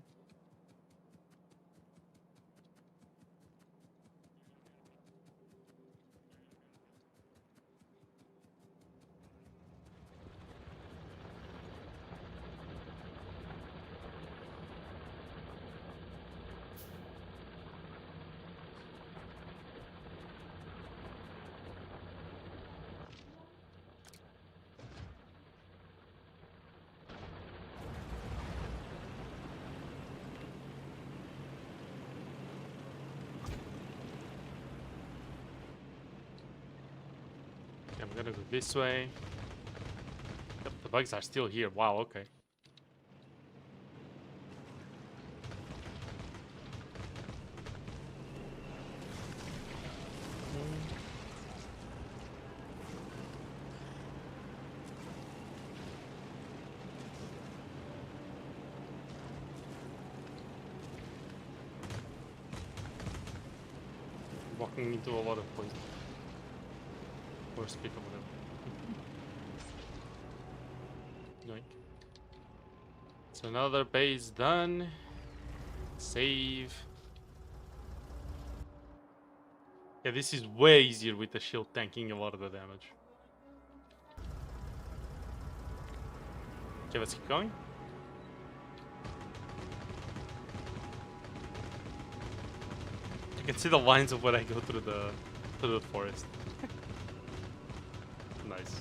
I'm gonna go this way. Yep. bugs are still here. Wow, okay. Walking into a lot of poison. Or speak of whatever. Yoink. So another base done. Save. Yeah, this is way easier with the shield tanking a lot of the damage. Okay, let's keep going. You can see the lines of when I go through the forest. Nice.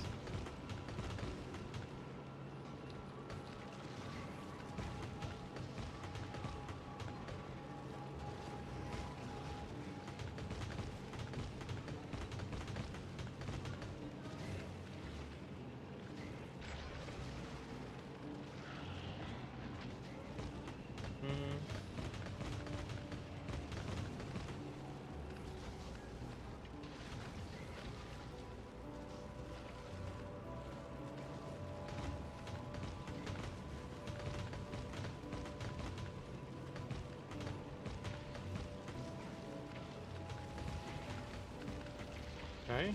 Okay.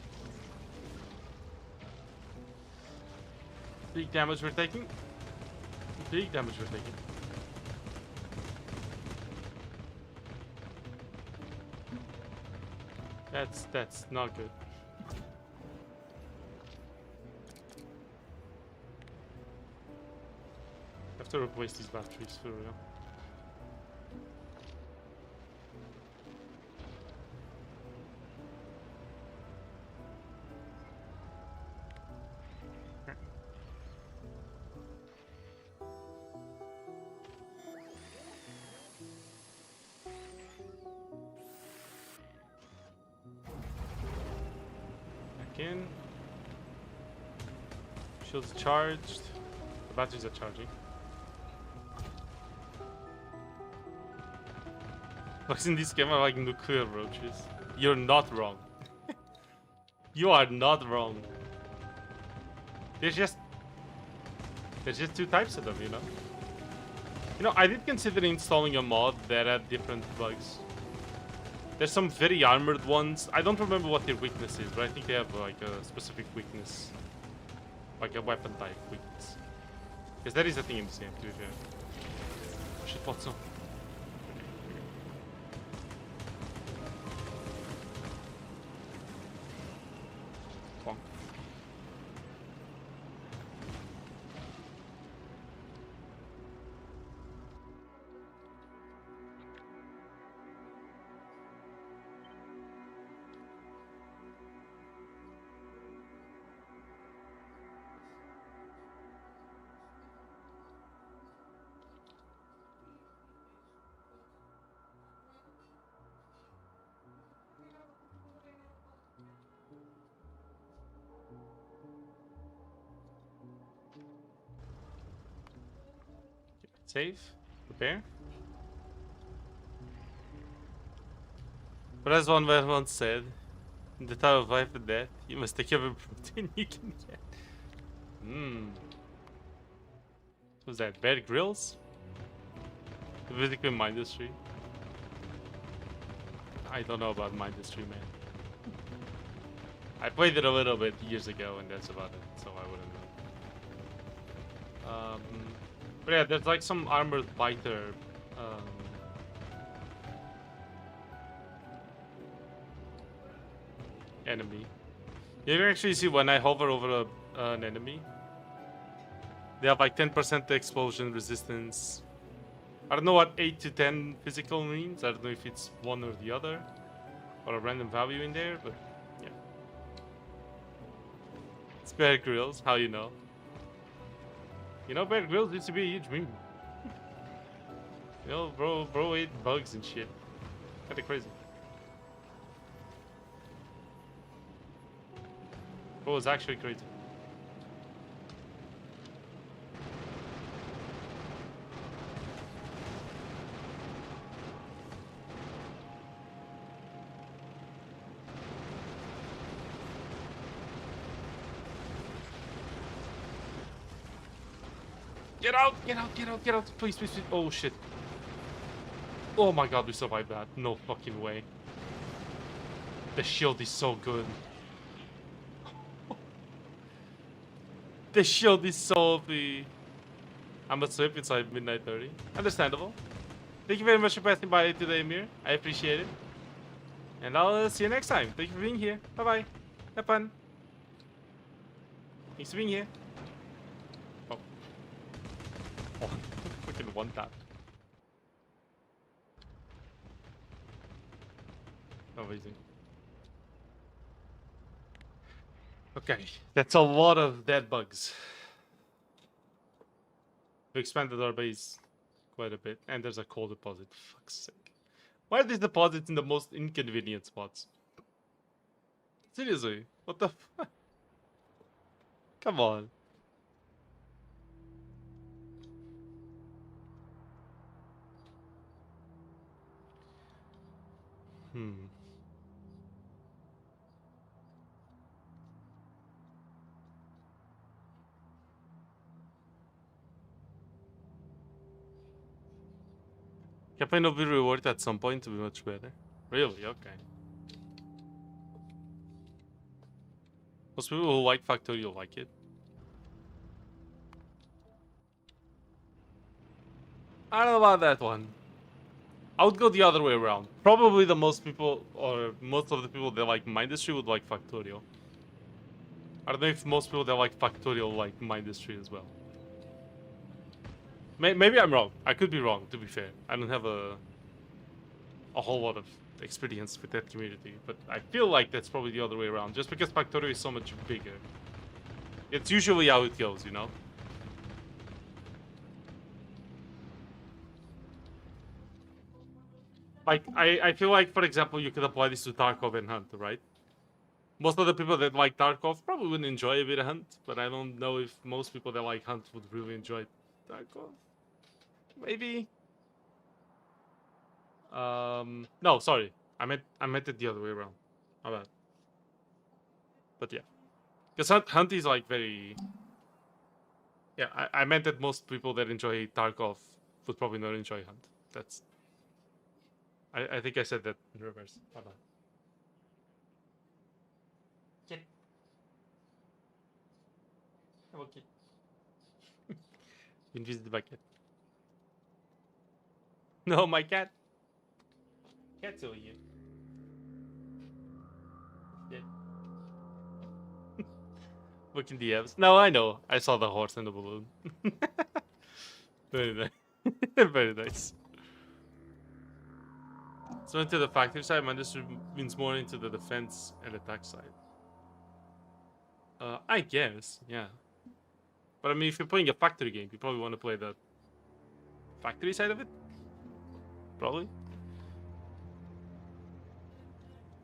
Big damage we're taking. Big damage we're taking. That's not good. I have to replace these batteries for real. In. Shields charged. The batteries are charging. Bugs in this game are like nuclear roaches. You're not wrong. You are not wrong. There's just two types of them, you know? You know, I did consider installing a mod that had different bugs. There's some very armored ones. I don't remember what their weakness is, but I think they have like a specific weakness. Like a weapon type weakness. Because that is a thing in this game, to be fair. Oh shit, what's up? Bonk. Save. Prepare. But as one man once said, in the time of life and death, you must take every protein you can get. Who's that? Bear Grylls? The Physical Mindustry? I don't know about Mindustry, man. I played it a little bit years ago, and that's about it, so I wouldn't know. But yeah, there's like some armored biter. Enemy. You can actually see when I hover over an enemy, they have like 10% explosion resistance. I don't know what 8 to 10 physical means. I don't know if it's one or the other, or a random value in there, but yeah. It's Bear Grylls, how you know? You know, Bear Grylls used to be a huge meme. You know, bro ate bugs and shit. Kinda crazy. Bro was actually crazy. Get out! Get out! Get out! Get out! Please, please, please. Oh shit. Oh my god, we survived that. No fucking way. The shield is so good. The shield is so OP. I'm asleep inside midnight 30. Understandable. Thank you very much for passing by today, Amir. I appreciate it. And I'll see you next time. Thank you for being here. Bye-bye. Have fun. Thanks for being here. Oh. Oh, freaking one tap. Amazing. Okay, that's a lot of dead bugs. We expanded our base quite a bit, and there's a coal deposit. Fuck's sake. Why are these deposits in the most inconvenient spots? Seriously, what the fuck? Come on. Campaign will be rewarded at some point to be much better. Really? Okay. Most people who like Factorio like it. I don't know about that one. I would go the other way around. Probably the most people, or most of the people that like Mindustry would like Factorio. I don't know if most people that like Factorio like Mindustry as well. Maybe I'm wrong. I could be wrong, to be fair. I don't have a whole lot of experience with that community, but I feel like that's probably the other way around, just because Factorio is so much bigger. It's usually how it goes, you know? Like, I feel like, for example, you could apply this to Tarkov and Hunt, right? Most of the people that like Tarkov probably wouldn't enjoy a bit of Hunt, but I don't know if most people that like Hunt would really enjoy Tarkov. Maybe. No, sorry. I meant it the other way around. My bad. But yeah. Because Hunt is like very... Yeah, I meant that most people that enjoy Tarkov would probably not enjoy Hunt. That's... I think I said that in reverse. My bad. Kid. Hello, kid. You visited my cat. No, my cat. Cat's over here. Yeah. Look in DMs. No, I know. I saw the horse and the balloon. Very nice. Very nice. So into the factory side, Mandus means more into the defense and attack side. I guess, yeah. But I mean, if you're playing a factory game, you probably want to play the factory side of it. Probably.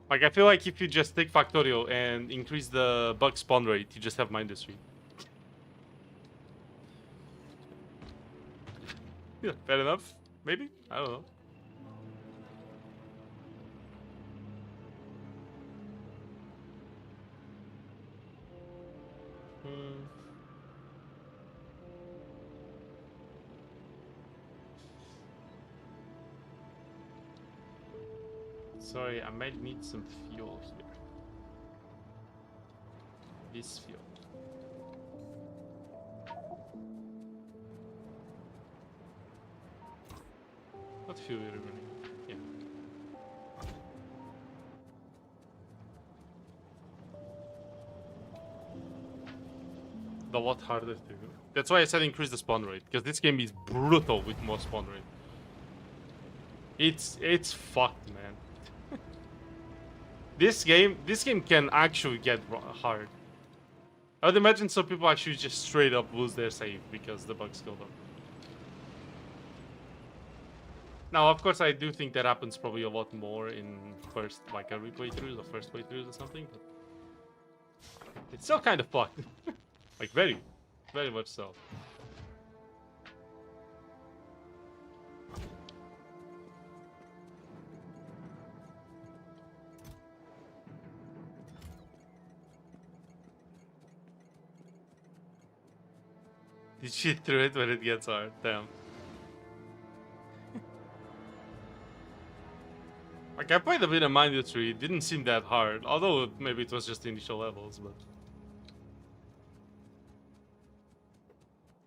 Like, I feel like if you just take Factorio and increase the bug spawn rate, you just have Mindustry. Yeah, fair enough. Maybe? I don't know. Sorry, I might need some fuel here. This fuel. What fuel are you running? Yeah. A lot harder to do. That's why I said increase the spawn rate, because this game is brutal with more spawn rate. It's fucked, man. This game can actually get hard. I would imagine some people actually just straight up lose their save because the bugs go down. Now, of course, I do think that happens probably a lot more in first, like early playthroughs or first playthroughs or something, but it's still kind of fucked. Like very much so. You cheat through it when it gets hard. Damn. Like, I played a bit of Industry. It didn't seem that hard. Although, maybe it was just the initial levels, but...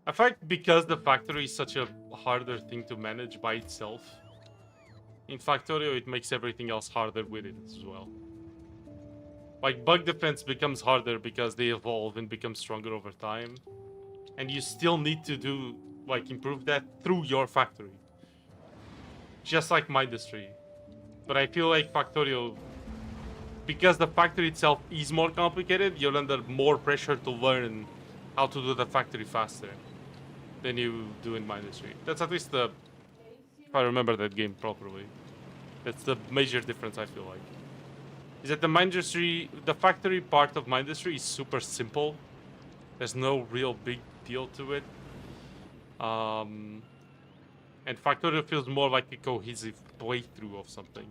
I feel like because the factory is such a harder thing to manage by itself, in Factorio it makes everything else harder with it as well. Like, bug defense becomes harder because they evolve and become stronger over time. And you still need to do, like, improve that through your factory. Just like Industry. But I feel like Factorio, because the factory itself is more complicated, you're under more pressure to learn how to do the factory faster than you do in Industry. That's at least the... if I remember that game properly. That's the major difference, I feel like. Is that the Industry, the factory part of Industry is super simple. There's no real big deal to it. And Factorio feels more like a cohesive playthrough of something.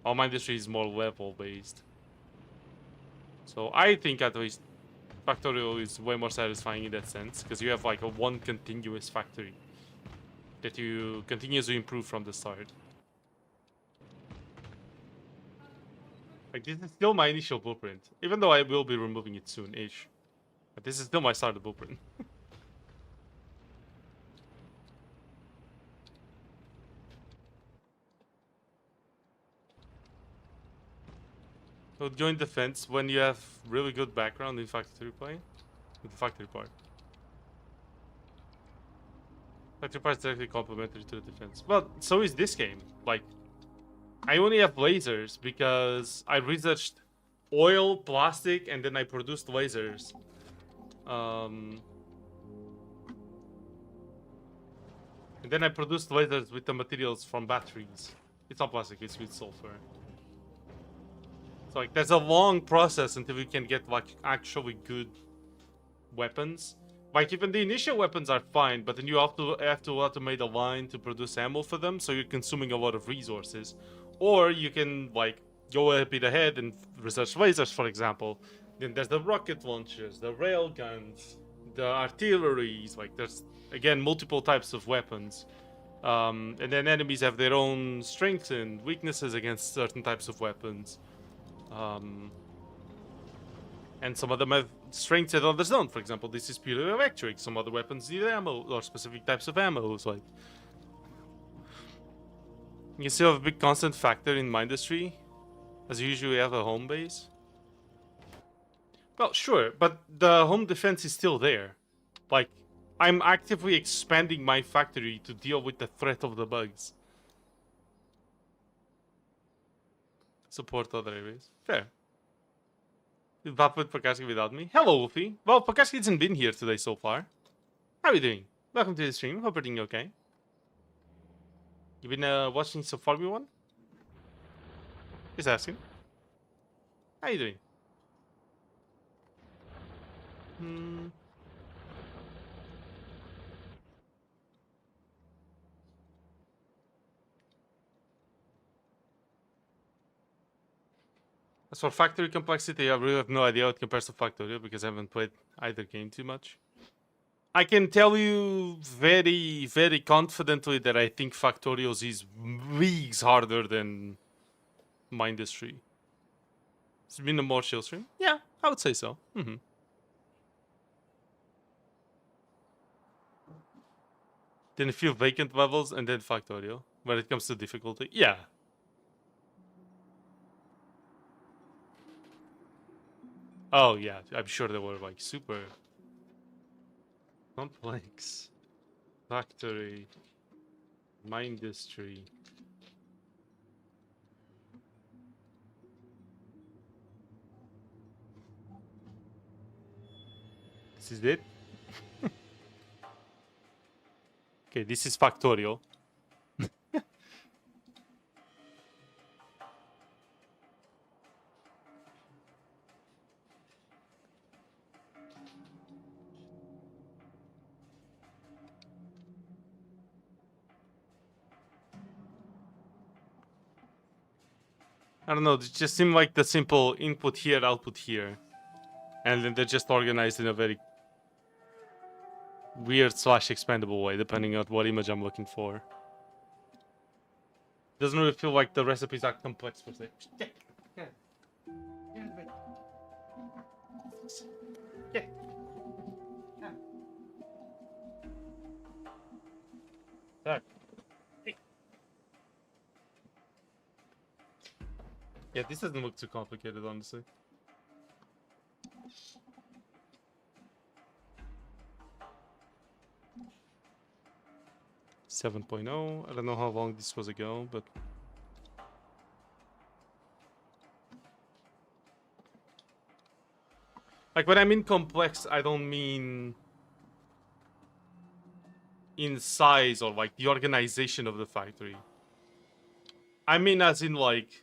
While Industry is more level based. So I think at least Factorio is way more satisfying in that sense, because you have like a one continuous factory that you continuously improve from the start. Like, this is still my initial blueprint, even though I will be removing it soon-ish. But this is still my starter blueprint. So join defense when you have really good background in factory play, with the factory part. Factory part is directly complementary to the defense. Well, so is this game. Like, I only have lasers because I researched oil, plastic, and then I produced lasers. And then I produced lasers with the materials from batteries. It's not plastic, it's with sulfur. So, like, there's a long process until we can get, like, actually good weapons. Like, even the initial weapons are fine, but then you have to automate a line to produce ammo for them, so you're consuming a lot of resources. Or you can, like, go a bit ahead and research lasers, for example. Then there's the rocket launchers, the rail guns, the artilleries. Like, there's, again, multiple types of weapons. And then enemies have their own strengths and weaknesses against certain types of weapons. And some of them have strengths that others don't. For example, this is purely electric. Some other weapons need ammo, or specific types of ammo. Like, you still have a big constant factor in Industry, as you usually have a home base. Well, sure, but the home defense is still there. Like, I'm actively expanding my factory to deal with the threat of the bugs. Support other areas. Fair. You bop with Pakaski without me? Hello, Wolfie. Well, Pakaski hasn't been here today so far. How are you doing? Welcome to the stream. Hope you're doing okay. You been watching so far, everyone? Just asking. How you doing? As for factory complexity, I really have no idea how it compares to Factorio because I haven't played either game too much. I can tell you very, very confidently that I think Factorio's is leagues harder than Industry. It's been a more chill stream? Yeah, I would say so. Then a few vacant levels and then Factorio. When it comes to difficulty, yeah. Oh yeah, I'm sure they were like super complex. Factory, Industry. This is it. Okay, this is Factorio. I don't know, it just seemed like the simple input here, output here. And then they're just organized in a very... weird slash expandable way, depending on what image I'm looking for. Doesn't really feel like the recipes are complex per se. Yeah. Yeah. Yeah. Yeah, this doesn't look too complicated, honestly. 7.0. I don't know how long this was ago, but like when I mean complex, I don't mean in size or like the organization of the factory. I mean as in like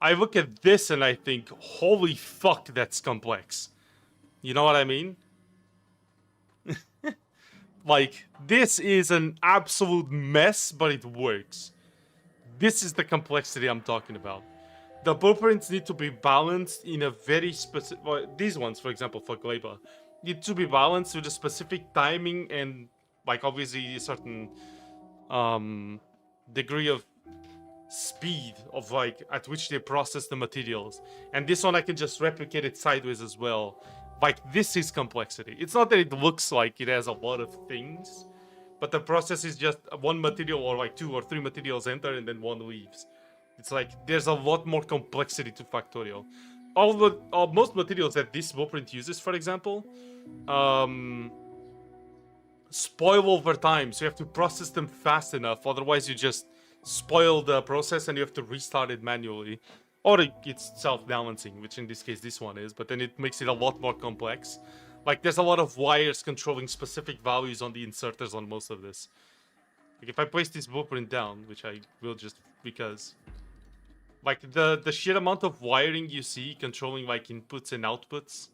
I look at this and I think, holy fuck, that's complex. You know what I mean? Like, this is an absolute mess, but it works. This is the complexity I'm talking about. The blueprints need to be balanced in a very specific... Well, these ones, for example, for Gleba, need to be balanced with a specific timing and, like, obviously a certain degree of speed of, like, at which they process the materials. And this one, I can just replicate it sideways as well. Like, this is complexity. It's not that it looks like it has a lot of things, but the process is just one material or like 2 or 3 materials enter and then one leaves. It's like there's a lot more complexity to Factorio. Most materials that this blueprint uses, for example, spoil over time, so you have to process them fast enough, otherwise you just spoil the process and you have to restart it manually. Or it's self-balancing, which in this case this one is, but then it makes it a lot more complex. Like, there's a lot of wires controlling specific values on the inserters on most of this. Like, if I place this blueprint down, which I will just because... Like, the sheer amount of wiring you see controlling, like, inputs and outputs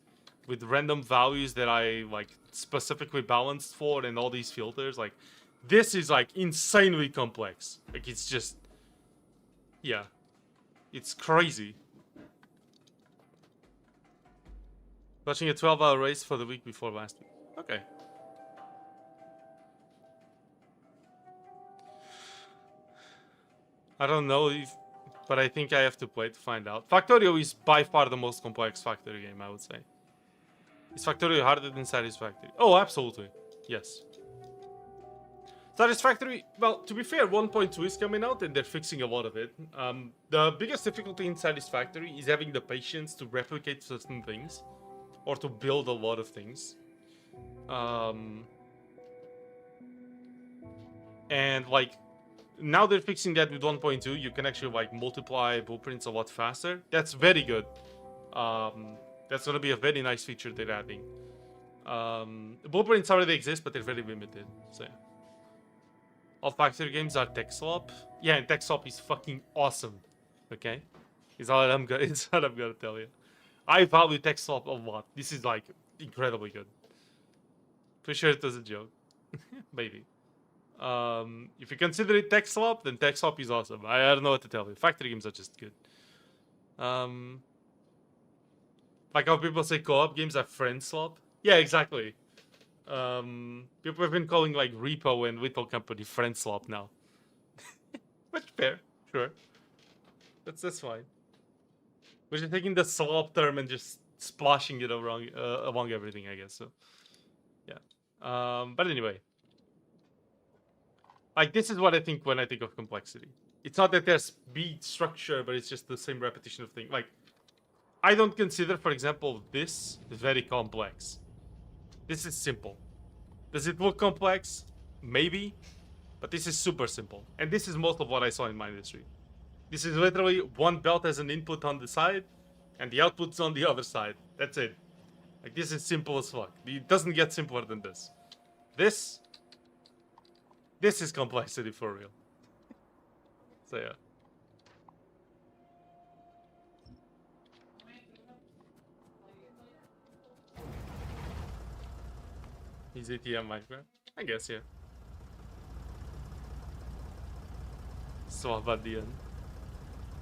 with random values that I, like, specifically balanced for and all these filters, like, this is, like, insanely complex. Like, it's just... Yeah. It's crazy. Watching a 12-hour race for the week before last week. Okay. I don't know if... But I think I have to play to find out. Factorio is by far the most complex Factorio game, I would say. Is Factorio harder than Satisfactory? Oh, absolutely. Yes. Satisfactory, well, to be fair, 1.2 is coming out and they're fixing a lot of it. The biggest difficulty in Satisfactory is having the patience to replicate certain things. Or to build a lot of things. And, like, now they're fixing that with 1.2. You can actually, like, multiply blueprints a lot faster. That's very good. That's gonna be a very nice feature they're adding. Blueprints already exist, but they're very limited. So, yeah. All Factory games are tech swap. Yeah, and tech swap is fucking awesome. Okay? Is all I'm gonna tell you. I value tech swap a lot. This is, like, incredibly good. Pretty sure it was a joke. Maybe. If you consider it tech swap, then tech swap is awesome. I don't know what to tell you. Factory games are just good. Like how people say co-op games are friend swap. Yeah, exactly. People have been calling, like, Repo and Little Company friend swap now. Which fair, sure. That's fine. We're just taking the swap term and just splashing it among everything, I guess. So, yeah. But anyway. Like, this is what I think when I think of complexity. It's not that there's beat structure, but it's just the same repetition of things. Like, I don't consider, for example, this very complex. This is simple. Does it look complex? Maybe. But this is super simple. And this is most of what I saw in my industry. This is literally one belt as an input on the side, and the output's on the other side. That's it. Like, this is simple as fuck. It doesn't get simpler than this. This is complexity for real. So, yeah. Is ATM Minecraft? I guess, yeah. Swap at the end.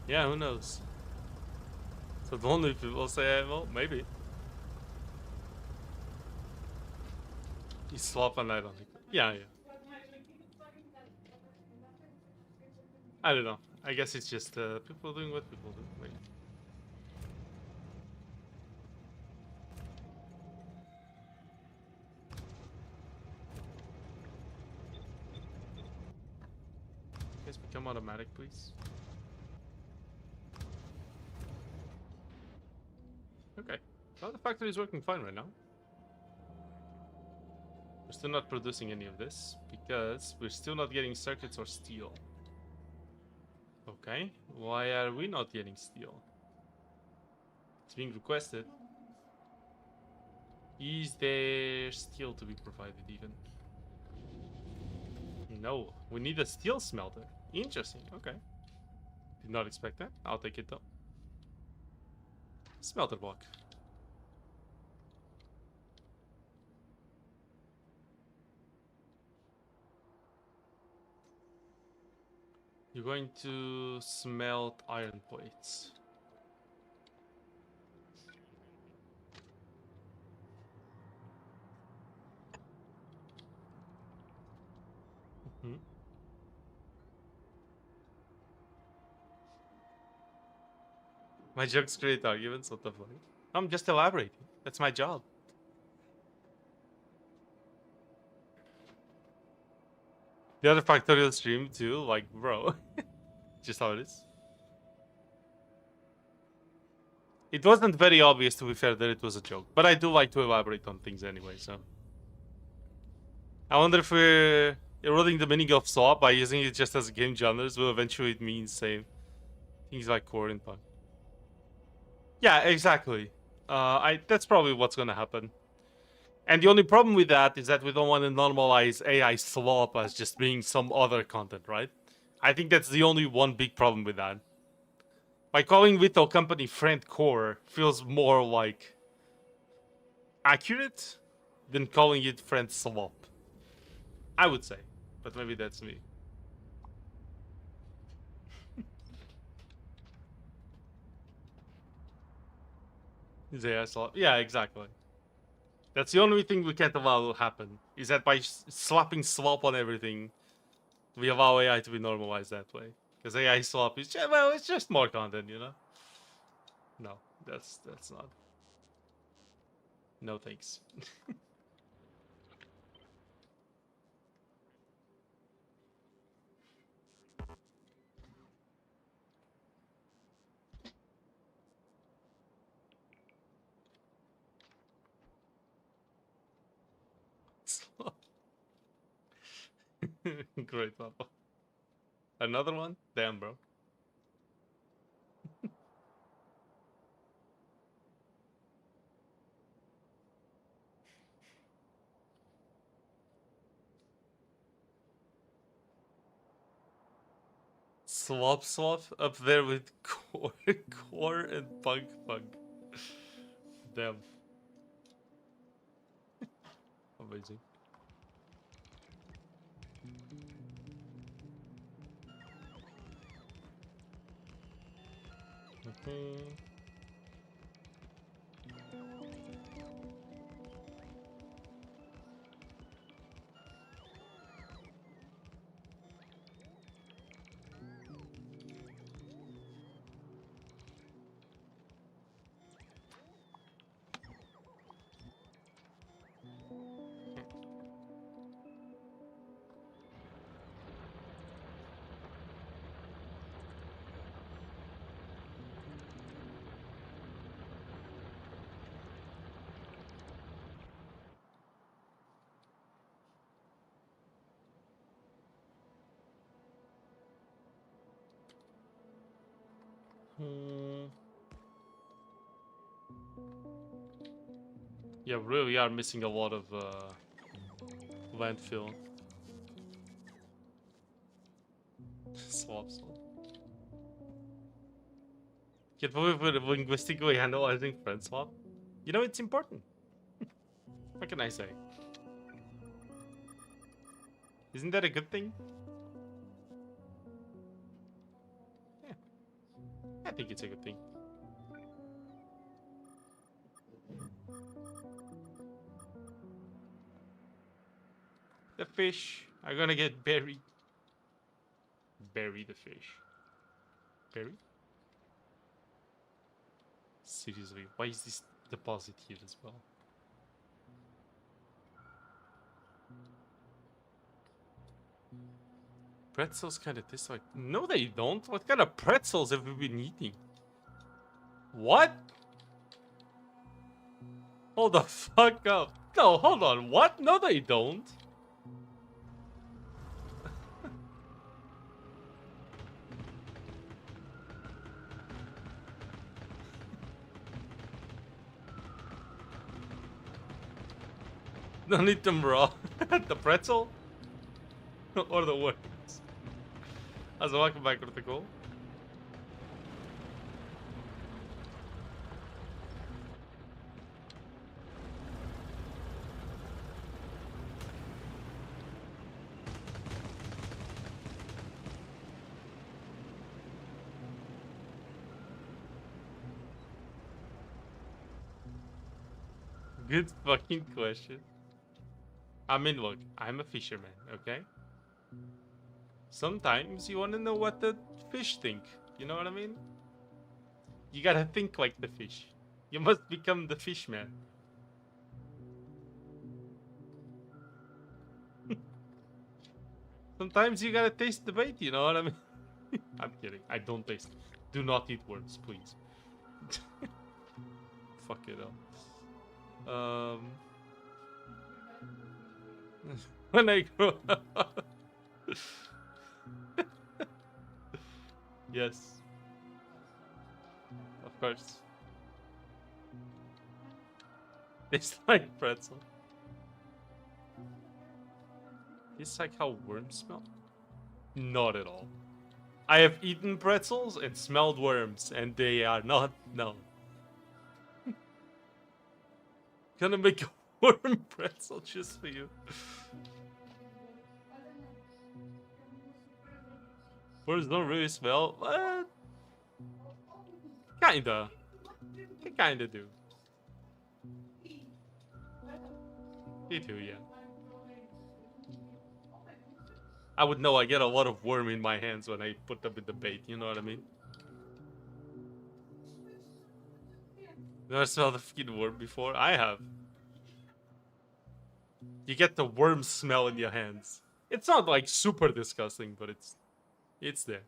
Yeah, who knows? So the only people say, well, maybe. You swap and I don't think. Yeah, yeah. I don't know. I guess it's just people doing what people do. Wait. Guys, become automatic, please. Okay. Well, the factory is working fine right now. We're still not producing any of this because we're still not getting circuits or steel. Okay. Why are we not getting steel? It's being requested. Is there steel to be provided even? No. We need a steel smelter. Interesting. Okay. Did not expect that. I'll take it though. Smelter block. You're going to smelt iron plates. Hmm. My jokes create arguments. What the fuck? I'm just elaborating. That's my job. The other Factorio stream too, like, bro. Just how it is. It wasn't very obvious, to be fair, that it was a joke. But I do like to elaborate on things anyway, so. I wonder if we're eroding the meaning of swap by using it just as game genres will eventually mean same things like core and punk. Yeah, exactly. That's probably what's gonna happen. And the only problem with that is that we don't want to normalize AI slop as just being some other content, right? I think that's the only one big problem with that. By calling Vito Company friend core feels more like accurate than calling it friend slop. I would say, but maybe that's me. AI slop. Yeah, exactly. That's the only thing we can't allow to happen. Is that by slapping slop on everything, we allow AI to be normalized that way. Because AI slop is just, well, it's just more content, you know. No, that's not. No thanks. Great, Papa. Another one? Damn, bro. Swap up there with core, core and punk. Damn, amazing. Mhm. Hmm. Yeah, really are missing a lot of landfill. Swap. Can't believe we're linguistically analyzing friend swap. You know, it's important. What can I say? Isn't that a good thing? Yeah, I think it's a good thing. The fish are gonna get buried. Bury the fish. Bury? Seriously, why is this deposit here as well? Pretzels kind of taste like... No, they don't. What kind of pretzels have we been eating? What? Hold the fuck up. No, hold on. What? No, they don't. Don't eat them raw. The pretzel? Or the worms? Also, welcome back to the goal. Good fucking question. I mean, look, I'm a fisherman, okay? Sometimes you want to know what the fish think. You know what I mean? You gotta think like the fish. You must become the fish man. Sometimes you gotta taste the bait, you know what I mean? I'm kidding. I don't taste. Do not eat worms, please. Fuck it up. When I grow up. Yes. Of course. It's like pretzel. It's like how worms smell? Not at all. I have eaten pretzels and smelled worms, and they are not. No. Gonna make a worm pretzel just for you. Worms don't really smell. Kinda. They kinda do. They do, yeah. I would know I get a lot of worm in my hands when I put them in the bait, you know what I mean? Never smelled a fucking worm before? I have. You get the worm smell in your hands. It's not like super disgusting, but it's there.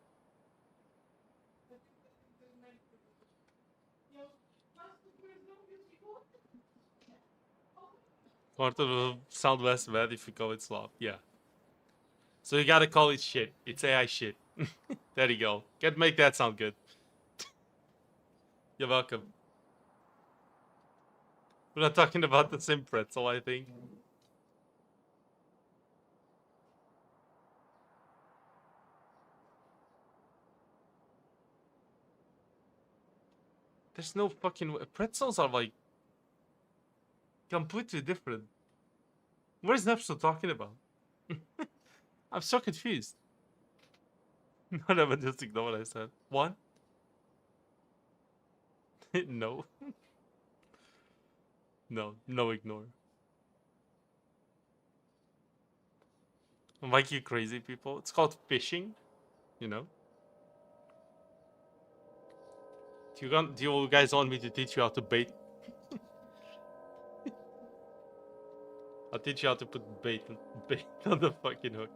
Part of the sound less bad if you call it slop. Yeah. So you gotta call it shit. It's AI shit. There you go. Can make that sound good. You're welcome. We're not talking about the same pretzel, I think. There's no fucking... Pretzels are like... completely different. What is Nepso talking about? I'm so confused. Whatever, just ignore what I said. What? No. No ignore. I'm like you crazy people. It's called fishing, you know? Do you guys want me to teach you how to bait? I'll teach you how to put bait on the fucking hook.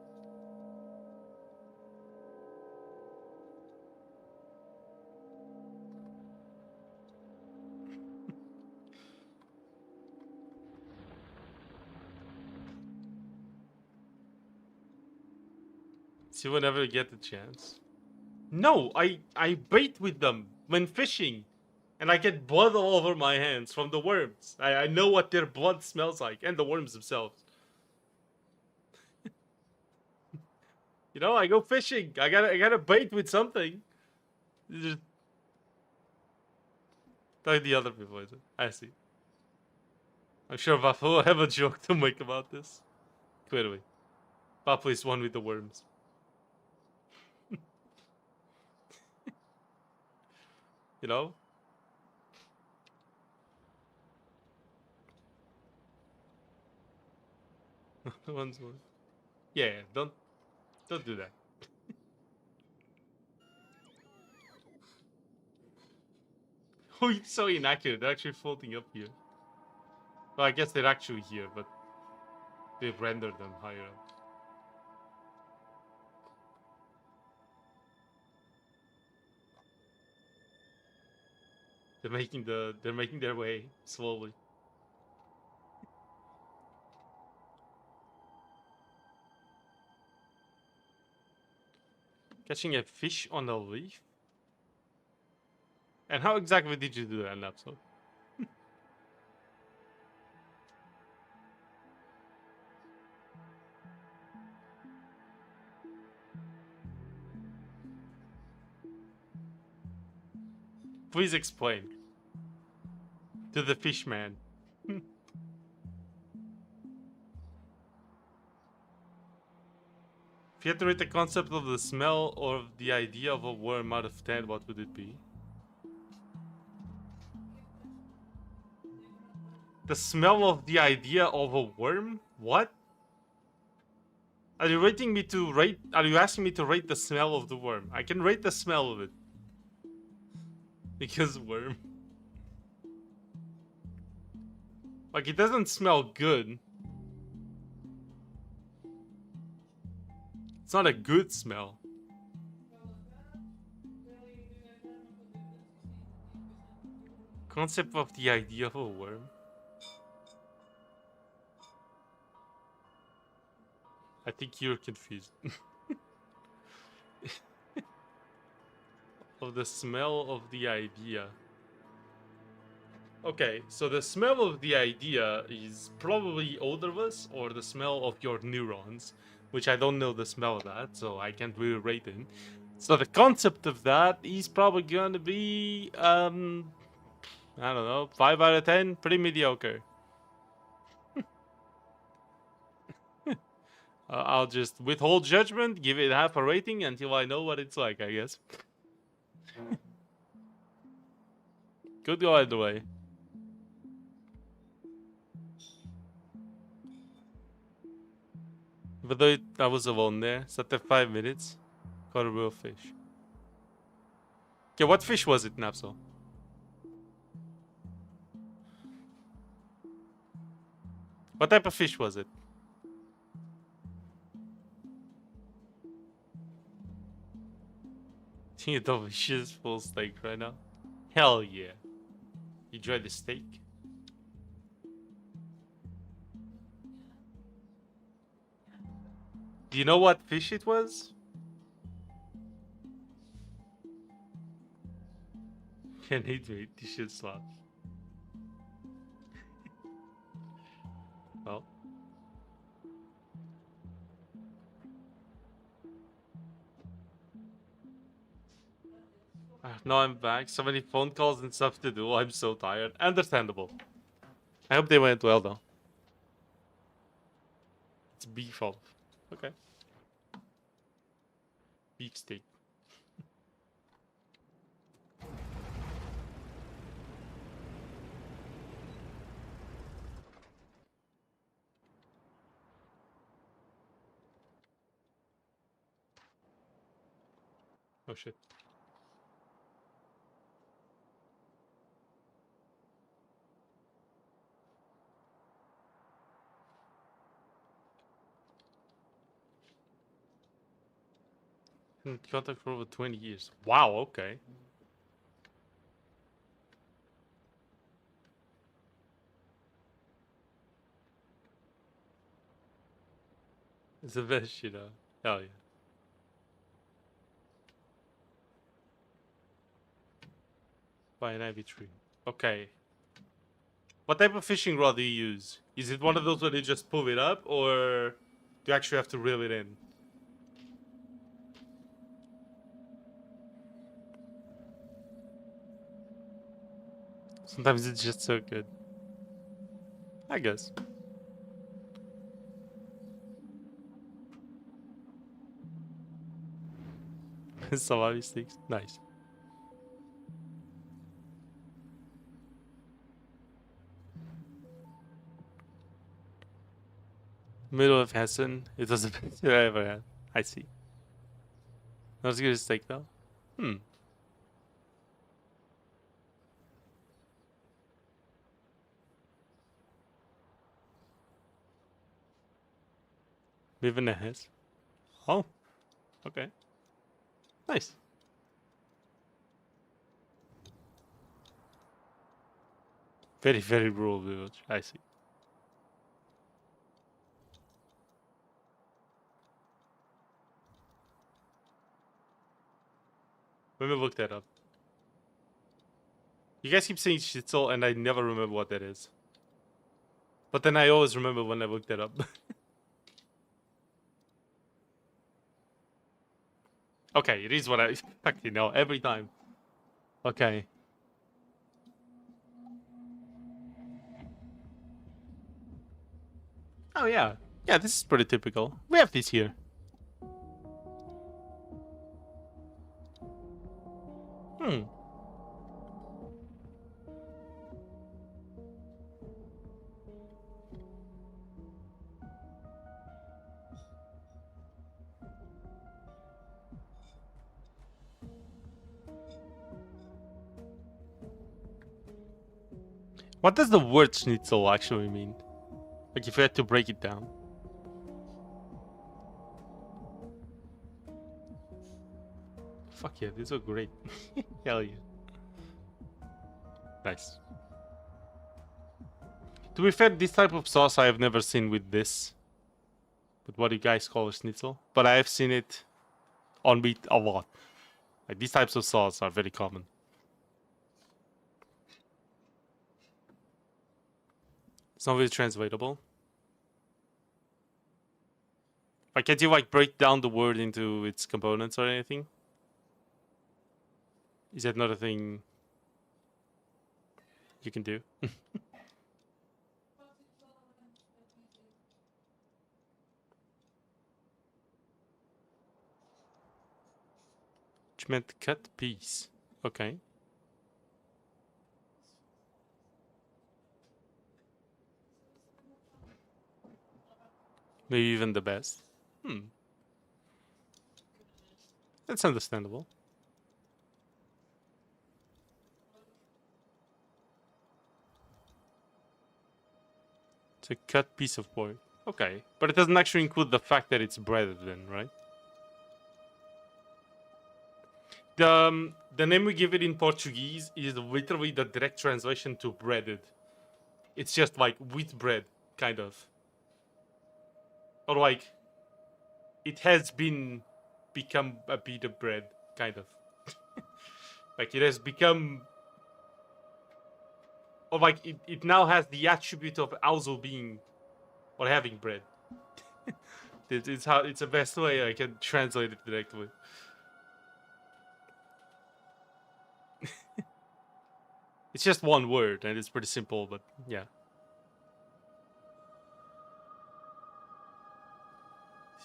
See, whenever you get the chance. No, I bait with them when fishing. And I get blood all over my hands from the worms. I know what their blood smells like, and the worms themselves. You know, I go fishing. I gotta bait with something. Just like the other people, is it? I see. I'm sure Vafa will have a joke to make about this. Clearly. Vafa is one with the worms. You know? One's one. Yeah, don't do that. Oh, it's so inaccurate. They're actually floating up here. Well, I guess they're actually here, but they've rendered them higher up. They're making their way slowly. Catching a fish on a leaf? And how exactly did you do that in episode? Please explain. To the fish man. If you had to rate the concept of the smell or the idea of a worm out of 10, what would it be? The smell of the idea of a worm? What? Are you rating me to rate? Are you asking me to rate the smell of the worm? I can rate the smell of it. Because worm. Like, it doesn't smell good. It's not a good smell. Concept of the idea of a worm? I think you're confused. Of the smell of the idea. Okay, so the smell of the idea is probably odorless or the smell of your neurons, which I don't know the smell of that, so I can't really rate it. So the concept of that is probably going to be, I don't know, 5 out of 10, pretty mediocre. I'll just withhold judgment, give it half a rating until I know what it's like, I guess. Could go either way. But though I was alone there, so after 5 minutes, caught a real fish. Okay, what fish was it, Napso? What type of fish was it? You delicious full steak right now? Hell yeah. You enjoyed the steak? Do you know what fish it was? Can't eat meat, you should stop. Well. Now I'm back. So many phone calls and stuff to do. I'm so tired. Understandable. I hope they went well though. It's beef off. Okay. Beef steak. Oh shit. In contact for over 20 years. Wow, okay. It's the best shit out. Hell yeah. By an ivy tree. Okay. What type of fishing rod do you use? Is it one of those where you just pull it up, or do you actually have to reel it in? Sometimes it's just so good. I guess. Salami sticks. Nice. Middle of Hessen. It was the best I ever had. I see. Not as good as steak though. Hmm. Living a Hess. Oh. Okay. Nice. Very, very rural village. I see. Let me look that up. You guys keep saying schnitzel, and I never remember what that is. But then I always remember when I looked that up. Okay, it is what I fucking know every time. Okay. Oh yeah. Yeah, this is pretty typical. We have this here. Hmm. What does the word schnitzel actually mean? Like if you had to break it down. Fuck yeah, these are great. Hell yeah. Nice. To be fair, this type of sauce I have never seen with this. With what you guys call a schnitzel. But I have seen it on meat a lot. Like these types of sauce are very common. It's not really translatable. Like, can't you like break down the word into its components or anything? Is that not a thing you can do? Which meant cut piece. Okay. Maybe even the best. Hmm. That's understandable. It's a cut piece of pork. Okay. But it doesn't actually include the fact that it's breaded then, right? The name we give it in Portuguese is literally the direct translation to breaded. It's just like wheat bread, kind of. Or like, it has become a bit of bread, kind of. Like it has become, or like it now has the attribute of also being or having bread. It's the best way I can translate it directly. It's just one word and it's pretty simple, but yeah.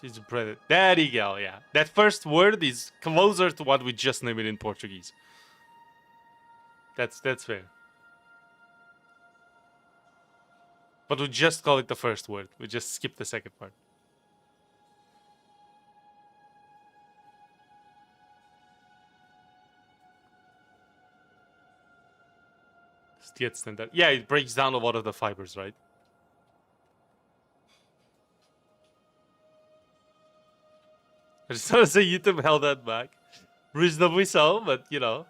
She's breaded. There you go, yeah. That first word is closer to what we just named it in Portuguese. That's fair. But we just call it the first word. We just skip the second part. It's standard. Yeah, it breaks down a lot of the fibers, right? I just want to say YouTube held that back. Reasonably so, but you know.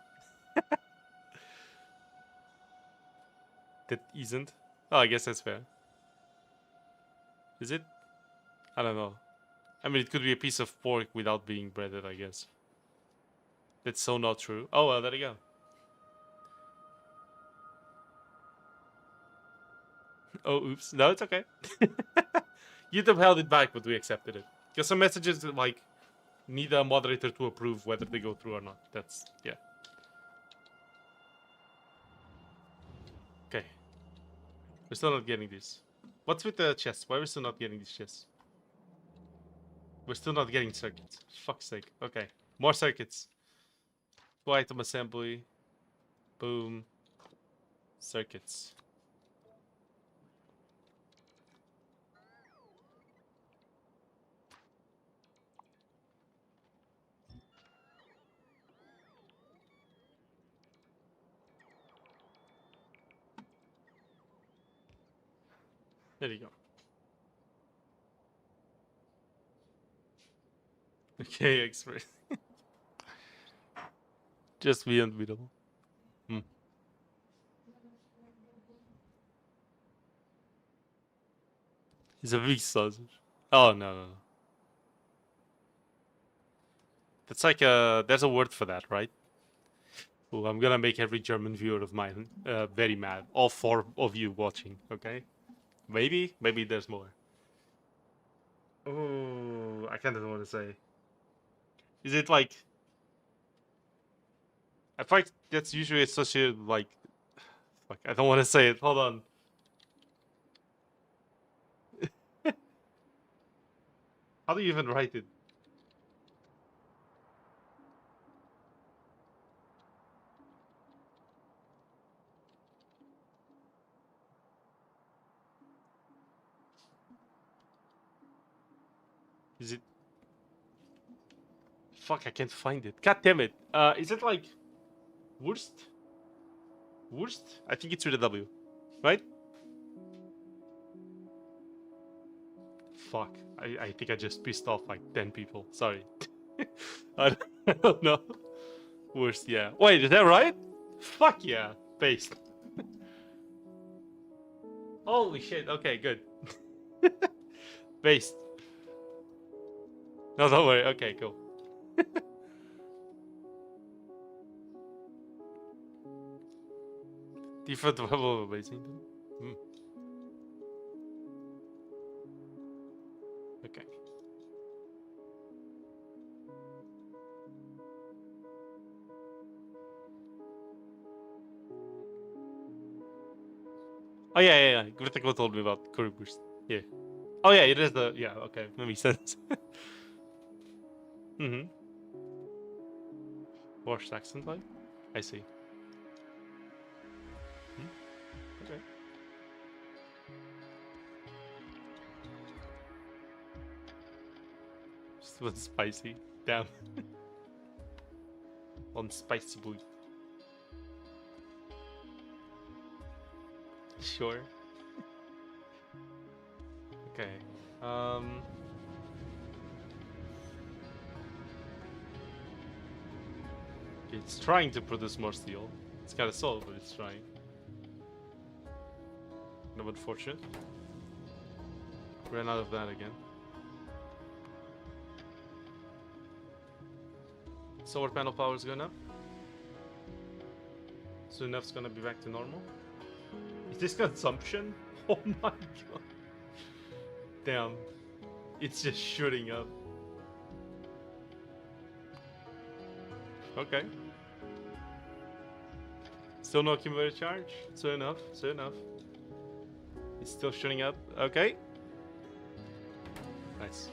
That isn't. Oh, I guess that's fair. Is it? I don't know. I mean, it could be a piece of pork without being breaded, I guess. That's so not true. Oh, well, there you go. Oh, oops. No, it's okay. YouTube held it back, but we accepted it. Because some messages, like, need a moderator to approve whether they go through or not. That's, yeah. Okay. We're still not getting this. What's with the chest? Why are we still not getting these chests? We're still not getting circuits. Fuck's sake. Okay. More circuits. Full item assembly. Boom. Circuits. There you go. Okay, Express. Just be unbeatable. Hmm. He's a weak sausage. Oh no, no, no. That's like there's a word for that, right? Oh, I'm gonna make every German viewer of mine very mad. All 4 of you watching, okay? Maybe there's more. Oh, I kind of want to say. Is it like? I feel like that's usually associated with, like. Fuck, I don't want to say it. Hold on. How do you even write it? Is it? Fuck, I can't find it. God damn it. Is it like Wurst? Wurst? I think it's with a W, right? Fuck. I think I just pissed off like 10 people. Sorry. I don't know. Wurst, yeah. Wait, is that right? Fuck yeah. Paste. Holy shit. Okay, good. Paste. No, don't worry. Okay, cool. Different level of amazing. Hmm. Okay. Oh yeah. Critical told me about Curry Boost. Yeah. Oh yeah, it is the okay, that makes sense. Mm-hmm. Wash accent like? I see. Hmm? Okay. Just was spicy. Damn. On spicy boy. Sure. Okay. Um it's trying to produce more steel. It's kinda slow, but it's trying. No, unfortunate. Ran out of that again. Solar panel power is going up. Soon enough's gonna be back to normal. Is this consumption? Oh my god. Damn. It's just shooting up. Okay. Still no accumulator charge. Soon enough. It's still shooting up. Okay. Nice.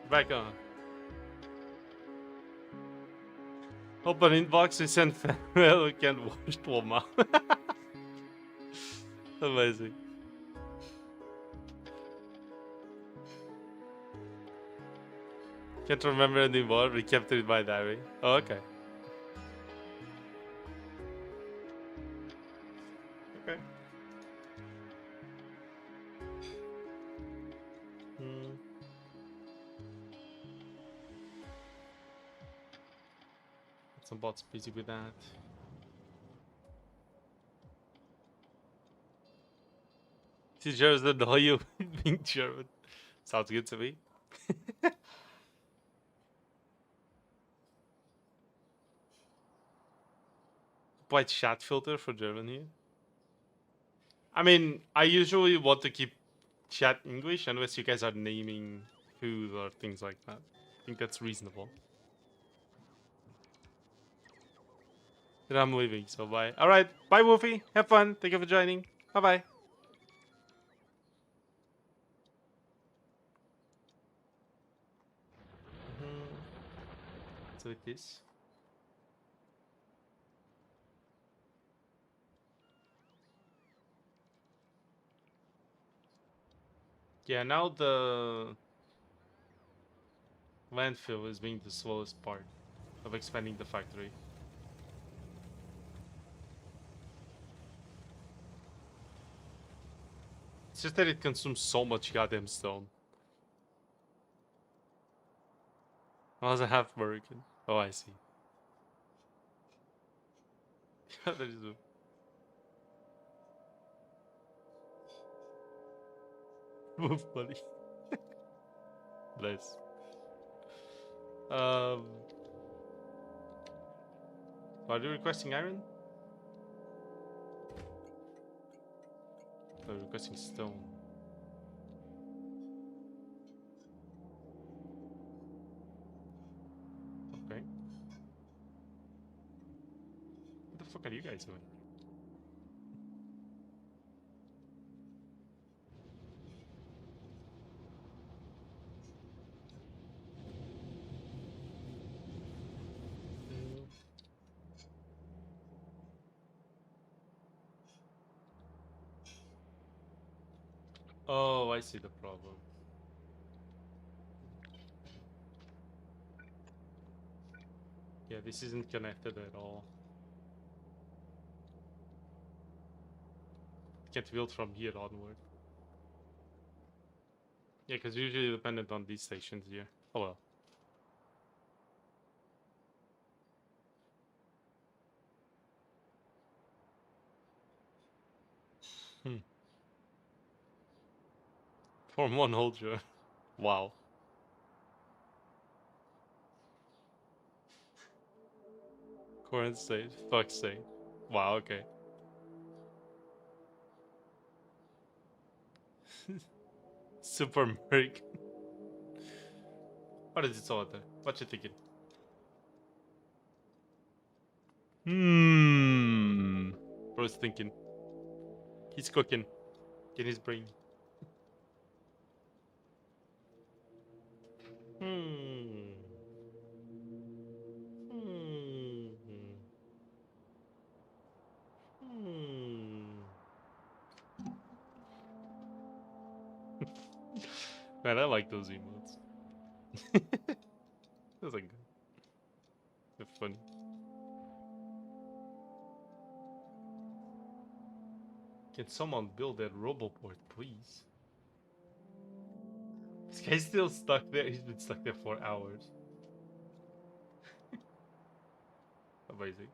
Back on. Open inbox, we send well, we can watch Toma. Amazing. Can't remember anymore, we kept it in my diary. Oh, okay. Okay. Hmm. Some bots busy with that. See, Jared's the know you being German. Sounds good to me. White chat filter for German here. I mean, I usually want to keep chat English unless you guys are naming food or things like that. I think that's reasonable. Then I'm leaving, so bye. Alright, bye Wolfie. Have fun. Thank you for joining. Bye bye. So it is. Yeah, now the landfill is being the slowest part of expanding the factory. It's just that it consumes so much goddamn stone. How does it have broken? Oh, I see. That is a move, buddy. Nice. Are you requesting iron? Oh, requesting stone. Okay. What the fuck are you guys doing? Oh, I see the problem. Yeah, this isn't connected at all. Can't build from here onward. Yeah, because usually dependent on these stations here. Oh well. Form one Ultra. Wow. Current state. Fuck's sake. Wow, okay. Super American. What is it all there? What you thinking? Bro's thinking. He's cooking. In his brain. Hmm. Hmm. Hmm. Man, I like those emotes. Those are good. They're funny. Can someone build that roboport, please? This guy's still stuck there. He's been stuck there for hours. Amazing.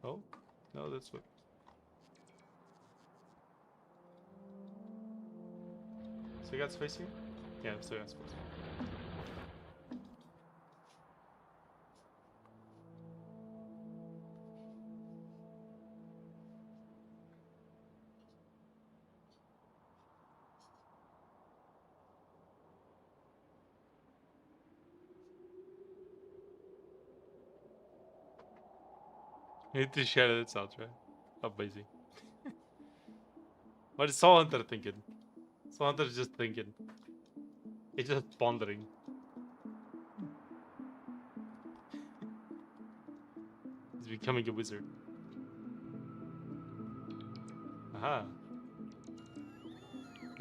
Oh, no, that's what. So you got space here? Yeah, so you got space. You need to share that soundtrack. Amazing. What is Soul Hunter thinking? Soul Hunter's just thinking. He's just pondering. He's becoming a wizard. Aha.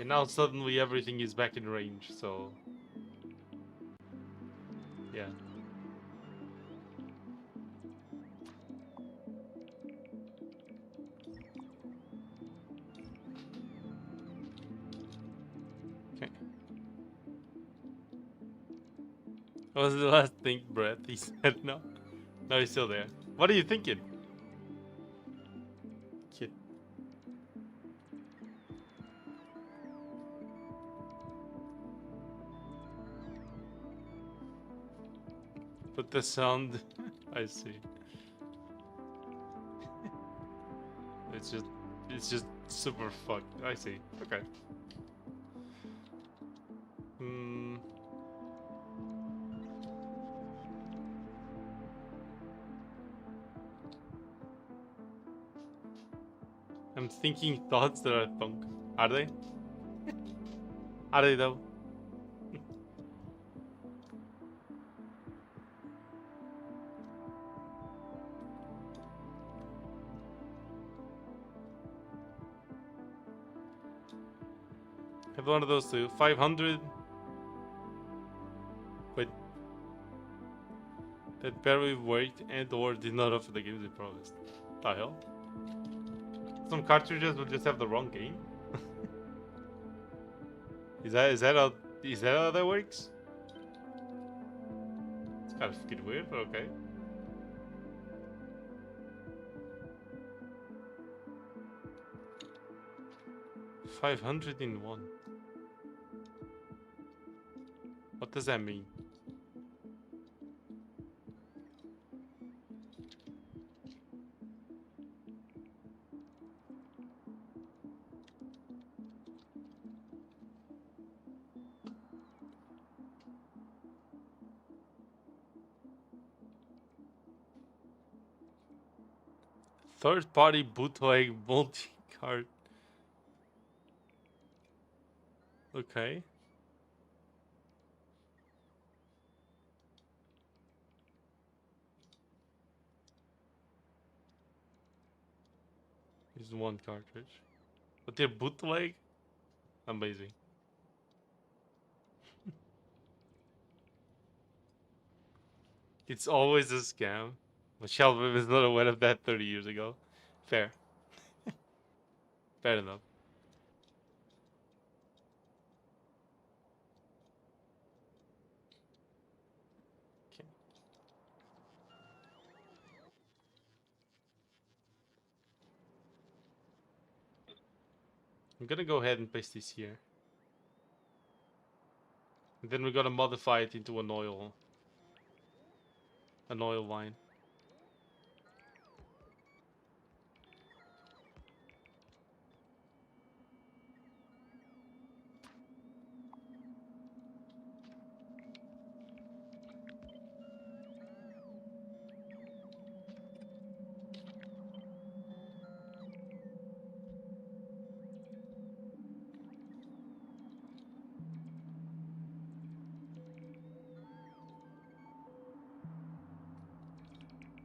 And now suddenly everything is back in range, so... Yeah. Okay. What was the last thing, Brett? He said no. No, he's still there. What are you thinking? Kid. But the sound... I see. It's just super fucked. I see. Okay. Hmm. I'm thinking thoughts that are thunk. Are they? Are they though? Have one of those too. 500. Wait. That barely worked and or did not offer the games they promised. The hell? Some cartridges will just have the wrong game? Is that how that works? It's kind of fucking weird, but okay. 500 in one. What does that mean? Third-party bootleg multi-card. Okay. Is one cartridge. But they're bootleg? Amazing. It's always a scam. Michelle was not aware of that 30 years ago. Fair. Fair enough. Okay. I'm gonna go ahead and paste this here. And then we're gonna modify it into an oil line.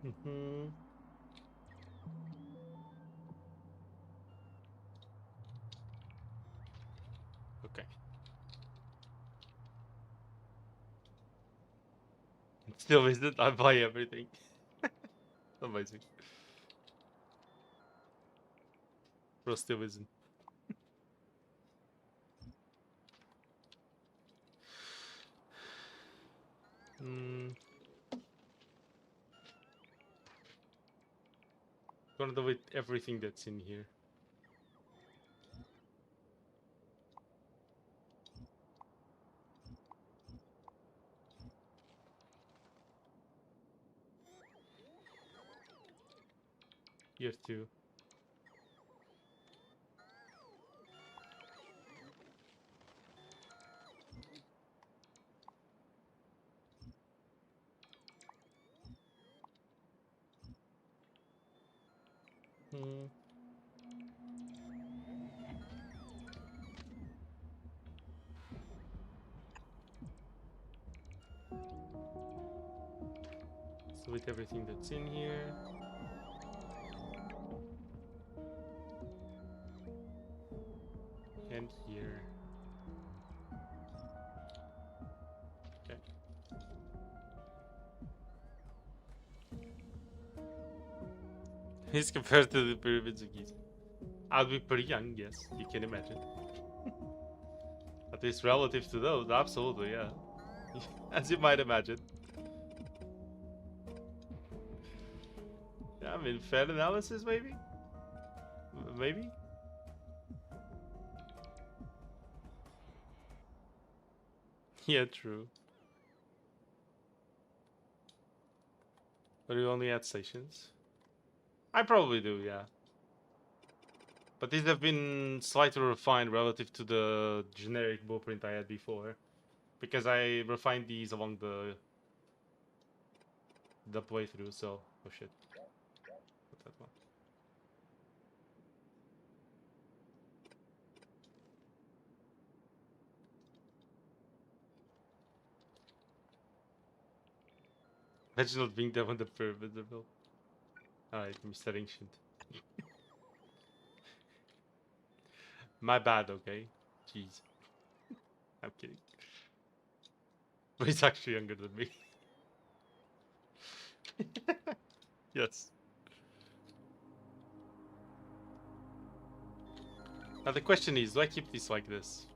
Mm-hmm. Okay. Still isn't. I buy everything. Amazing. Bro, still isn't. Hmm. Gonna delete everything that's in here. Here too. Hmm. Delete everything that's in here. And here. Okay. He's compared to the pyramids of Giza. I'll be pretty young, yes, you can imagine. At least relative to those, absolutely, yeah. As you might imagine. Yeah, I mean, fair analysis, maybe? Maybe? Yeah, true. But you only add stations? I probably do, yeah. But these have been slightly refined relative to the generic blueprint I had before. Because I refined these along the playthrough, so... Oh shit. Put that one. Imagine not being there when the pyramids are built. Alright, Mr. Ancient. My bad, okay? Jeez. I'm kidding. But he's actually younger than me. Yes. Now the question is, do I keep this like this?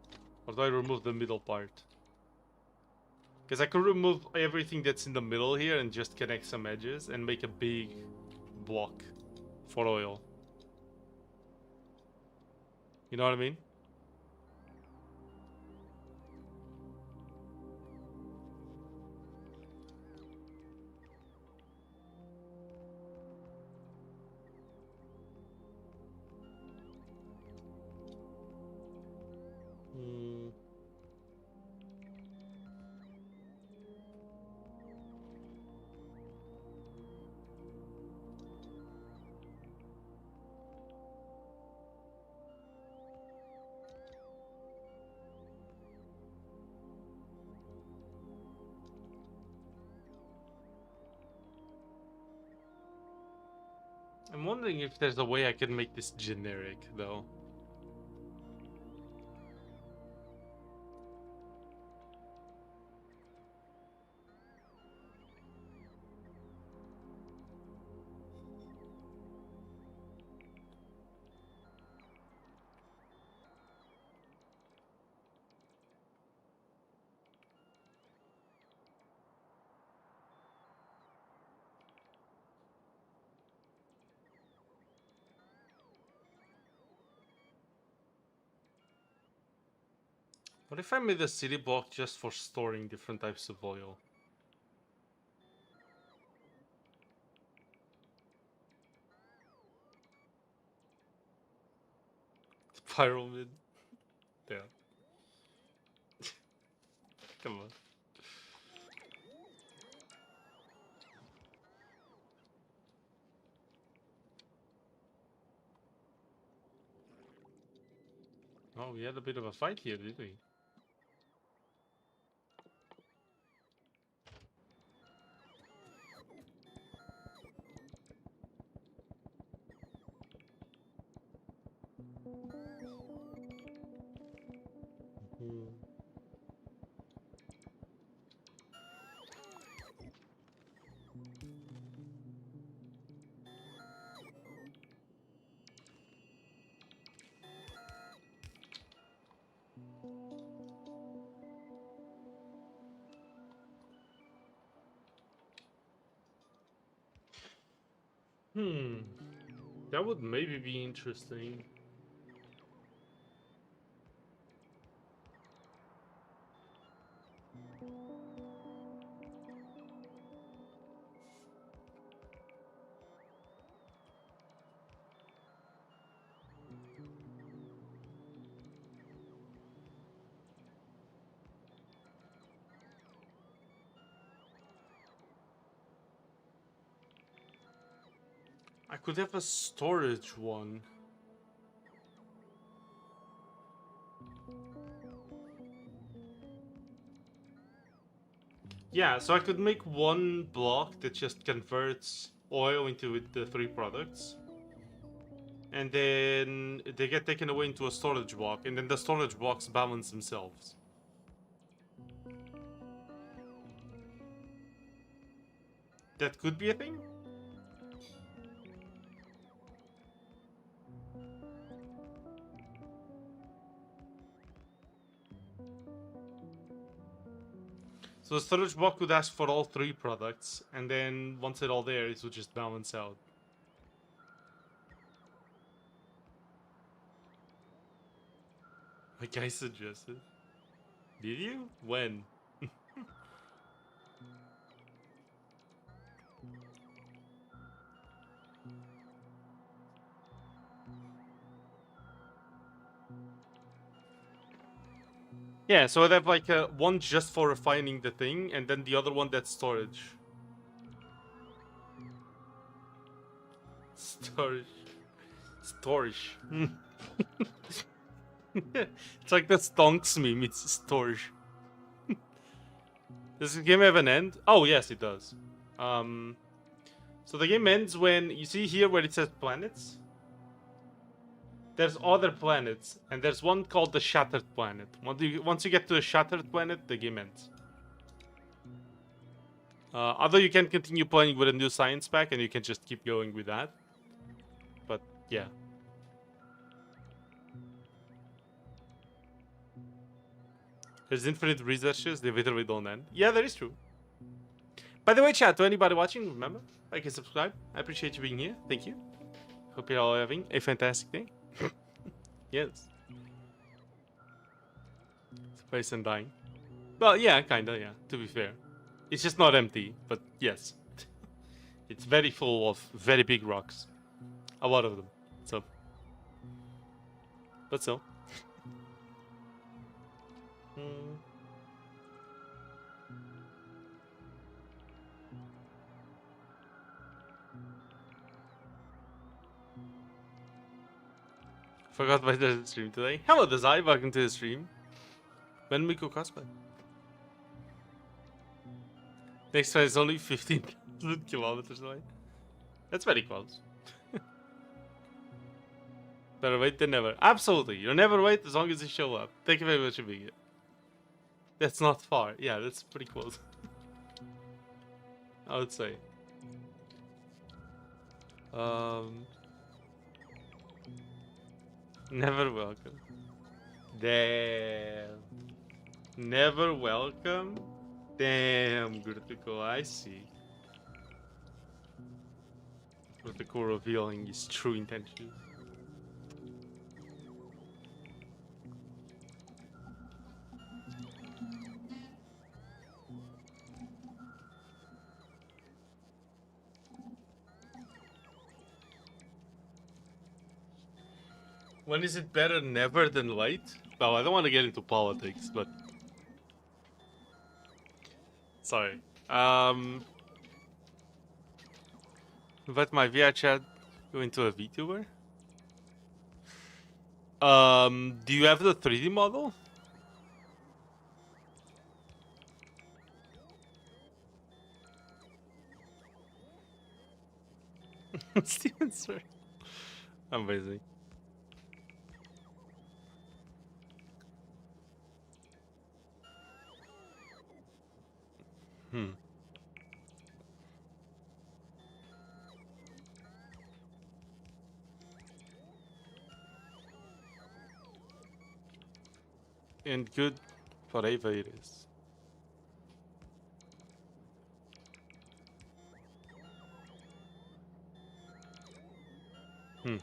Or do I remove the middle part? Because I could remove everything that's in the middle here and just connect some edges and make a big block for oil. You know what I mean? Hmm. I'm wondering if there's a way I can make this generic, though. What if I made a city block just for storing different types of oil? Pyramid. Yeah. Come on. Oh, we had a bit of a fight here, did we? Hmm. Hmm. That would maybe be interesting. I could have a storage one. Yeah, so I could make one block that just converts oil into the three products. And then they get taken away into a storage block, and then the storage blocks balance themselves. That could be a thing? So the storage block would ask for all three products, and then once they're all there, it would just balance out. Like I suggested. Did you? When? Yeah, so I'd have like one just for refining the thing, and then the other one that's storage. Storage. Storage. It's like the stonks meme, it's storage. Does the game have an end? Oh, yes, it does. So the game ends when, you see here where it says planets? There's other planets, and there's one called the Shattered Planet. Once you get to the Shattered Planet, the game ends. Although you can continue playing with a new science pack and you can just keep going with that. But yeah. There's infinite researches, they literally don't end. Yeah, that is true. By the way, chat, to anybody watching, remember, like and subscribe. I appreciate you being here. Thank you. Hope you're all having a fantastic day. Yes. It's a person dying. Well, yeah, kinda, yeah, to be fair. It's just not empty, but yes. It's very full of very big rocks. A lot of them. So. But so. Hmm. Forgot why there's a stream today. Hello, Desai. Welcome to the stream. When we go cosplay. Next time is only 15,000 kilometers away. That's very close. Better wait than never. Absolutely. You'll never wait as long as you show up. Thank you very much for being here. That's not far. Yeah, that's pretty close. I would say. Never welcome. Damn. Never welcome? Damn, Gurtuko, I see. Gurtuko revealing his true intentions. When is it better never than late? Well, I don't want to get into politics, but... Sorry. Let my VR chat go into a VTuber? Do you have the 3D model? Steven, sir. Amazing. And good forever it is. You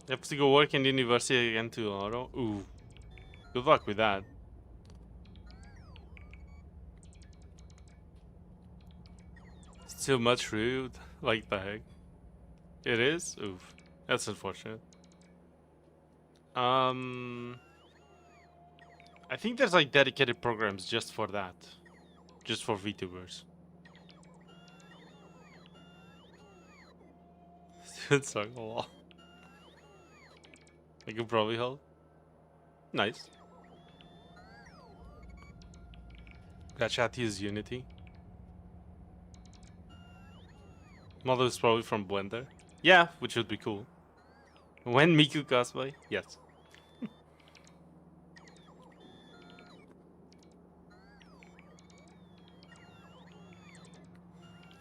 have to go work in the university again tomorrow? Ooh. Good luck with that. It's too much rude. Like the heck. It is? Oof. That's unfortunate. I think there's like dedicated programs just for that. Just for VTubers. It's like a lot. I can probably help. Nice. That chat is Unity. Model is probably from Blender. Yeah, which would be cool. When Miku cosplay? Yes.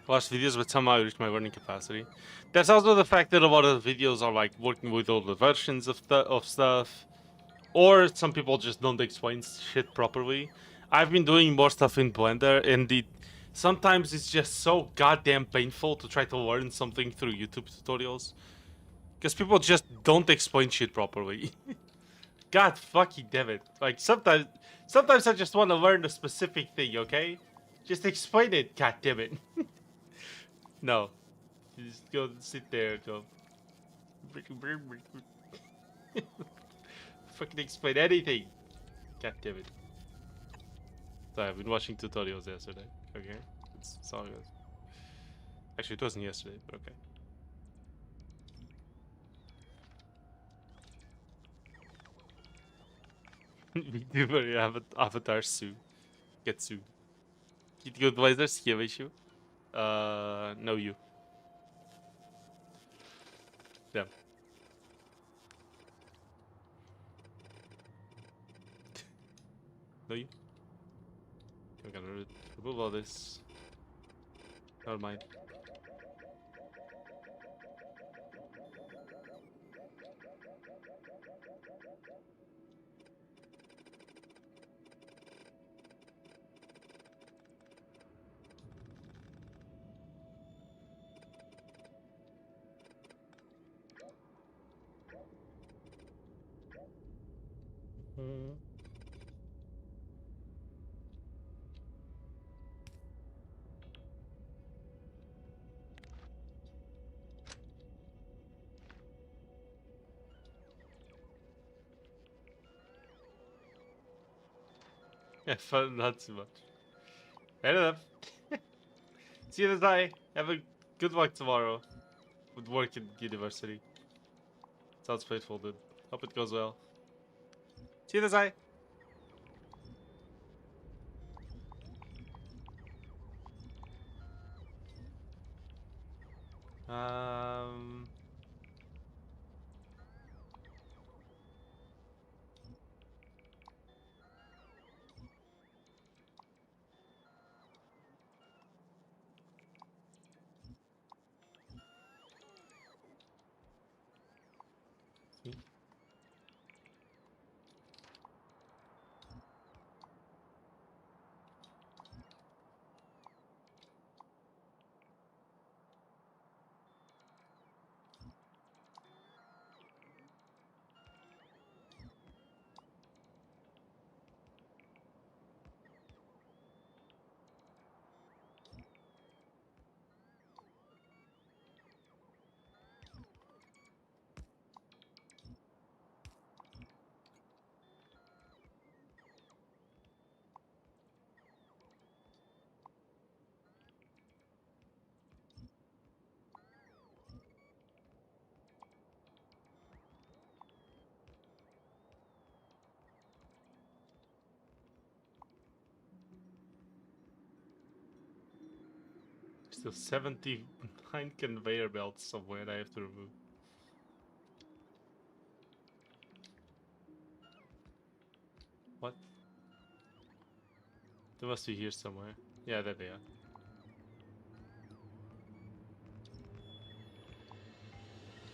Watch videos, but somehow I reach my learning capacity. There's also the fact that a lot of the videos are like working with older versions of stuff. Or some people just don't explain shit properly. I've been doing more stuff in Blender, and sometimes it's just so goddamn painful to try to learn something through YouTube tutorials. Because people just don't explain shit properly. God fucking damn it. Like, sometimes I just want to learn a specific thing, okay? Just explain it, god damn it. No. You just go sit there, go... Fucking explain anything. God damn it. Sorry, I've been watching tutorials yesterday. Okay? It's all good. Actually, it wasn't yesterday, but okay. VTuber avatar Sue. Get Sue. Git good blazers, here issue. No you. Damn. No you. I'm gonna remove all this. Never mind. Yeah, fun, not too much. Fair enough. See you guys. Have a good luck tomorrow with work in university. Sounds faithful, dude. Hope it goes well. See you guys. Um. Still 79 conveyor belts somewhere I have to remove. What? They must be here somewhere. Yeah, there they are.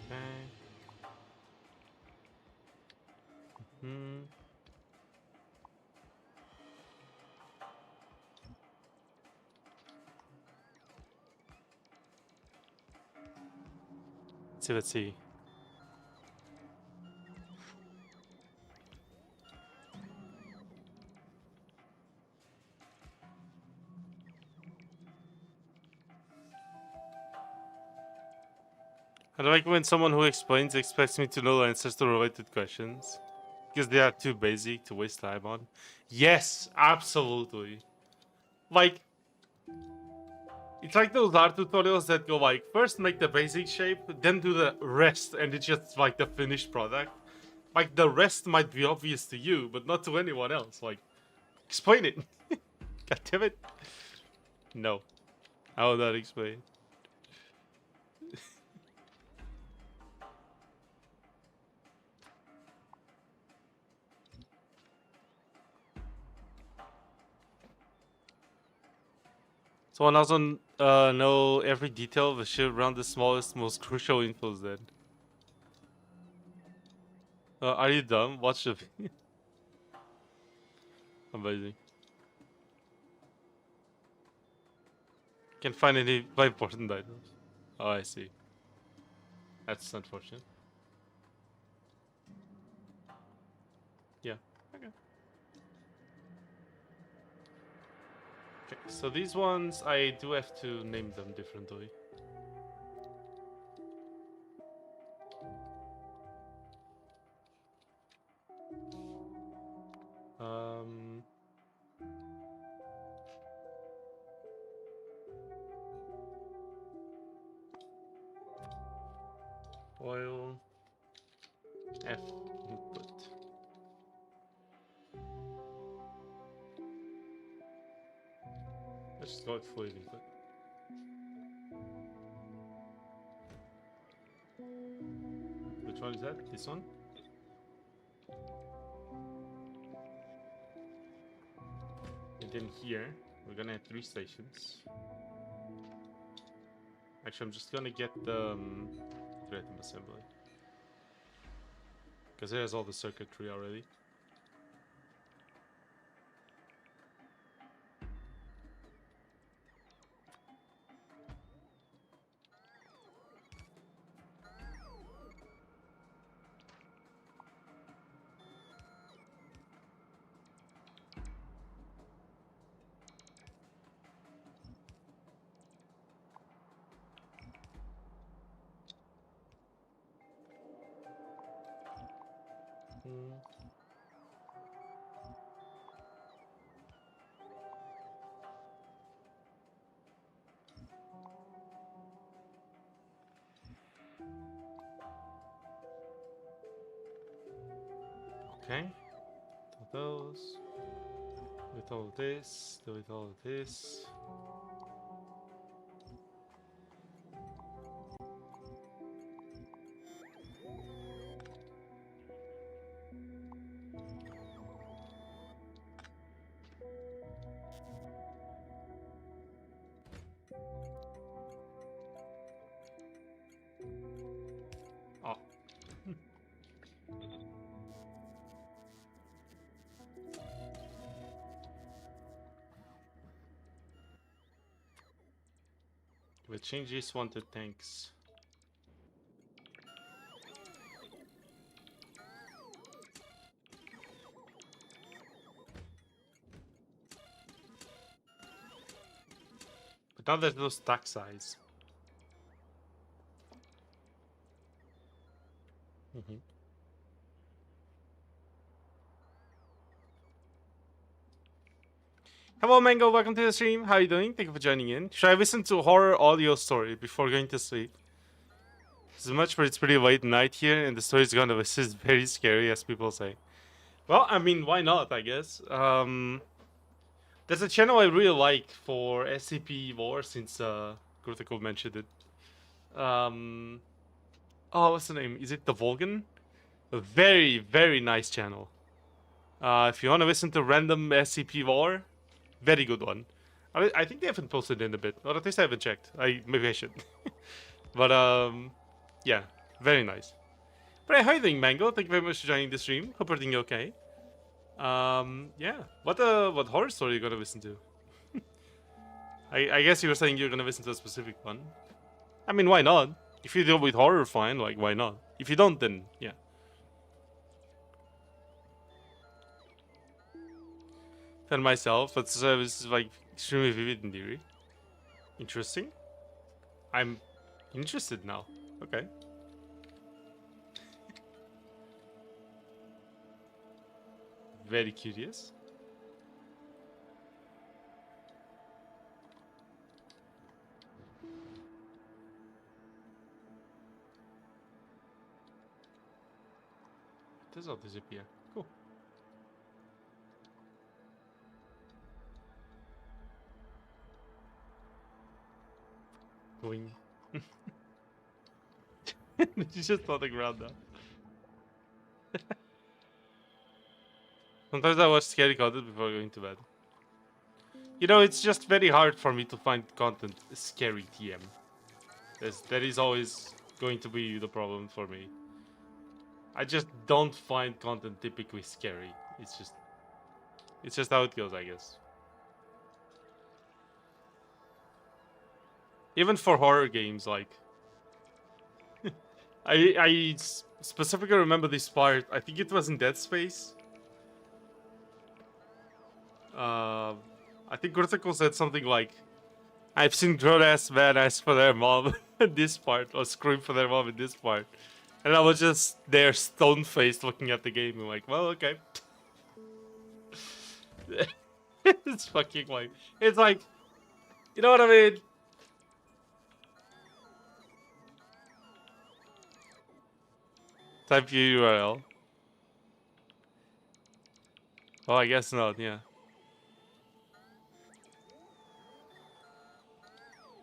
Okay. Hmm. Let's see. I like when someone who explains expects me to know the answers to related questions. Because they are too basic to waste time on. Yes, absolutely. Like, it's like those art tutorials that go like, first make the basic shape, then do the rest, and it's just like the finished product. Like, the rest might be obvious to you, but not to anyone else. Like, explain it. God damn it. No, I will not explain. Someone else on know every detail of the ship around the smallest, most crucial infos then. Are you dumb? Watch the video. Amazing. Can't find any important items. Oh, I see. That's unfortunate. Yeah. Okay. Okay. So these ones, I do have to name them differently. Um. Oil. F input. Let's just go with fluid input. Which one is that? This one? then here, we're gonna have 3 stations. Actually, I'm just gonna get the random assembly. Because it has all the circuitry already. Okay. Do those. With all of this. Do with all of this. Oh. We'll change this one to tanks. But now there's no stack size. Hello Mango, welcome to the stream. How are you doing? Thank you for joining in. Should I listen to a horror audio story before going to sleep? As much, but it's pretty late night here, and the story's gonna be very scary, as people say. Well, I mean, why not? I guess. There's a channel I really like for SCP lore since Critical mentioned it. Oh, what's the name? Is it the Volgan? A very, very nice channel. If you want to listen to random SCP lore, very good one. I think they haven't posted in a bit, or at least I haven't checked. Maybe I should. But yeah, very nice. But hey, how are you doing, Mango? Thank you very much for joining the stream. Hope you're doing okay. Yeah. What horror story are you gonna listen to? I guess you were saying you're gonna listen to a specific one. I mean, why not? If you deal with horror, fine. Like, why not? If you don't, then yeah. And myself, but this is like extremely vivid in theory. Interesting. I'm interested now. Okay. Very curious. This all disappear. Cool. Going. She's just on the ground now. Sometimes I watch scary content before going to bed. You know, it's just very hard for me to find content scary TM. That is always going to be the problem for me. I just don't find content typically scary. It's just how it goes, I guess. Even for horror games, like I specifically remember this part. I think it was in Dead Space. I think Critical said something like, "I've seen grown-ass men ask for their mom in this part, or scream for their mom in this part," and I was just there, stone-faced, looking at the game, and like, "Well, okay." It's fucking like, it's like, you know what I mean? Type your URL. Oh, I guess not. Yeah.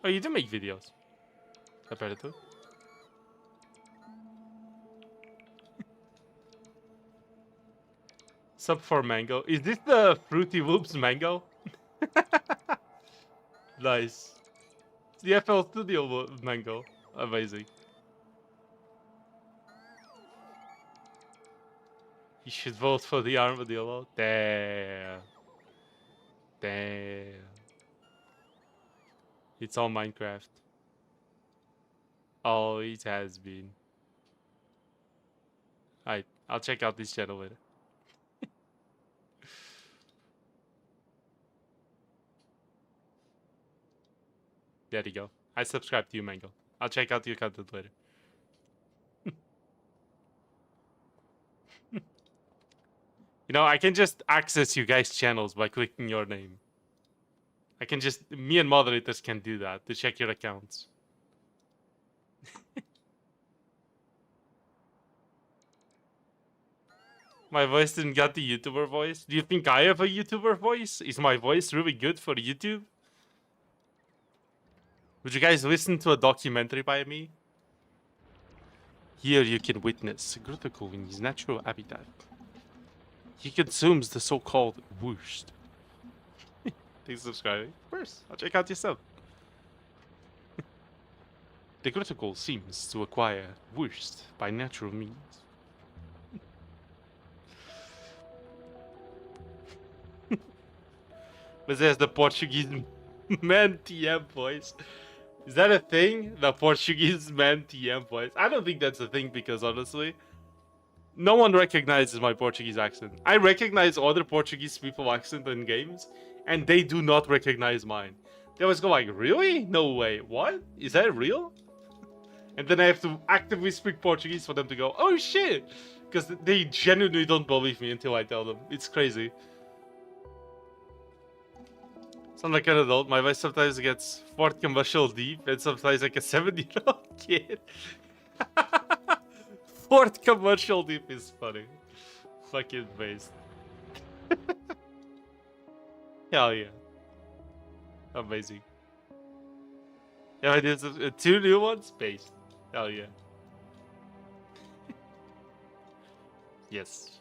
Oh, you do make videos. Apparently. Sub for mango. Is this the Fruity Loops mango? Nice. The FL Studio Mango. Amazing. You should vote for the armadillo. Damn. Damn. It's on Minecraft. Oh, it has been. Alright, I'll check out this channel later. There you go. I subscribe to you, Mango. I'll check out your content later. You know, I can just access you guys' channels by clicking your name. I can just... Me and moderators can do that to check your accounts. My voice didn't get the YouTuber voice. Do you think I have a YouTuber voice? Is my voice really good for YouTube? Would you guys listen to a documentary by me? Here you can witness Gruticle in his natural habitat. He consumes the so-called woosh. Thanks for subscribing. Of course, I'll check out yourself. The Gruticle seems to acquire woosh by natural means. But there's the Portuguese man TM voice. Is that a thing? The Portuguese man TM voice? I don't think that's a thing because honestly, no one recognizes my Portuguese accent. I recognize other Portuguese people accent in games, and they do not recognize mine. They always go like, really? No way. What? Is that real? And then I have to actively speak Portuguese for them to go, oh shit! Because they genuinely don't believe me until I tell them. It's crazy. Sound like an adult. My voice sometimes gets fourth commercial deep, and sometimes like a 70-year-old kid. Fourth commercial deep is funny. Fucking based. Hell yeah. Amazing. Yeah, I did two new ones? Based. Hell yeah. Yes.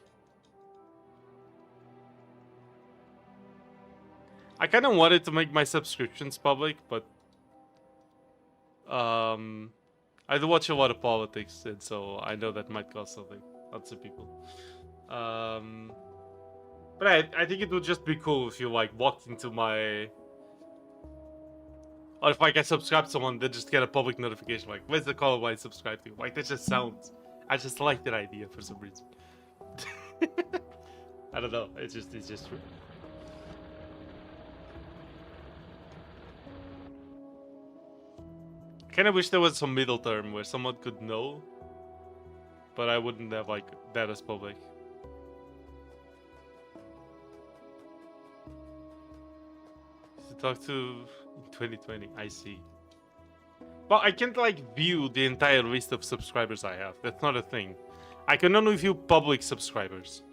I kind of wanted to make my subscriptions public, but I do watch a lot of politics, and so I know that might cost something. Lots of people. But I think it would just be cool if you like walked into my, or if like I subscribe to someone, they just get a public notification like, "Where's the call I subscribe to?" Like that just sounds. I just like that idea for some reason. I don't know. It's just true. I kind of wish there was some middle term where someone could know, but I wouldn't have like that as public. To talk to in 2020, I see. But I can't like view the entire list of subscribers I have. That's not a thing. I can only view public subscribers.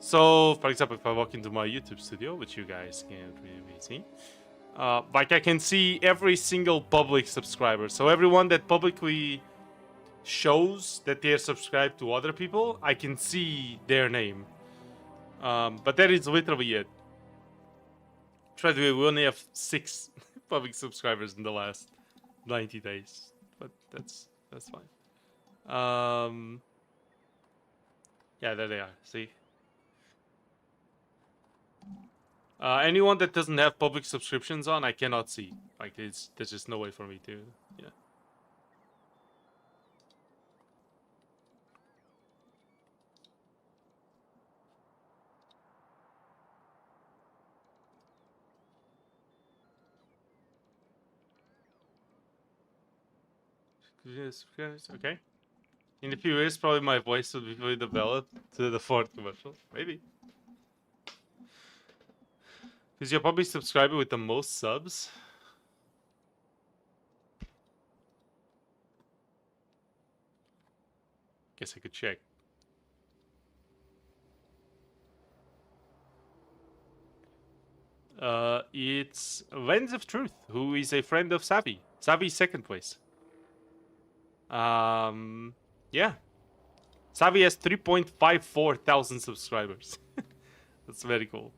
So, for example, if I walk into my YouTube studio, which you guys can't really see, like I can see every single public subscriber. So everyone that publicly shows that they're subscribed to other people, I can see their name. But that is literally it. Try to we only have 6 public subscribers in the last 90 days, but that's fine. Yeah, there they are. See. Anyone that doesn't have public subscriptions on, I cannot see. Like, there's just no way for me to, yeah. Okay. In a few years, probably my voice will be fully developed to the 4th commercial. Maybe. Who's your public subscriber with the most subs? Guess I could check. It's Lens of Truth, who is a friend of Savvy. Savvy's 2nd place. Yeah. Savvy has 3.54 thousand subscribers. That's very cool.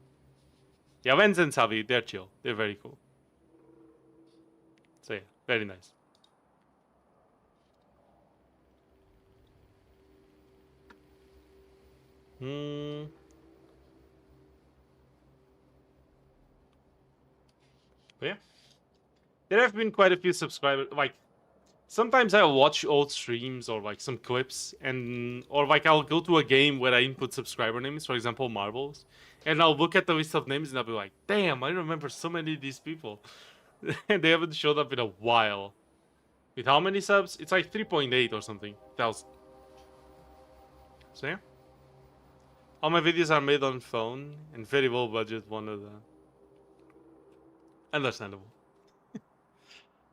Yeah, Wenz and Savi, they're chill. They're very cool. So yeah, very nice. But yeah, there have been quite a few subscribers. Like sometimes I'll watch old streams or like some clips, and or like I'll go to a game where I input subscriber names, for example, Marbles, and I'll look at the list of names and I'll be like, damn, I remember so many of these people, and they haven't showed up in a while. With how many subs? It's like 3.8 or something thousand. So yeah. All my videos are made on phone and very low budget. One of the understandable.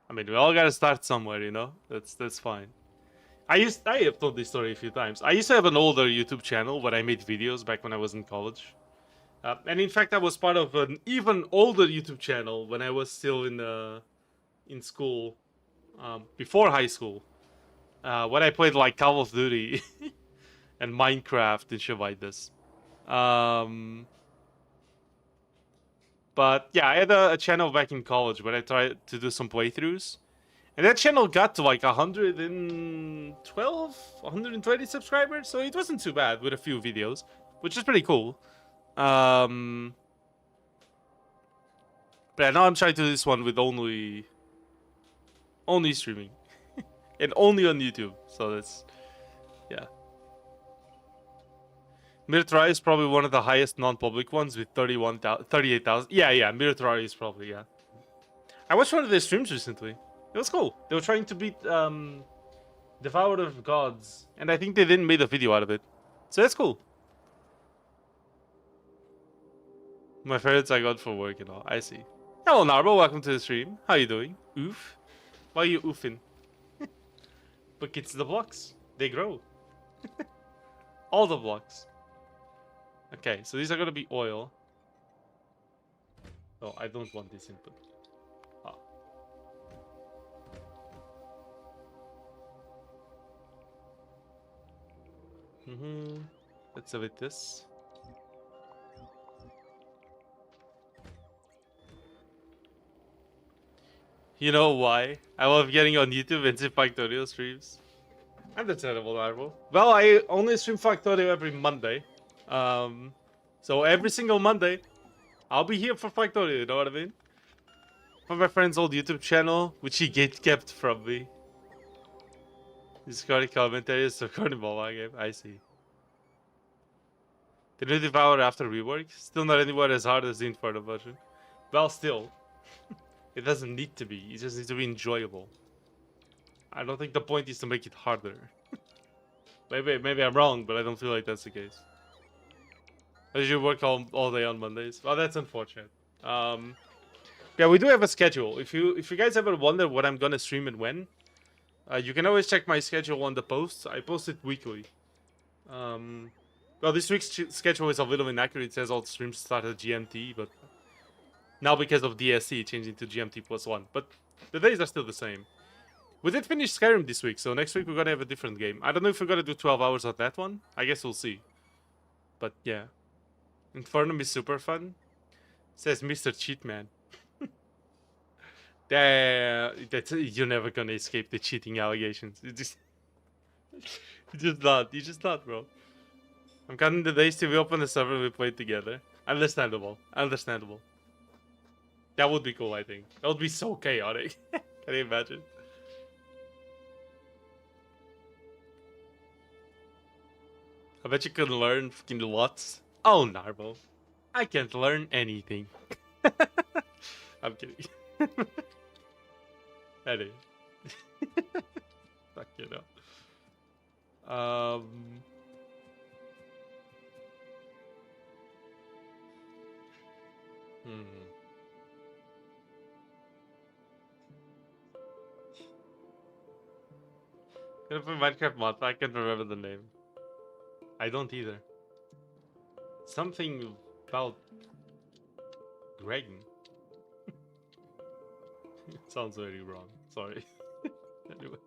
I mean, we all gotta start somewhere, you know. That's fine. I have told this story a few times. I used to have an older YouTube channel where I made videos back when I was in college, and in fact, I was part of an even older YouTube channel when I was still in school, before high school, when I played like Call of Duty and Minecraft and shit like this. But yeah, I had a channel back in college where I tried to do some playthroughs. And that channel got to like 112, 120 subscribers, so it wasn't too bad with a few videos, which is pretty cool. But now I'm trying to do this one with only streaming and only on YouTube. So that's yeah. Mirtrai is probably one of the highest non-public ones with 38,000. Yeah, Mirtrai is probably, yeah. I watched one of their streams recently. It was cool. They were trying to beat Devoured of Gods, and I think they didn't make a video out of it. So that's cool. My favorites I got for work and all. I see. Hello, Narbo. Welcome to the stream. How you doing? Oof. Why are you oofing? But it's the blocks. They grow. All the blocks. Okay, so these are gonna be oil. Oh, I don't want this input. Ah. Let's have it this. You know why? I love getting on YouTube and see Factorio streams. Understandable, Marvel. Well, I only stream Factorio every Monday. So every single Monday, I'll be here for Factorio, you know what I mean? For my friend's old YouTube channel, which he kept from me. Discarding commentaries to Carnival game. I see. The new Devour after rework? Still not anywhere as hard as the Inferno version. Well, still. It doesn't need to be. It just needs to be enjoyable. I don't think the point is to make it harder. Maybe I'm wrong, but I don't feel like that's the case. As you work all day on Mondays. Well, that's unfortunate. Yeah, we do have a schedule. If you guys ever wonder what I'm gonna stream and when, you can always check my schedule on the posts. I post it weekly. Well, this week's schedule is a little inaccurate. It says all the streams start at GMT, but now because of DSC changing to GMT +1. But the days are still the same. We did finish Skyrim this week, so next week we're gonna have a different game. I don't know if we're gonna do 12 hours of that one. I guess we'll see. But yeah. Infernum is super fun. Says Mr. Cheatman. You're never gonna escape the cheating allegations. You're just not. You're just not, bro. I'm counting the days till we open the server and we play together. Understandable. Understandable. That would be cool, I think. That would be so chaotic. Can you imagine? I bet you could learn fucking lots. Oh, Narbo. I can't learn anything. I'm kidding. Anyway. Fuck you know. If a Minecraft mod, I can't remember the name. I don't either. Something about Greg. Sounds very wrong. Sorry. Anyway.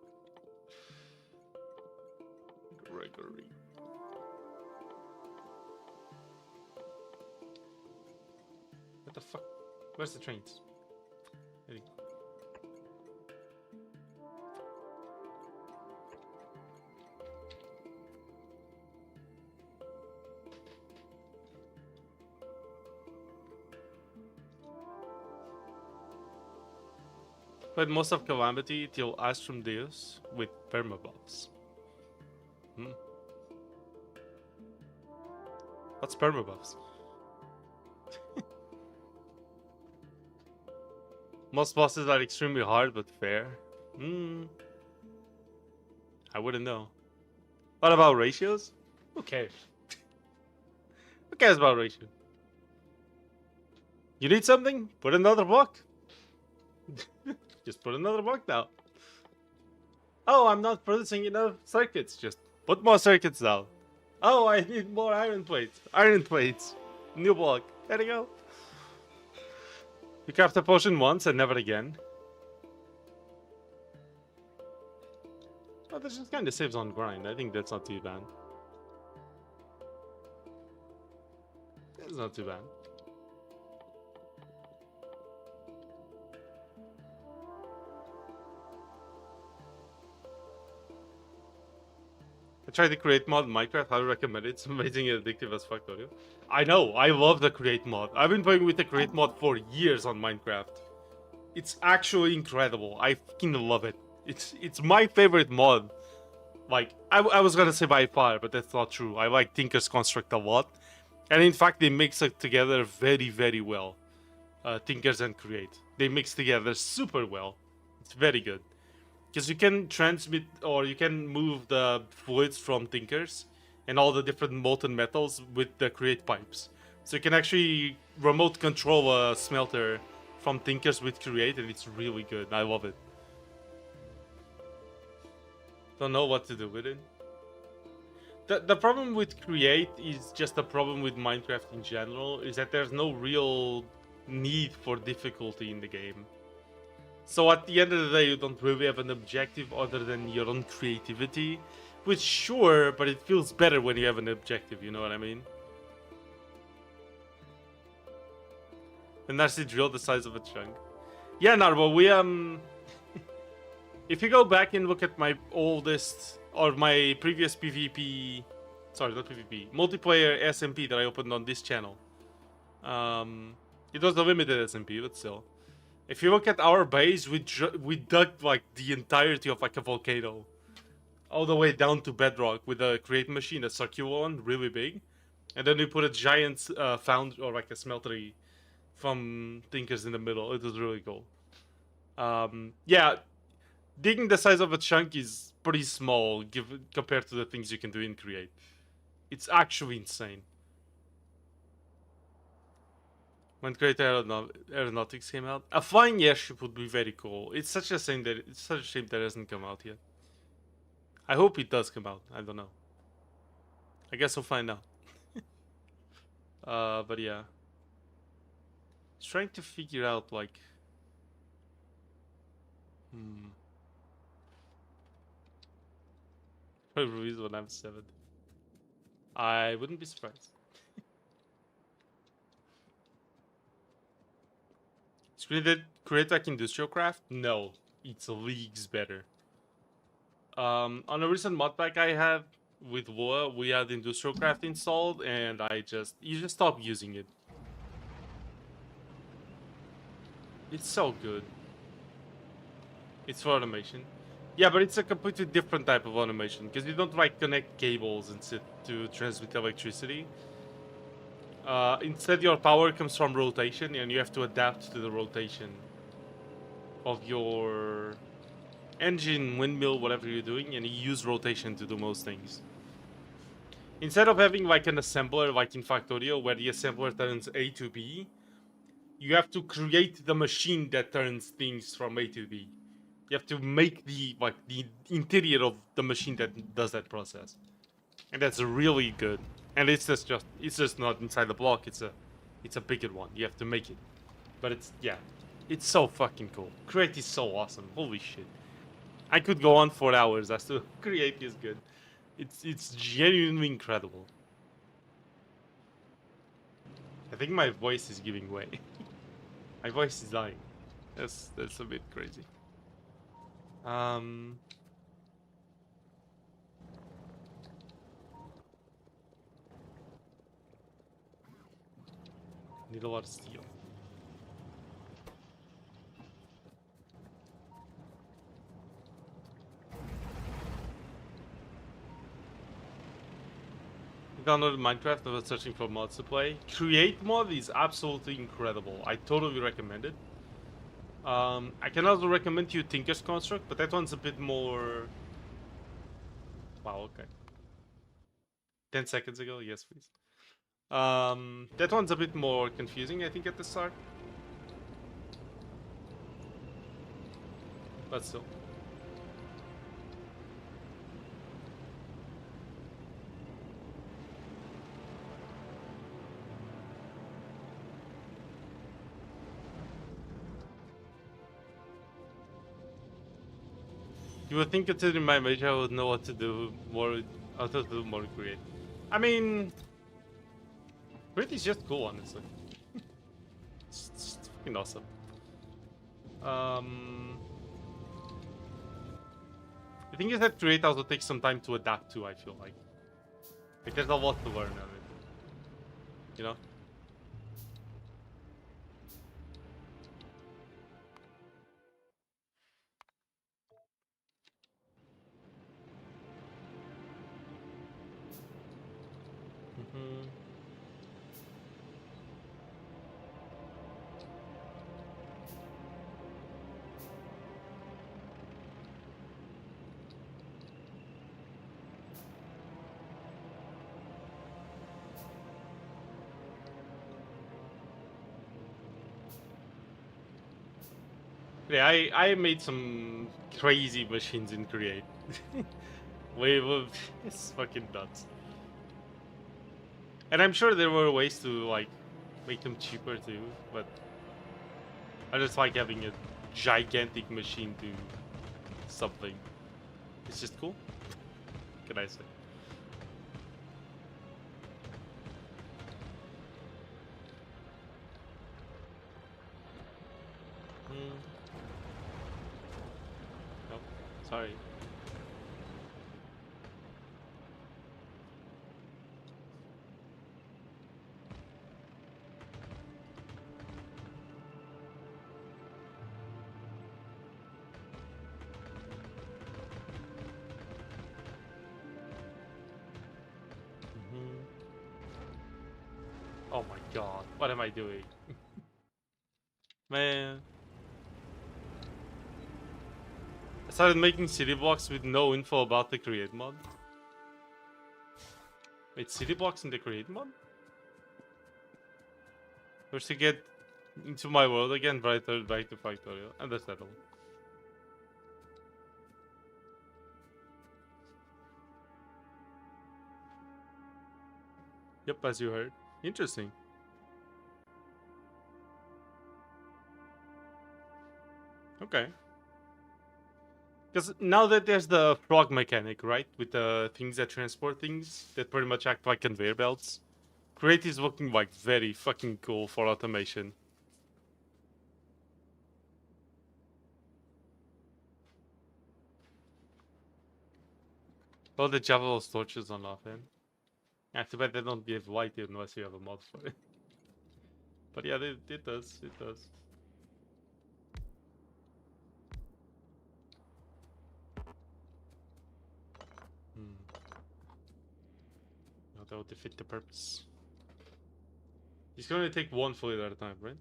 Gregory. What the Where's the trains? There you go. Played most of Calamity till Astrum Deus with permabuffs. What's permabuffs? Most bosses are extremely hard but fair. I wouldn't know. What about ratios? Who cares? Who cares about ratio? You need something? Put another block. Just put another block down. Oh, I'm not producing enough circuits. Just put more circuits down. Oh, I need more iron plates. Iron plates. New block. There you go. You craft a potion once and never again. Oh, that just kind of saves on grind. I think that's not too bad. That's not too bad. I tried the create mod in Minecraft. I recommend it. It's amazing and addictive as Factorio. I know. I love the create mod. I've been playing with the create mod for years on Minecraft. It's actually incredible. I fucking love it. It's my favorite mod. Like, I was gonna say by far, but that's not true. I like Tinker's Construct a lot. And in fact, they mix it together very, very well. Tinkers and Create. They mix together super well. It's very good. Because you can transmit or you can move the fluids from Tinkers and all the different molten metals with the Create pipes. So you can actually remote control a smelter from Tinkers with Create, and it's really good. I love it. Don't know what to do with it. The problem with Create is just a problem with Minecraft in general, is that there's no real need for difficulty in the game. So at the end of the day, you don't really have an objective other than your own creativity. Which, sure, but it feels better when you have an objective, you know what I mean? And that's the drill the size of a chunk. Yeah, Narbo, we, if you go back and look at my oldest, or my previous PvP... Sorry, not PvP. Multiplayer SMP that I opened on this channel. It was a limited SMP, but still. If you look at our base, we dug like the entirety of like a volcano, all the way down to bedrock with a create machine, a circular one, really big, and then we put a giant found or like a smeltery from Tinkers in the middle. It was really cool. Yeah, digging the size of a chunk is pretty small compared to the things you can do in create. It's actually insane. When Great Aeronautics came out, a flying airship would be very cool. It's such a shame that it hasn't come out yet. I hope it does come out. I don't know. I guess we'll find out. But yeah, trying to figure out like, Ruiz when I'm 7. I wouldn't be surprised. Create like industrial craft? No, it's leagues better. On a recent mod pack I have with Woa, we had industrial craft installed, and you just stop using it. It's so good. It's for automation. Yeah, but it's a completely different type of automation, because you don't like connect cables and sit to transmit electricity. Instead, your power comes from rotation, and you have to adapt to the rotation of your engine, windmill, whatever you're doing, and you use rotation to do most things. Instead of having like an assembler like in Factorio, where the assembler turns A to B, you have to create the machine that turns things from A to B. You have to make the interior of the machine that does that process, and that's really good. And it's just not inside the block. It's a bigger one. You have to make it, but it's so fucking cool. Create is so awesome. Holy shit! I could go on for hours as to create is good. It's genuinely incredible. I think my voice is giving way. My voice is dying. That's a bit crazy. Need a lot of steel. Downloaded Minecraft and was searching for mods to play. Create mod is absolutely incredible. I totally recommend it. I can also recommend you Tinker's Construct, but that one's a bit more... Wow, okay. 10 seconds ago? Yes, please. That one's a bit more confusing, I think, at the start. But still. You would think, considering my major, I would know what to do more, how to do more create. I mean, create is just cool, honestly. It's fucking awesome. The thing is that create also takes some time to adapt to, I feel like. Like, there's a lot to learn of it. You know? Yeah, I made some crazy machines in Create. It's fucking nuts. And I'm sure there were ways to, like, make them cheaper too, but I just like having a gigantic machine do something. It's just cool. What can I say? Nope. Sorry. Oh my god, what am I doing? Man. I started making city blocks with no info about the create mod. Wait, city blocks in the create mod? First to get into my world again, but I turned back to Factorio. And that's settled. Yep, as you heard. Interesting. Okay. Because now that there's the frog mechanic, right? With the things that transport things that pretty much act like conveyor belts. Create is looking like very fucking cool for automation. Oh, the Java torches on offhand. Yeah, too bad they don't give light unless you have a mod for it. But yeah, it does. It does. No, that would defeat the purpose. He's gonna take one fluid at a time, right?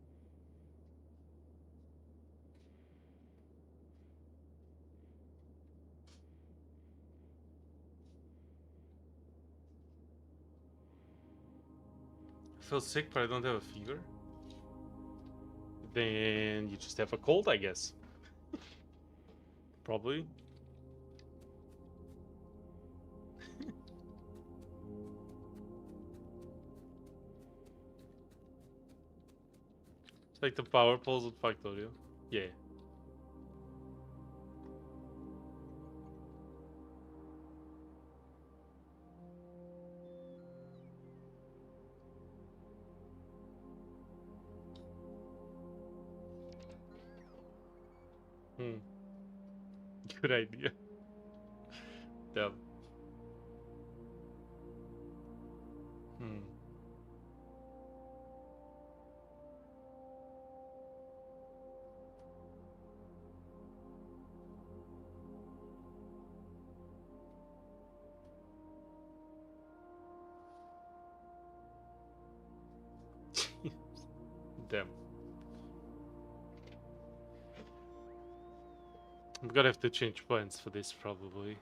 I feel sick, but I don't have a fever. Then you just have a cold, I guess. Probably. It's like the power poles at Factorio. Yeah. Hmm. Good idea. Damn. Hmm. Damn. I'm gonna have to change plans for this probably.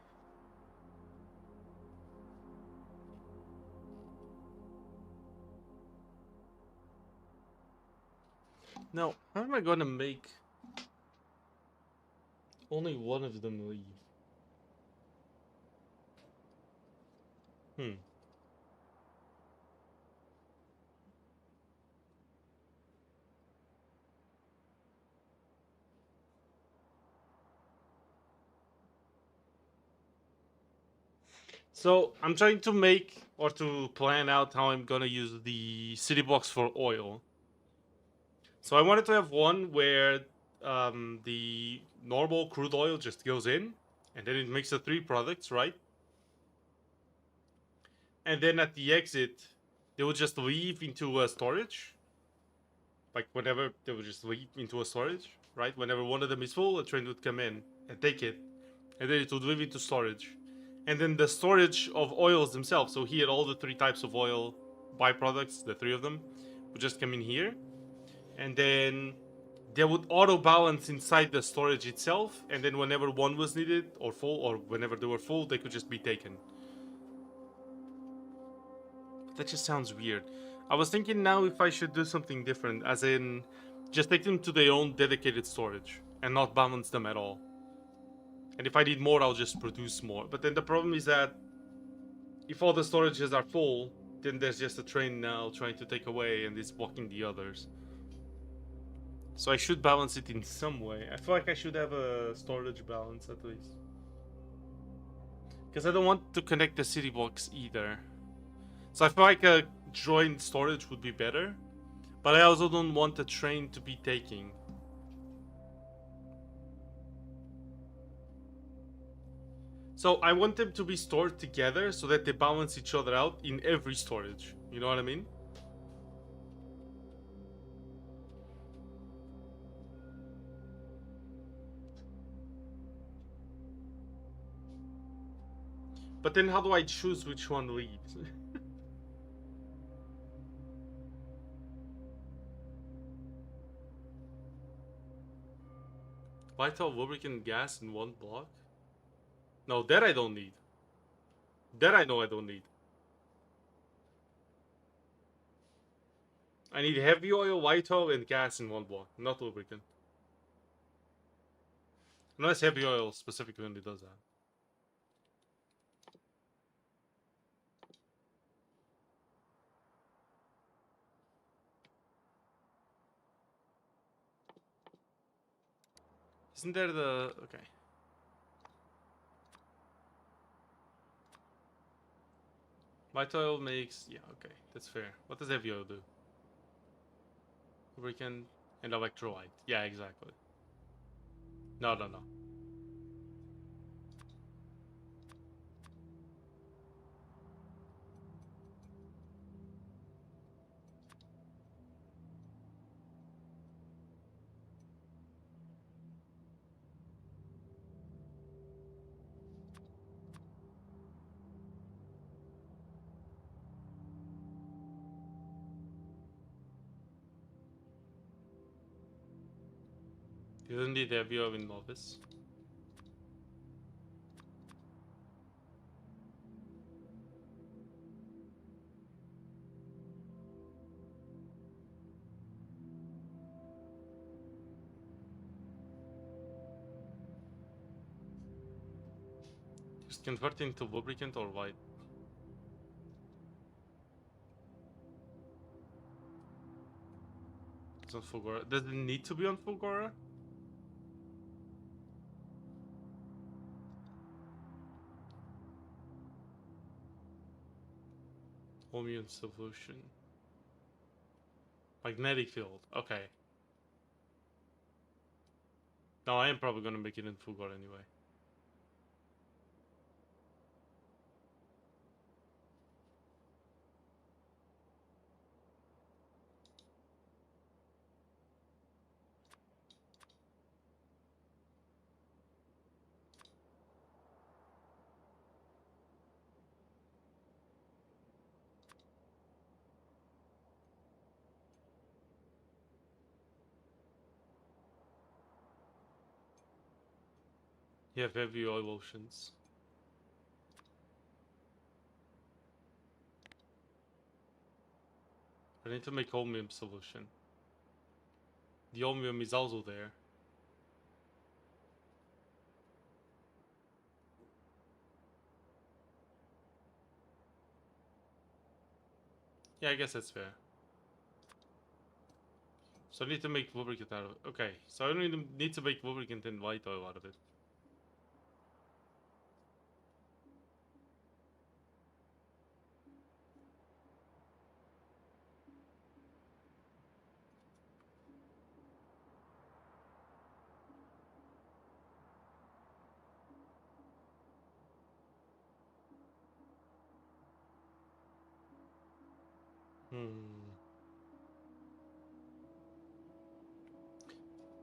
Now, how am I gonna make only one of them leave? Hmm. So I'm trying to make or to plan out how I'm gonna use the city box for oil. So I wanted to have one where the normal crude oil just goes in, and then it makes the three products, right? And then at the exit, they would just leave into a storage. Like whenever they would just leave into a storage, right? Whenever one of them is full, a train would come in and take it, and then it would leave into storage. And then the storage of oils themselves. So here, all the three types of oil byproducts, the three of them, would just come in here, and then they would auto balance inside the storage itself. And then whenever one was needed or full, or whenever they were full, they could just be taken. That just sounds weird. I was thinking now if I should do something different, as in just take them to their own dedicated storage and not balance them at all. And if I need more, I'll just produce more. But then the problem is that if all the storages are full, then there's just a train now trying to take away and it's blocking the others. So I should balance it in some way. I feel like I should have a storage balance at least. Because I don't want to connect the city box either. So I feel like a joint storage would be better. But I also don't want the train to be taking. So I want them to be stored together so that they balance each other out in every storage. You know what I mean? But then how do I choose which one leads? Vital lubricant gas in one block? No, that I don't need. That I know I don't need. I need heavy oil, white oil, and gas in one block, not lubricant. Unless heavy oil specifically only does that. Isn't there the... Okay. White oil makes... Yeah, okay. That's fair. What does heavy oil do? Lubricant and electrolyte. Yeah, exactly. No, no, no. You don't need heavy oil in novice. Just convert into lubricant or white. It's on Fulgora. Does it need to be on Fulgora? Immune solution. Magnetic field. Okay. No, I am probably gonna make it in Fugor anyway. You have heavy oil oceans. I need to make Holmium solution. The Holmium is also there. Yeah, I guess that's fair. So I need to make lubricant out of it. Okay, so I don't need to make lubricant and light oil out of it.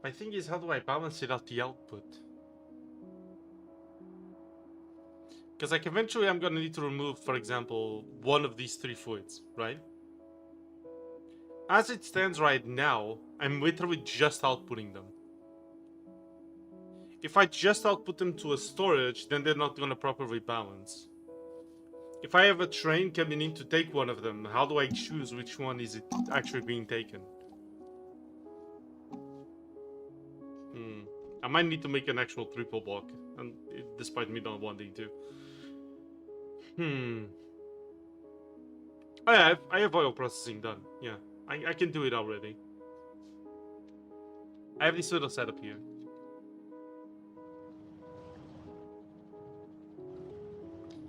My thing is, how do I balance it out the output? Because like eventually I'm gonna need to remove, for example, one of these 3 fluids, right? As it stands right now, I'm literally just outputting them. If I just output them to a storage, then they're not gonna properly balance. If I have a train coming in to take one of them, how do I choose which one is it actually being taken? I might need to make an actual triple block, and despite me not wanting to. Oh yeah, I have oil processing done. Yeah, I can do it already. I have this little setup here.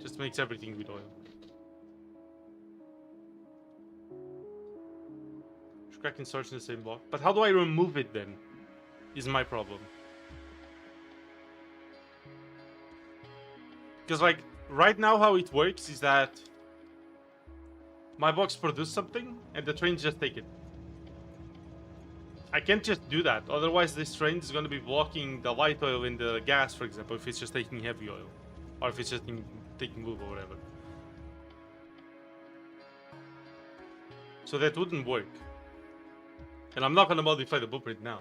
Just makes everything with oil. Crack and storage in the same block. But how do I remove it then? Is my problem. Because like, right now how it works is that my box produces something and the trains just take it. I can't just do that, otherwise this train is going to be blocking the light oil in the gas, for example, if it's just taking heavy oil. Or if it's just taking move or whatever. So that wouldn't work. And I'm not going to modify the blueprint now.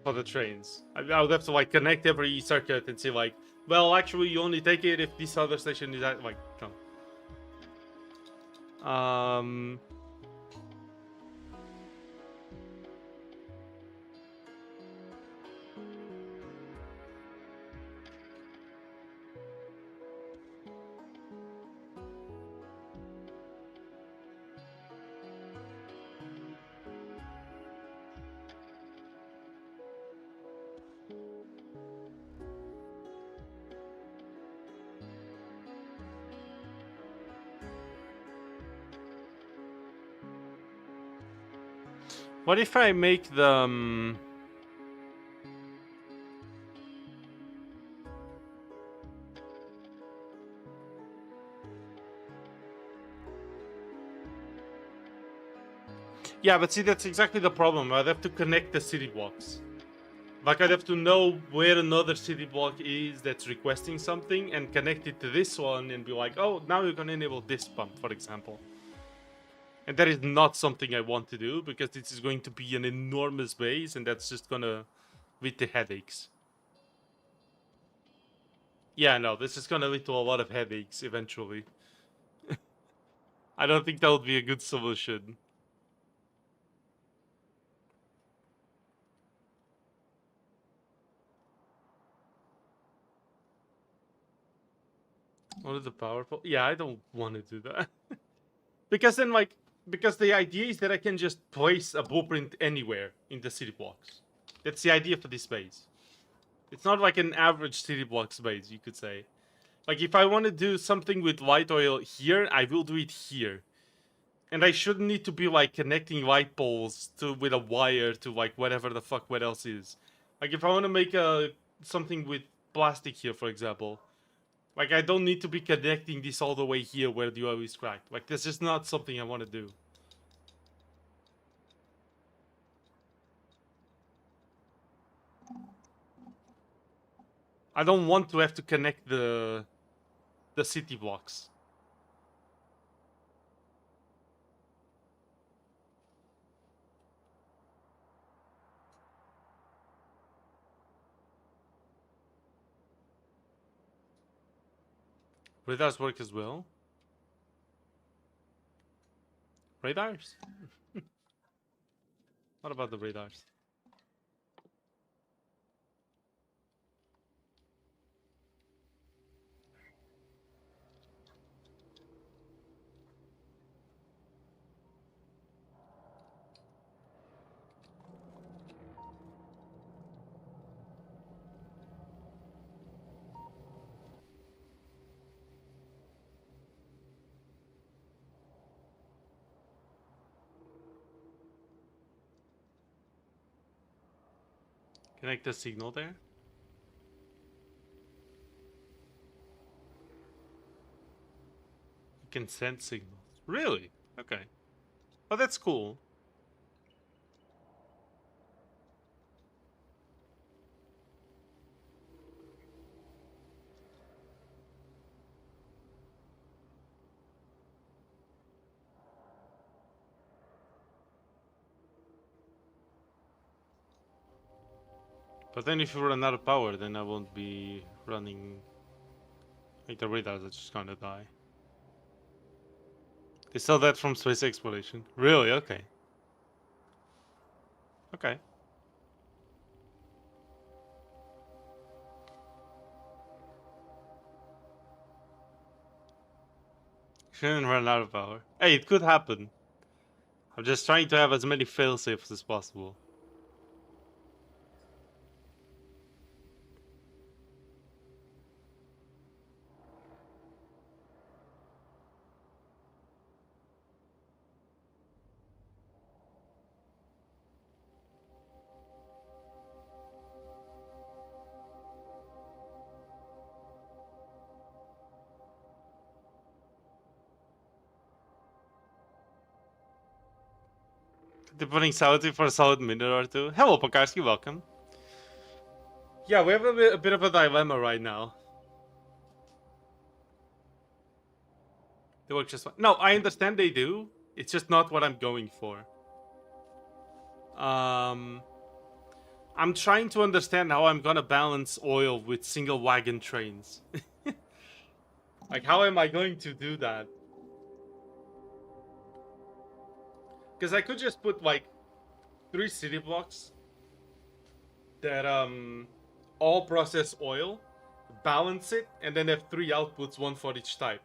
For the trains. I would have to like connect every circuit and see like, well, actually you only take it if this other station is at, like, no. What if I make the... Yeah, but see, that's exactly the problem. I'd have to connect the city blocks. Like, I'd have to know where another city block is that's requesting something and connect it to this one and be like, oh, now you can enable this pump, for example. And that is not something I want to do, because this is going to be an enormous base, and that's just gonna lead to headaches. Yeah, no, this is gonna lead to a lot of headaches eventually. I don't think that would be a good solution. What is the power pole? Yeah, I don't want to do that. Because then, like, because the idea is that I can just place a blueprint anywhere in the city blocks. That's the idea for this base. It's not like an average city blocks base, you could say. Like, if I want to do something with light oil here, I will do it here. And I shouldn't need to be, like, connecting light poles to with a wire to, like, whatever the fuck what else is. Like if I want to make something with plastic here, for example, like I don't need to be connecting this all the way here where the oil is cracked. Like this is not something I want to do. I don't want to have to connect the city blocks. Radars work as well. Radars? What about the radars? Connect the signal there. You can send signals. Really? Okay. Oh, that's cool. But then if you run out of power, then I won't be running. Like the radars are just gonna die. They sell that from space exploration. Really? Okay. Okay. Shouldn't run out of power. Hey, it could happen. I'm just trying to have as many fail-safes as possible. Putting solitude for a solid minute or two. Hello, Pokarski, welcome. Yeah, we have a bit of a dilemma right now. They work just fine. No, I understand they do. It's just not what I'm going for. I'm trying to understand how I'm gonna balance oil with single wagon trains. Like, how am I going to do that? Because I could just put, like, 3 city blocks that, all process oil, balance it, and then have 3 outputs, 1 for each type.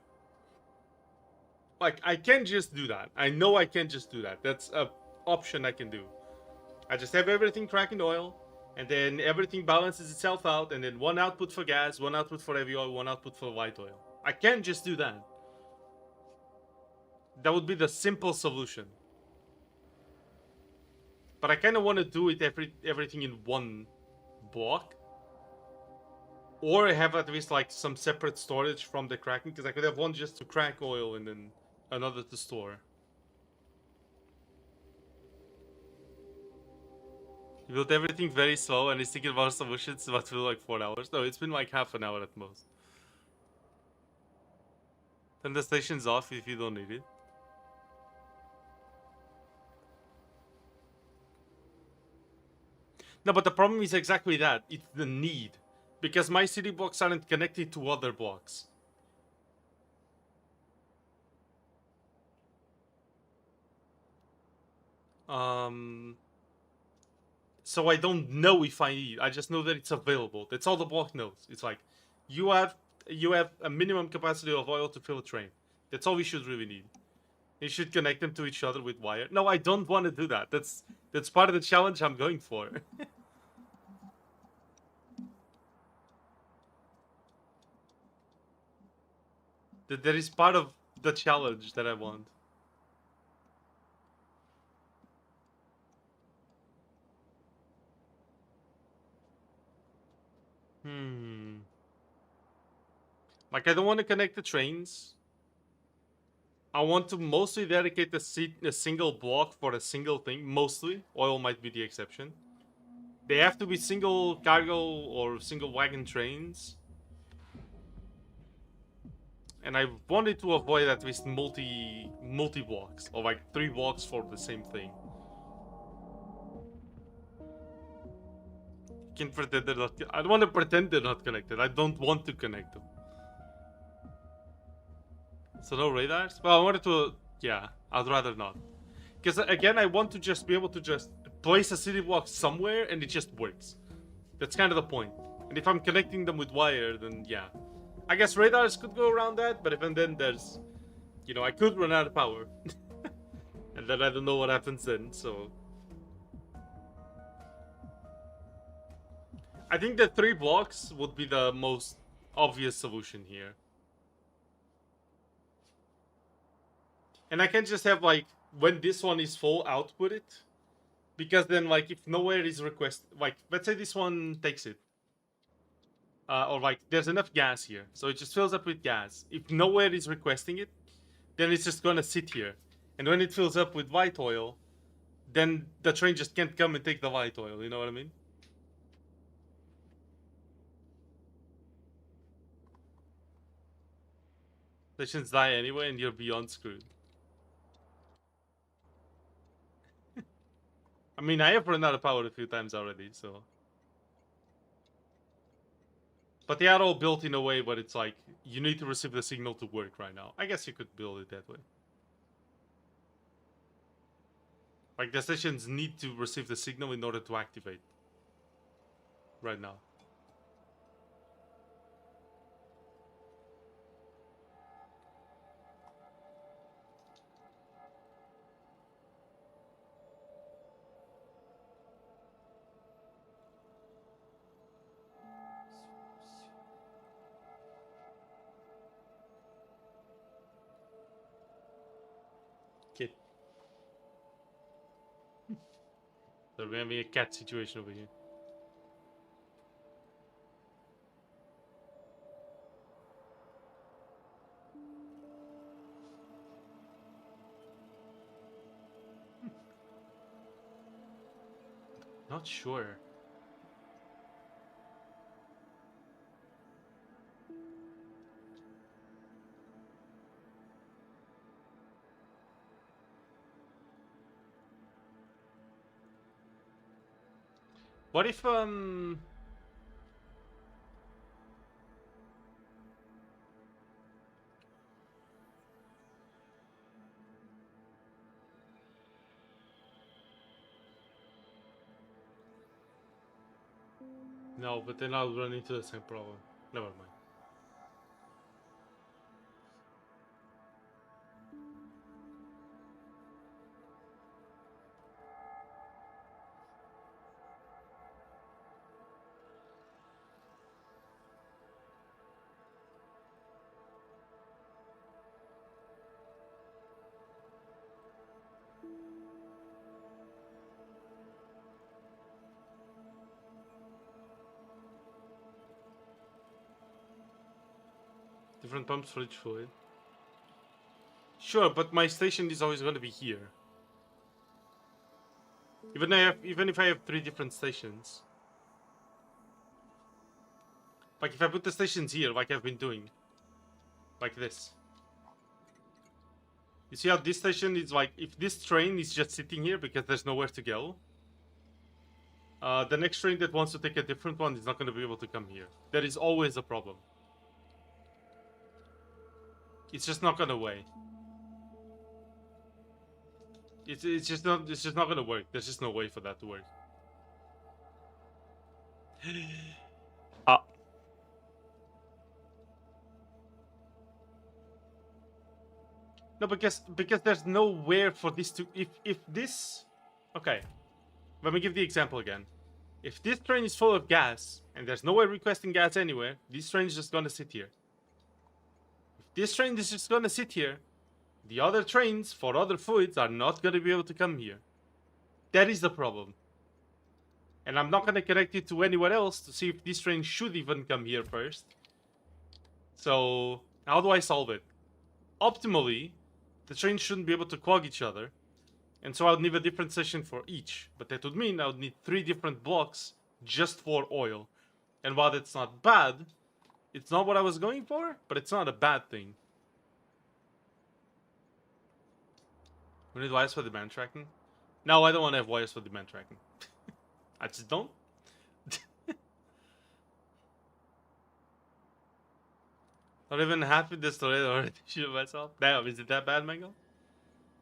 Like, I can just do that. I know I can just do that. That's a option I can do. I just have everything cracking oil, and then everything balances itself out, and then 1 output for gas, 1 output for heavy oil, 1 output for light oil. I can just do that. That would be the simple solution. But I kind of want to do it everything in 1 block. Or have at least like some separate storage from the cracking, because I could have 1 just to crack oil and then another to store. You built everything very slow and is thinking about solutions about feel like 4 hours. No, it's been like half an hour at most. Then the station's off if you don't need it. No, but the problem is exactly that. It's the need. Because my city blocks aren't connected to other blocks. So I don't know if I need. I just know that it's available. That's all the block knows. It's like, you have a minimum capacity of oil to fill a train. That's all we should really need. You should connect them to each other with wire. No, I don't want to do that. That's part of the challenge I'm going for. That is part of the challenge that I want. Like, I don't want to connect the trains. I want to mostly dedicate a single block for a single thing. Mostly. Oil might be the exception. They have to be single cargo or single wagon trains. And I wanted to avoid at least multi blocks. Or like 3 blocks for the same thing. Can pretend they're not. I don't want to pretend they're not connected. I don't want to connect them. So no radars? Well, I wanted to. Yeah, I'd rather not. Because again, I want to just be able to just place a city block somewhere and it just works. That's kind of the point. And if I'm connecting them with wire, then yeah. I guess radars could go around that, but even then there's... You know, I could run out of power. And then I don't know what happens then, so... I think that 3 blocks would be the most obvious solution here. And I can just have, like, when this one is full, output it. Because then, like, if nowhere is requested... Like, let's say this one takes it. Or, like, there's enough gas here. So it just fills up with gas. If nowhere is requesting it, then it's just gonna sit here. And when it fills up with white oil, then the train just can't come and take the white oil. You know what I mean? Stations die anyway, and you're beyond screwed. I mean, I have run out of power a few times already, so... But they are all built in a way where it's like, you need to receive the signal to work right now. I guess you could build it that way. Like, the stations need to receive the signal in order to activate. Right now. Kid. So we're having a cat situation over here. Not sure. What if, No, but then I'll run into the same problem. Never mind. Different pumps for each fluid. Sure, but my station is always going to be here. Even if I have 3 different stations. Like if I put the stations here, like I've been doing. Like this. You see how this station is like, if this train is just sitting here because there's nowhere to go. The next train that wants to take a different one is not going to be able to come here. There is always a problem. It's just not going to weigh. It's just not going to work. There's just no way for that to work. No, because there's nowhere for this to... If this... Okay. Let me give the example again. If this train is full of gas, and there's nowhere requesting gas anywhere, this train is just gonna sit here. If this train is just gonna sit here, the other trains for other fluids are not gonna be able to come here. That is the problem. And I'm not gonna connect it to anywhere else to see if this train should even come here first. So how do I solve it? Optimally, the trains shouldn't be able to clog each other. And so I would need a different session for each. But that would mean I would need 3 different blocks just for oil. And while that's not bad, it's not what I was going for, but it's not a bad thing. We need wires for demand tracking? No, I don't want to have wires for demand tracking. I just don't. Not even happy this story already. Shit myself. Damn, is it that bad, Mango?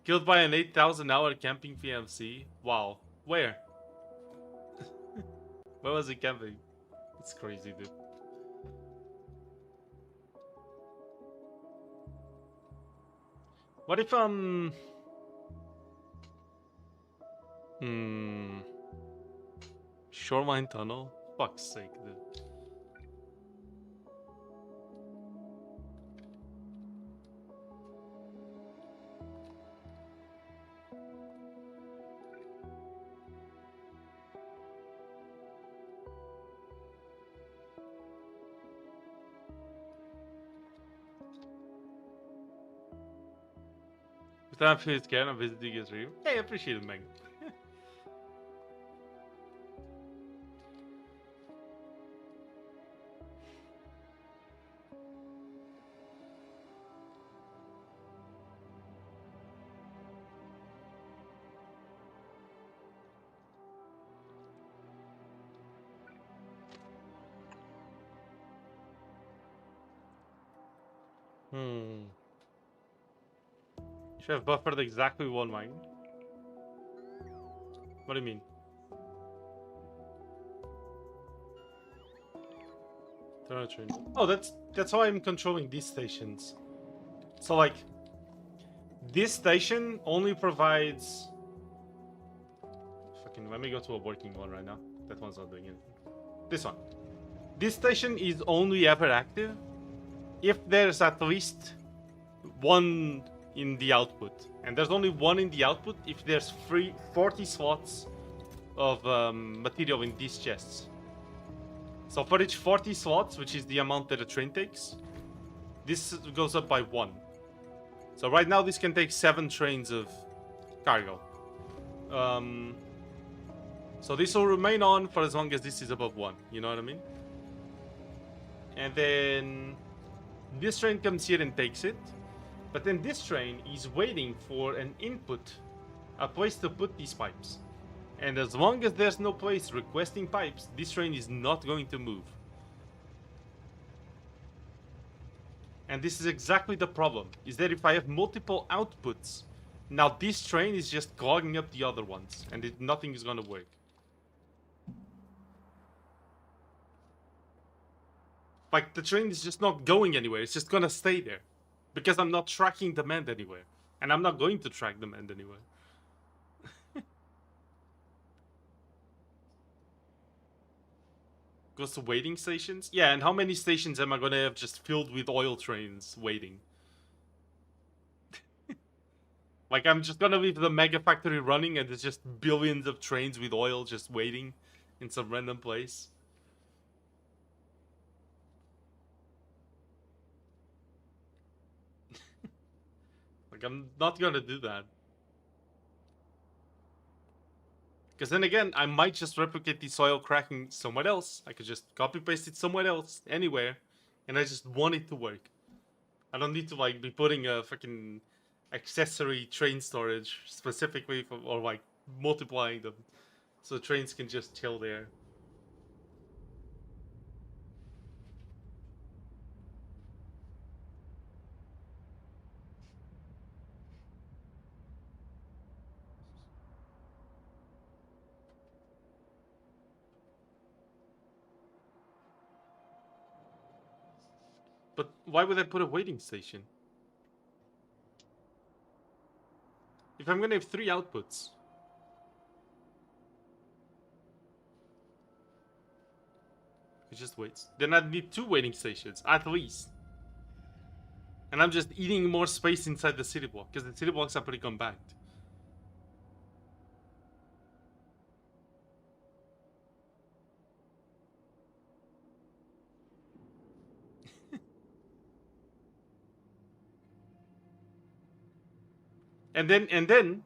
Killed by an 8,000-hour camping PMC? Wow. Where? Where was he camping? It's crazy, dude. What if, Shoreline Tunnel? Fuck's sake, dude. Time for his care and visiting his room. Hey, I appreciate it, Mango. Should have buffered exactly 1 mine. What do you mean? Train. Oh, that's how I'm controlling these stations. So like, this station only provides. Fucking, let me go to a working one right now. That one's not doing anything. This one. This station is only ever active if there's at least 1 in the output, and there's only 1 in the output if there's 40 slots of material in these chests. So for each 40 slots, which is the amount that a train takes, this goes up by 1. So right now this can take 7 trains of cargo. So this will remain on for as long as this is above 1, you know what I mean? And then this train comes here and takes it. But then this train is waiting for an input, a place to put these pipes. And as long as there's no place requesting pipes, this train is not going to move. And this is exactly the problem, is that if I have multiple outputs, now this train is just clogging up the other ones, and nothing is gonna work. Like, the train is just not going anywhere, it's just gonna stay there. Because I'm not tracking demand anywhere. And I'm not going to track demand anywhere. Goes to waiting stations? Yeah, and how many stations am I gonna have just filled with oil trains waiting? Like, I'm just gonna leave the mega factory running and there's just billions of trains with oil just waiting in some random place. Like, I'm not gonna do that. Because then again, I might just replicate the soil cracking somewhere else. I could just copy paste it somewhere else, anywhere, and I just want it to work. I don't need to like be putting a fucking accessory train storage specifically for, or like multiplying them, so trains can just chill there. But why would I put a waiting station? If I'm gonna have 3 outputs. It just waits. Then I'd need 2 waiting stations, at least. And I'm just eating more space inside the city block, because the city blocks are pretty compact. And then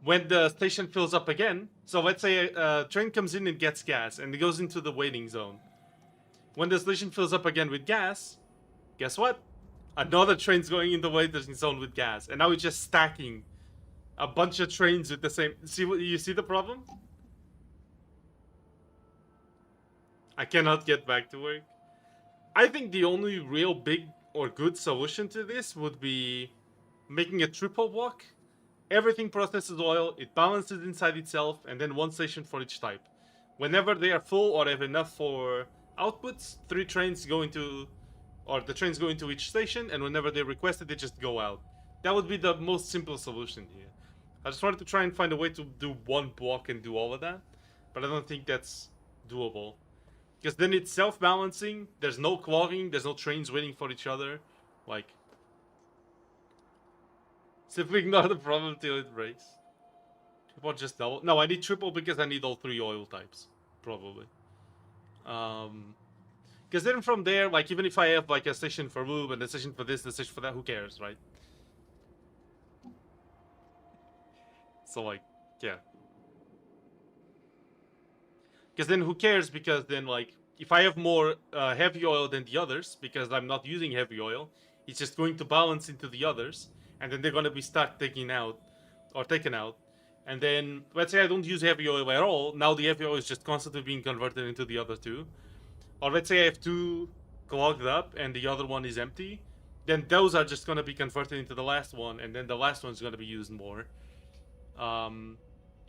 when the station fills up again, so let's say a train comes in and gets gas and it goes into the waiting zone. When the station fills up again with gas, guess what? Another train's going in the waiting zone with gas, and now it's just stacking a bunch of trains with the same. See what you see the problem? I cannot get back to work. I think the only real big or good solution to this would be making a triple block. Everything processes oil, it balances inside itself, and then one station for each type. Whenever they are full or have enough for outputs, 3 trains go into, or the trains go into each station, and whenever they request it, they just go out. That would be the most simple solution here. I just wanted to try and find a way to do one block and do all of that, but I don't think that's doable. Because then it's self-balancing, there's no clogging, there's no trains waiting for each other. Like, simply ignore the problem till it breaks. Or just double. No, I need triple because I need all 3 oil types. Probably. Because then from there, like, even if I have, like, a station for lube and a station for this, a station for that, who cares, right? So, like, yeah. Because then who cares? Because then, like, if I have more heavy oil than the others, because I'm not using heavy oil, it's just going to balance into the others, and then they're going to be stuck taken out. And then, let's say I don't use heavy oil at all, now the heavy oil is just constantly being converted into the other 2. Or let's say I have 2 clogged up and the other one is empty, then those are just going to be converted into the last one, and then the last one's going to be used more.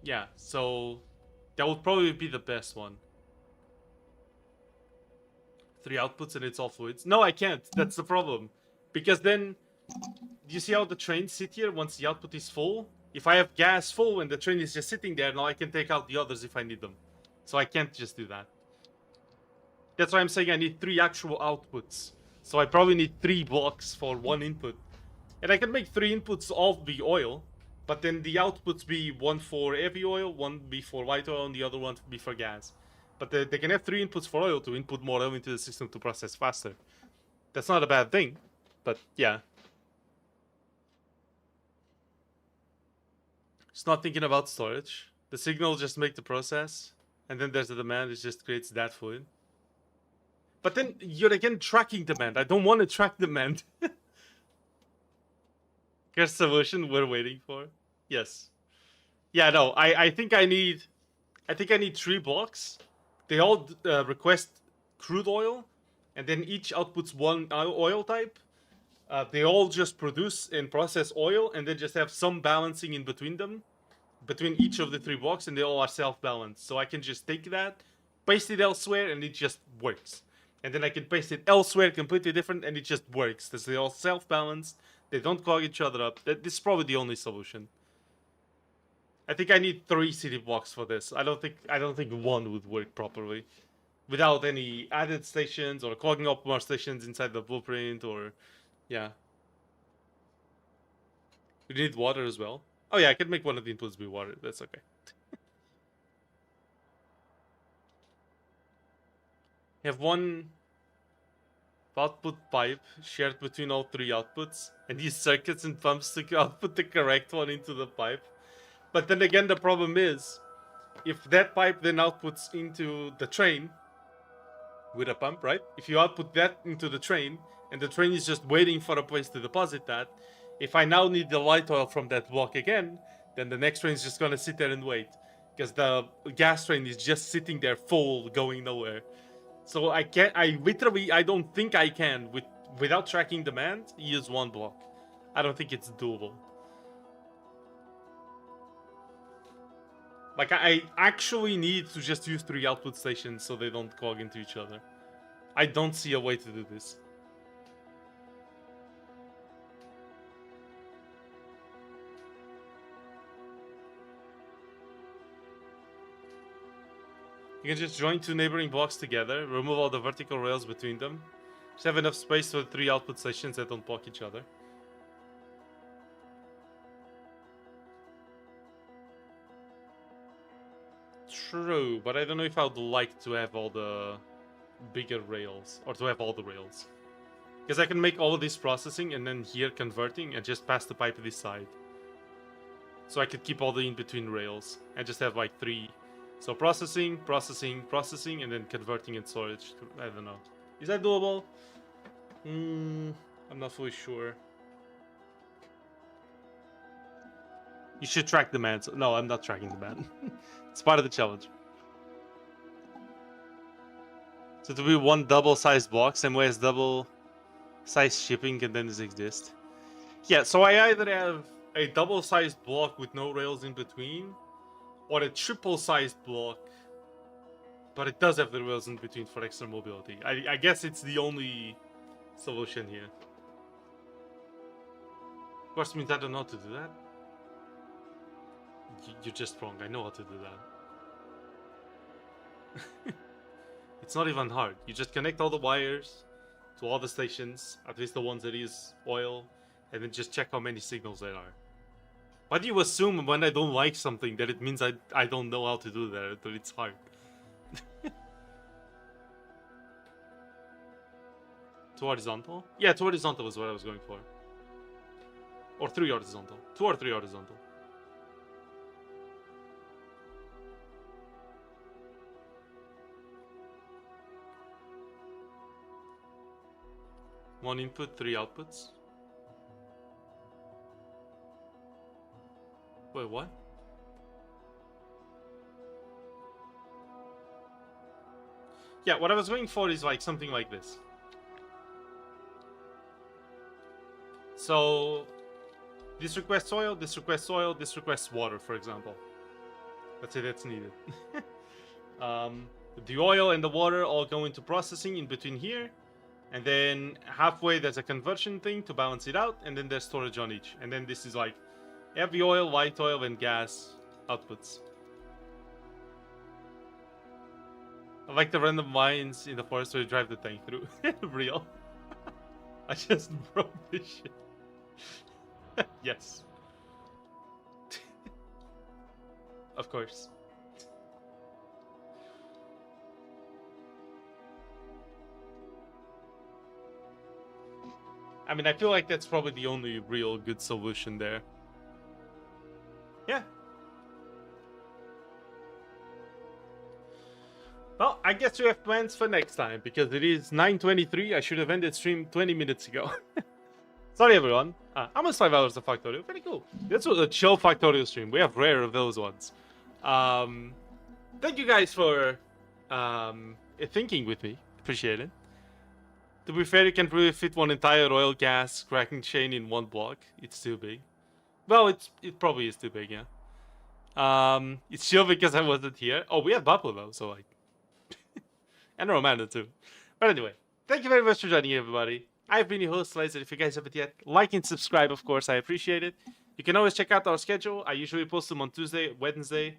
Yeah, so that would probably be the best one. 3 outputs and it's all fluids. No, I can't. That's the problem. Because then, do you see how the trains sit here once the output is full? If I have gas full and the train is just sitting there, now I can take out the others if I need them. So I can't just do that. That's why I'm saying I need 3 actual outputs. So I probably need 3 blocks for 1 input. And I can make 3 inputs all be oil, but then the outputs be 1 for heavy oil, 1 be for light oil, and the other 1 be for gas. But they can have 3 inputs for oil to input more oil into the system to process faster. That's not a bad thing, but yeah. It's not thinking about storage. The signal just make the process, and then there's the demand, it just creates that fluid. But then you're again tracking demand. I don't want to track demand. Here's solution we're waiting for. Yes. Yeah, no, I think I need 3 blocks. They all request crude oil, and then each outputs 1 oil type. They all just produce and process oil, and then just have some balancing in between them, between each of the 3 blocks, and they all are self-balanced. So I can just take that, paste it elsewhere, and it just works. And then I can paste it elsewhere, completely different, and it just works. Because they're all self-balanced, they don't clog each other up. This is probably the only solution. I think I need 3 city blocks for this. I don't think 1 would work properly. Without any added stations, or clogging up more stations inside the blueprint, or... yeah. We need water as well. Oh yeah, I can make one of the inputs be water. That's okay. Have 1 output pipe shared between all 3 outputs, and use circuits and pumps to output the correct one into the pipe. But then again, the problem is, if that pipe then outputs into the train with a pump, right? If you output that into the train, and the train is just waiting for a place to deposit that, if I now need the light oil from that block again, then the next train is just gonna sit there and wait. Because the gas train is just sitting there full, going nowhere. So I don't think I can, without tracking demand, use 1 block. I don't think it's doable. Like, I actually need to just use 3 output stations so they don't clog into each other. I don't see a way to do this. You can just join 2 neighboring blocks together, remove all the vertical rails between them. Just have enough space for 3 output stations that don't block each other. True, but I don't know if I would like to have all the bigger rails, or to have all the rails. Because I can make all of this processing and then here converting and just pass the pipe this side. so I could keep all the in-between rails and just have like 3. So processing, processing, processing, and then converting in storage. I don't know. Is that doable? I'm not fully sure. You should track the man. No, I'm not tracking the man. It's part of the challenge. So to be one double-sized block, same way as double-sized shipping can then exist. Yeah, so I either have a double-sized block with no rails in between, or a triple-sized block, but it does have the rails in between for extra mobility. I guess it's the only solution here. Of course, means I don't know how to do that. You're just wrong. I know how to do that. It's not even hard. You just connect all the wires to all the stations, at least the ones that use oil, and then just check how many signals there are. Why do you assume when I don't like something that it means I don't know how to do that, that it's hard? 2 horizontal? Yeah, 2 horizontal is what I was going for. Or 3 horizontal. 2 or 3 horizontal. One input, 3 outputs. Wait, what? Yeah, what I was going for is like something like this. So this requests oil, this requests oil, this requests water, for example. Let's say that's needed. The oil and the water all go into processing in between here. And then halfway there's a conversion thing to balance it out, and then there's storage on each. And then this is like heavy oil, light oil, and gas outputs. I like the random mines in the forest where you drive the tank through. Real. I just broke this shit. Yes. Of course. I mean, I feel like that's probably the only real good solution there. Yeah. Well, I guess we have plans for next time, because it is 9:23. I should have ended stream 20 minutes ago. Sorry, everyone. Almost 5 hours of Factorio. Very cool. This was a chill Factorio stream. We have rare of those ones. Thank you guys for thinking with me. Appreciate it. To be fair, you can't really fit one entire oil gas cracking chain in one block. It's too big. Well, it probably is too big, yeah. It's chill because I wasn't here. Oh, we have Bapu though, so like, and Romano too. But anyway, thank you very much for joining, everybody. I've been your host, Laser. If you guys haven't yet, like and subscribe, of course. I appreciate it. You can always check out our schedule. I usually post them on Tuesday, Wednesday,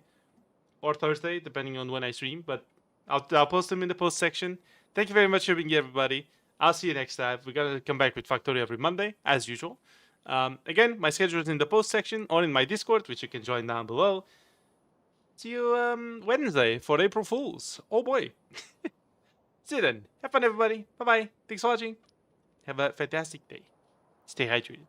or Thursday, depending on when I stream. But I'll post them in the post section. Thank you very much for being here, everybody. I'll see you next time. We're going to come back with Factorio every Monday, as usual. Again, my schedule is in the post section or in my Discord, which you can join down below. See you Wednesday for April Fools. Oh boy. See you then. Have fun, everybody. Bye-bye. Thanks for watching. Have a fantastic day. Stay hydrated.